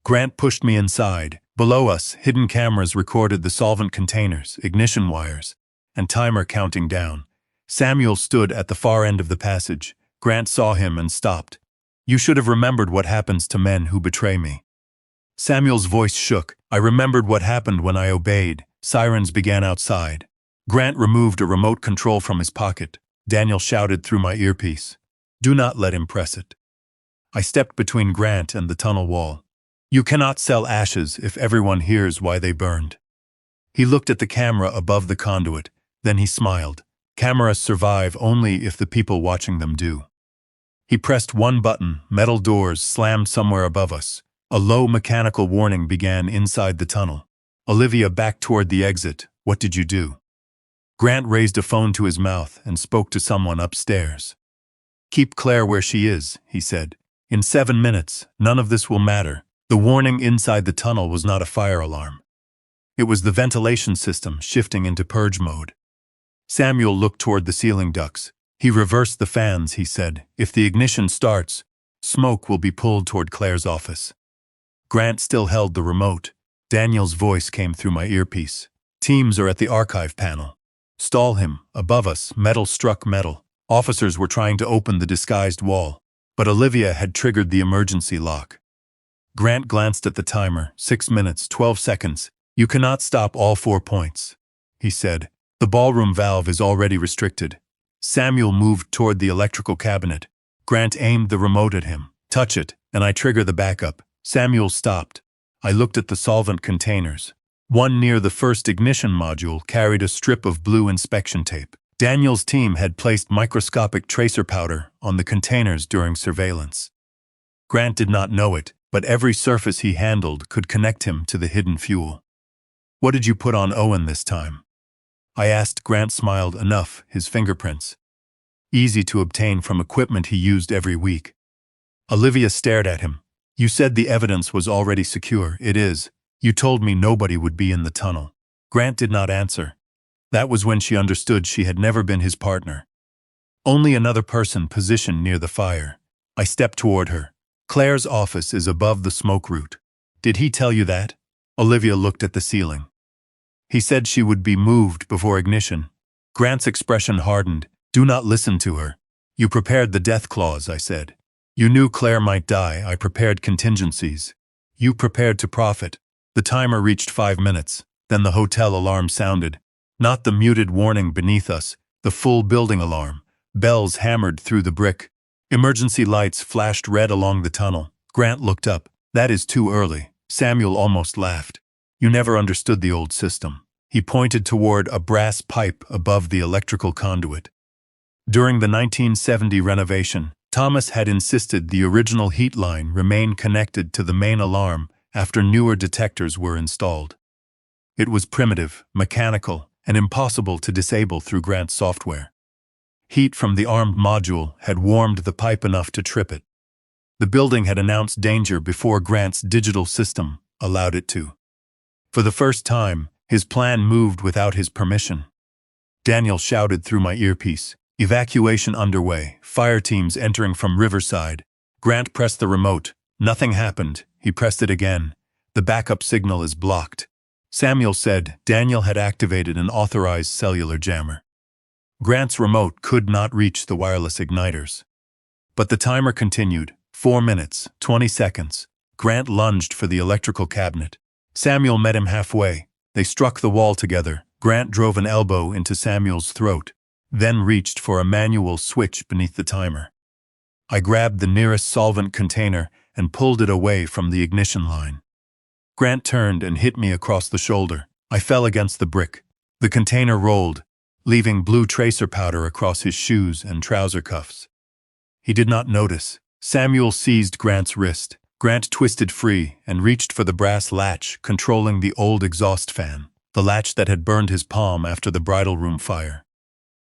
Grant pushed me inside. Below us, hidden cameras recorded the solvent containers, ignition wires, and timer counting down. Samuel stood at the far end of the passage. Grant saw him and stopped. "You should have remembered what happens to men who betray me." Samuel's voice shook. I remembered what happened when I obeyed. Sirens began outside. Grant removed a remote control from his pocket. Daniel shouted through my earpiece, "Do not let him press it." I stepped between Grant and the tunnel wall. "You cannot sell ashes if everyone hears why they burned." He looked at the camera above the conduit, then he smiled. Cameras survive only if the people watching them do. He pressed one button, metal doors slammed somewhere above us. A low mechanical warning began inside the tunnel. Olivia backed toward the exit. What did you do? Grant raised a phone to his mouth and spoke to someone upstairs. Keep Claire where she is, he said. In 7 minutes, none of this will matter. The warning inside the tunnel was not a fire alarm. It was the ventilation system shifting into purge mode. Samuel looked toward the ceiling ducts. He reversed the fans, he said. If the ignition starts, smoke will be pulled toward Claire's office. Grant still held the remote. Daniel's voice came through my earpiece. Teams are at the archive panel. Stall him. Above us, metal struck metal. Officers were trying to open the disguised wall, but Olivia had triggered the emergency lock. Grant glanced at the timer. 6 minutes, 12 seconds. You cannot stop all 4 points, he said. The ballroom valve is already restricted. Samuel moved toward the electrical cabinet. Grant aimed the remote at him. Touch it, and I trigger the backup. Samuel stopped. I looked at the solvent containers. One near the first ignition module carried a strip of blue inspection tape. Daniel's team had placed microscopic tracer powder on the containers during surveillance. Grant did not know it, but every surface he handled could connect him to the hidden fuel. What did you put on Owen this time? I asked. Grant smiled. Enough, his fingerprints. Easy to obtain from equipment he used every week. Olivia stared at him. You said the evidence was already secure. It is. You told me nobody would be in the tunnel. Grant did not answer. That was when she understood she had never been his partner. Only another person positioned near the fire. I stepped toward her. Claire's office is above the smoke route. Did he tell you that? Olivia looked at the ceiling. He said she would be moved before ignition. Grant's expression hardened. Do not listen to her. You prepared the death clause, I said. You knew Claire might die. I prepared contingencies. You prepared to profit. The timer reached 5 minutes. Then the hotel alarm sounded. Not the muted warning beneath us, the full building alarm. Bells hammered through the brick. Emergency lights flashed red along the tunnel. Grant looked up. That is too early. Samuel almost laughed. You never understood the old system. He pointed toward a brass pipe above the electrical conduit. During the 1970 renovation, Thomas had insisted the original heat line remain connected to the main alarm after newer detectors were installed. It was primitive, mechanical, and impossible to disable through Grant's software. Heat from the armed module had warmed the pipe enough to trip it. The building had announced danger before Grant's digital system allowed it to. For the first time, his plan moved without his permission. Daniel shouted through my earpiece. Evacuation underway, fire teams entering from Riverside. Grant pressed the remote. Nothing happened. He pressed it again. The backup signal is blocked. Samuel said Daniel had activated an authorized cellular jammer. Grant's remote could not reach the wireless igniters. But the timer continued. 4 minutes, 20 seconds. Grant lunged for the electrical cabinet. Samuel met him halfway. They struck the wall together. Grant drove an elbow into Samuel's throat, then reached for a manual switch beneath the timer. I grabbed the nearest solvent container and pulled it away from the ignition line. Grant turned and hit me across the shoulder. I fell against the brick. The container rolled, leaving blue tracer powder across his shoes and trouser cuffs. He did not notice. Samuel seized Grant's wrist. Grant twisted free and reached for the brass latch controlling the old exhaust fan, the latch that had burned his palm after the bridal room fire.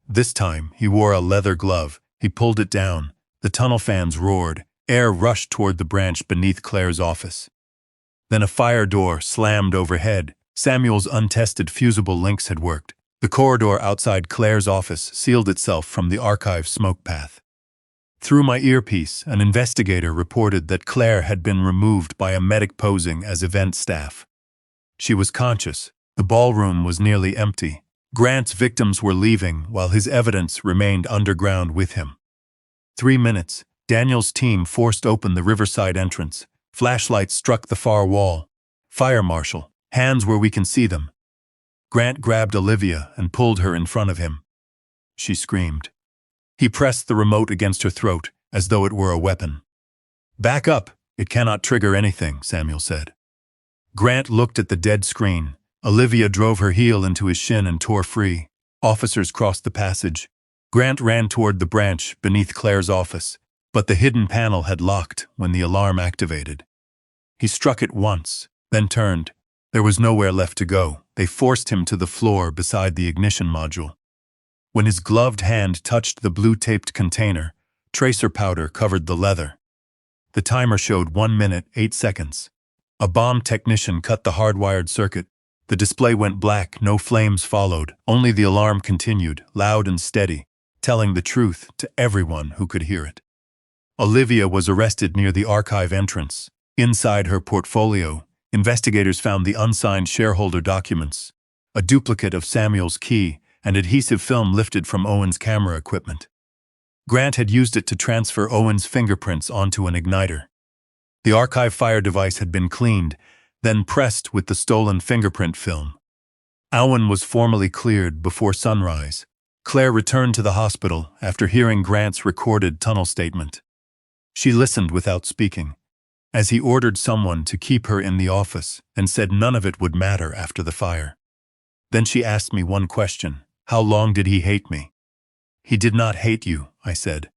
This time, he wore a leather glove. He pulled it down. The tunnel fans roared. Air rushed toward the branch beneath Claire's office. Then a fire door slammed overhead. Samuel's untested fusible links had worked. The corridor outside Claire's office sealed itself from the archive smoke path. Through my earpiece, an investigator reported that Claire had been removed by a medic posing as event staff. She was conscious. The ballroom was nearly empty. Grant's victims were leaving while his evidence remained underground with him. 3 minutes. Daniel's team forced open the Riverside entrance. Flashlights struck the far wall. Fire marshal, hands where we can see them. Grant grabbed Olivia and pulled her in front of him. She screamed. He pressed the remote against her throat, as though it were a weapon. Back up, it cannot trigger anything, Samuel said. Grant looked at the dead screen. Olivia drove her heel into his shin and tore free. Officers crossed the passage. Grant ran toward the branch beneath Claire's office, but the hidden panel had locked when the alarm activated. He struck it once, then turned. There was nowhere left to go. They forced him to the floor beside the ignition module. When his gloved hand touched the blue-taped container, tracer powder covered the leather. The timer showed 1 minute, 8 seconds. A bomb technician cut the hardwired circuit. The display went black, no flames followed, only the alarm continued, loud and steady, telling the truth to everyone who could hear it. Olivia was arrested near the archive entrance. Inside her portfolio, investigators found the unsigned shareholder documents, a duplicate of Samuel's key, and adhesive film lifted from Owen's camera equipment. Grant had used it to transfer Owen's fingerprints onto an igniter. The archive fire device had been cleaned, then pressed with the stolen fingerprint film. Owen was formally cleared before sunrise. Claire returned to the hospital after hearing Grant's recorded tunnel statement. She listened without speaking, as he ordered someone to keep her in the office and said none of it would matter after the fire. Then she asked me one question: how long did he hate me? He did not hate you, I said.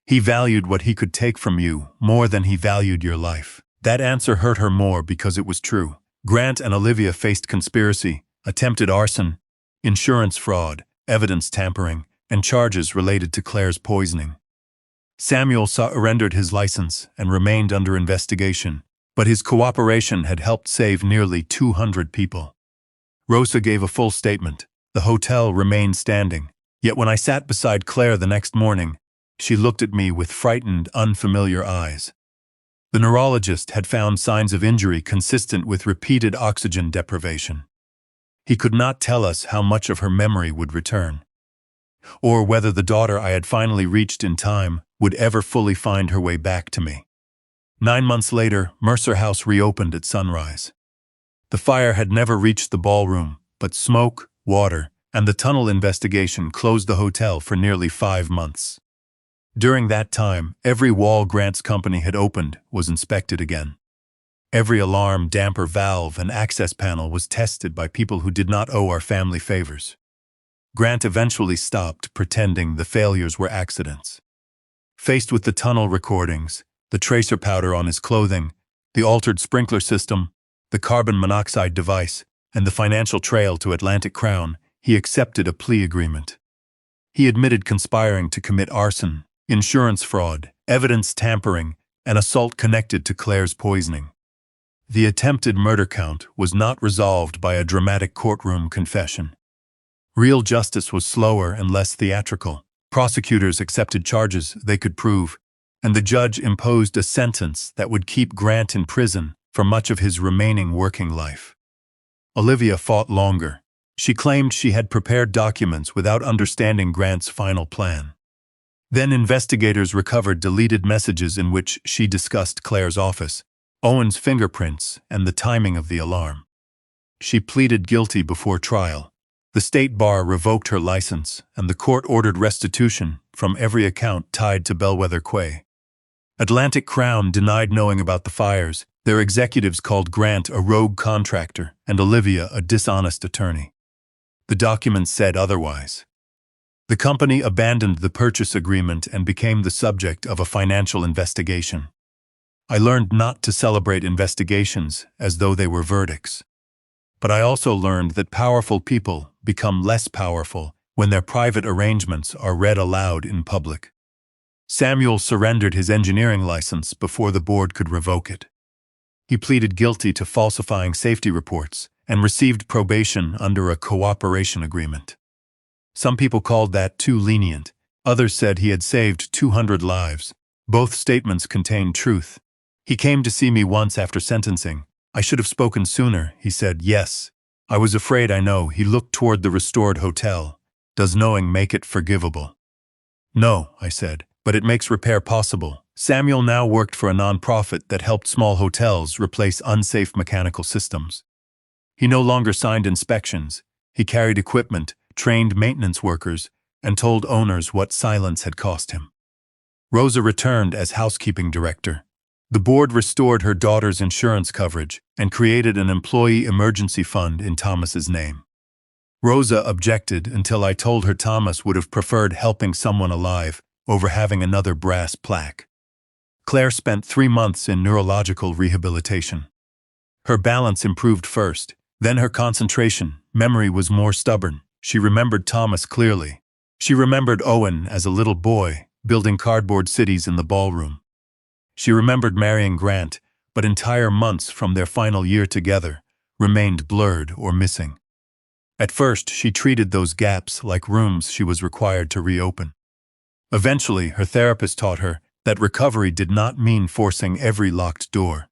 He valued what he could take from you more than he valued your life. That answer hurt her more because it was true. Grant and Olivia faced conspiracy, attempted arson, insurance fraud, evidence tampering, and charges related to Claire's poisoning. Samuel surrendered his license and remained under investigation, but his cooperation had helped save nearly 200 people. Rosa gave a full statement. The hotel remained standing, yet when I sat beside Claire the next morning, she looked at me with frightened, unfamiliar eyes. The neurologist had found signs of injury consistent with repeated oxygen deprivation. He could not tell us how much of her memory would return, or whether the daughter I had finally reached in time would ever fully find her way back to me. 9 months later, Mercer House reopened at sunrise. The fire had never reached the ballroom, but smoke, water, and the tunnel investigation closed the hotel for nearly 5 months. During that time, every wall Grant's company had opened was inspected again. Every alarm, damper valve, and access panel was tested by people who did not owe our family favors. Grant eventually stopped pretending the failures were accidents. Faced with the tunnel recordings, the tracer powder on his clothing, the altered sprinkler system, the carbon monoxide device, and the financial trail to Atlantic Crown, he accepted a plea agreement. He admitted conspiring to commit arson, insurance fraud, evidence tampering, and assault connected to Claire's poisoning. The attempted murder count was not resolved by a dramatic courtroom confession. Real justice was slower and less theatrical. Prosecutors accepted charges they could prove, and the judge imposed a sentence that would keep Grant in prison for much of his remaining working life. Olivia fought longer. She claimed she had prepared documents without understanding Grant's final plan. Then investigators recovered deleted messages in which she discussed Claire's office, Owen's fingerprints, and the timing of the alarm. She pleaded guilty before trial. The state bar revoked her license, and the court ordered restitution from every account tied to Bellwether Quay. Atlantic Crown denied knowing about the fires. Their executives called Grant a rogue contractor and Olivia a dishonest attorney. The documents said otherwise. The company abandoned the purchase agreement and became the subject of a financial investigation. I learned not to celebrate investigations as though they were verdicts. But I also learned that powerful people become less powerful when their private arrangements are read aloud in public. Samuel surrendered his engineering license before the board could revoke it. He pleaded guilty to falsifying safety reports and received probation under a cooperation agreement. Some people called that too lenient. Others said he had saved 200 lives. Both statements contained truth. He came to see me once after sentencing. I should have spoken sooner, he said. Yes. I was afraid, I know. He looked toward the restored hotel. Does knowing make it forgivable? No, I said, but it makes repair possible. Samuel now worked for a nonprofit that helped small hotels replace unsafe mechanical systems. He no longer signed inspections. He carried equipment, trained maintenance workers, and told owners what silence had cost him. Rosa returned as housekeeping director. The board restored her daughter's insurance coverage and created an employee emergency fund in Thomas's name. Rosa objected until I told her Thomas would have preferred helping someone alive over having another brass plaque. Claire spent 3 months in neurological rehabilitation. Her balance improved first, then her concentration, memory was more stubborn. She remembered Thomas clearly. She remembered Owen as a little boy, building cardboard cities in the ballroom. She remembered marrying Grant, but entire months from their final year together remained blurred or missing. At first, she treated those gaps like rooms she was required to reopen. Eventually, her therapist taught her that recovery did not mean forcing every locked door.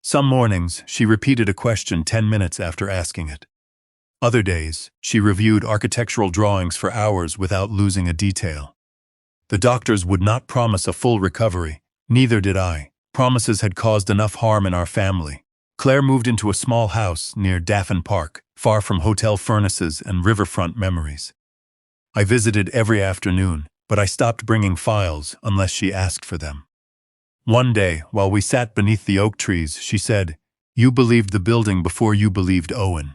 Some mornings, she repeated a question 10 minutes after asking it. Other days, she reviewed architectural drawings for hours without losing a detail. The doctors would not promise a full recovery, neither did I. Promises had caused enough harm in our family. Claire moved into a small house near Daffin Park, far from hotel furnaces and riverfront memories. I visited every afternoon, but I stopped bringing files unless she asked for them. One day, while we sat beneath the oak trees, she said, "You believed the building before you believed Owen."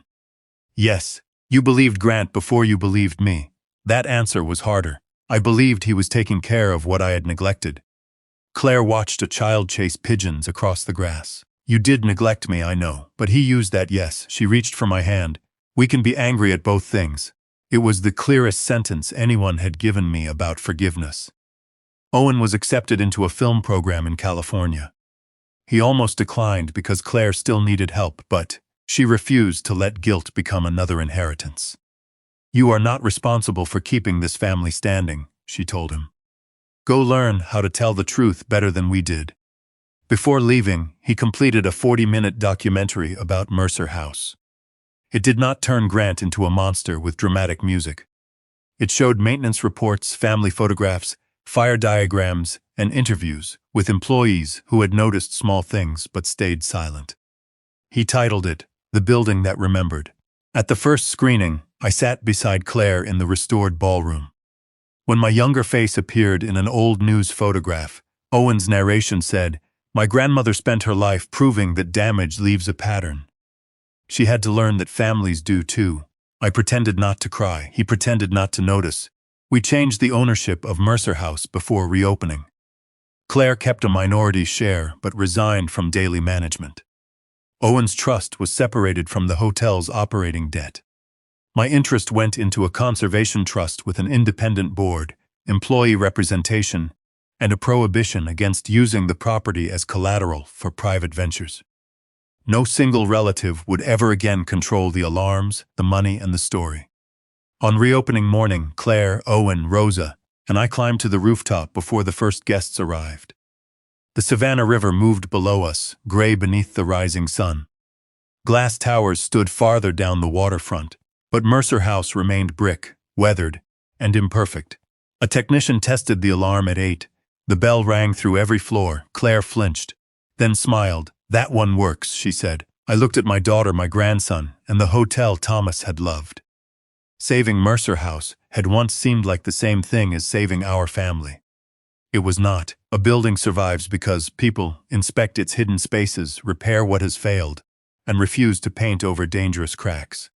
Yes, you believed Grant before you believed me. That answer was harder. I believed he was taking care of what I had neglected. Claire watched a child chase pigeons across the grass. You did neglect me, I know, but he used that yes. She reached for my hand. We can be angry at both things. It was the clearest sentence anyone had given me about forgiveness. Owen was accepted into a film program in California. He almost declined because Claire still needed help, but she refused to let guilt become another inheritance. "You are not responsible for keeping this family standing," she told him. "Go learn how to tell the truth better than we did." Before leaving, he completed a 40-minute documentary about Mercer House. It did not turn Grant into a monster with dramatic music. It showed maintenance reports, family photographs, fire diagrams, and interviews with employees who had noticed small things but stayed silent. He titled it, "The Building That Remembered." At the first screening, I sat beside Claire in the restored ballroom. When my younger face appeared in an old news photograph, Owen's narration said, "My grandmother spent her life proving that damage leaves a pattern." She had to learn that families do too. I pretended not to cry. He pretended not to notice. We changed the ownership of Mercer House before reopening. Claire kept a minority share but resigned from daily management. Owen's trust was separated from the hotel's operating debt. My interest went into a conservation trust with an independent board, employee representation, and a prohibition against using the property as collateral for private ventures. No single relative would ever again control the alarms, the money, and the story. On reopening morning, Claire, Owen, Rosa, and I climbed to the rooftop before the first guests arrived. The Savannah River moved below us, gray beneath the rising sun. Glass towers stood farther down the waterfront, but Mercer House remained brick, weathered, and imperfect. A technician tested the alarm at 8. The bell rang through every floor. Claire flinched, then smiled. "That one works," she said. I looked at my daughter, my grandson, and the hotel Thomas had loved. Saving Mercer House had once seemed like the same thing as saving our family. It was not. A building survives because people inspect its hidden spaces, repair what has failed, and refuse to paint over dangerous cracks.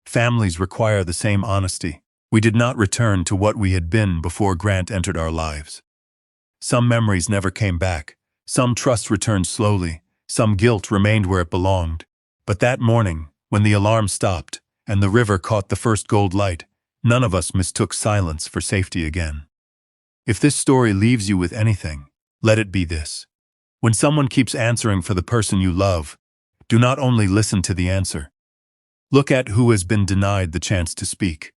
Families require the same honesty. We did not return to what we had been before Grant entered our lives. Some memories never came back. Some trust returned slowly. Some guilt remained where it belonged. But that morning, when the alarm stopped and the river caught the first gold light, none of us mistook silence for safety again. If this story leaves you with anything, let it be this. When someone keeps answering for the person you love, do not only listen to the answer. Look at who has been denied the chance to speak.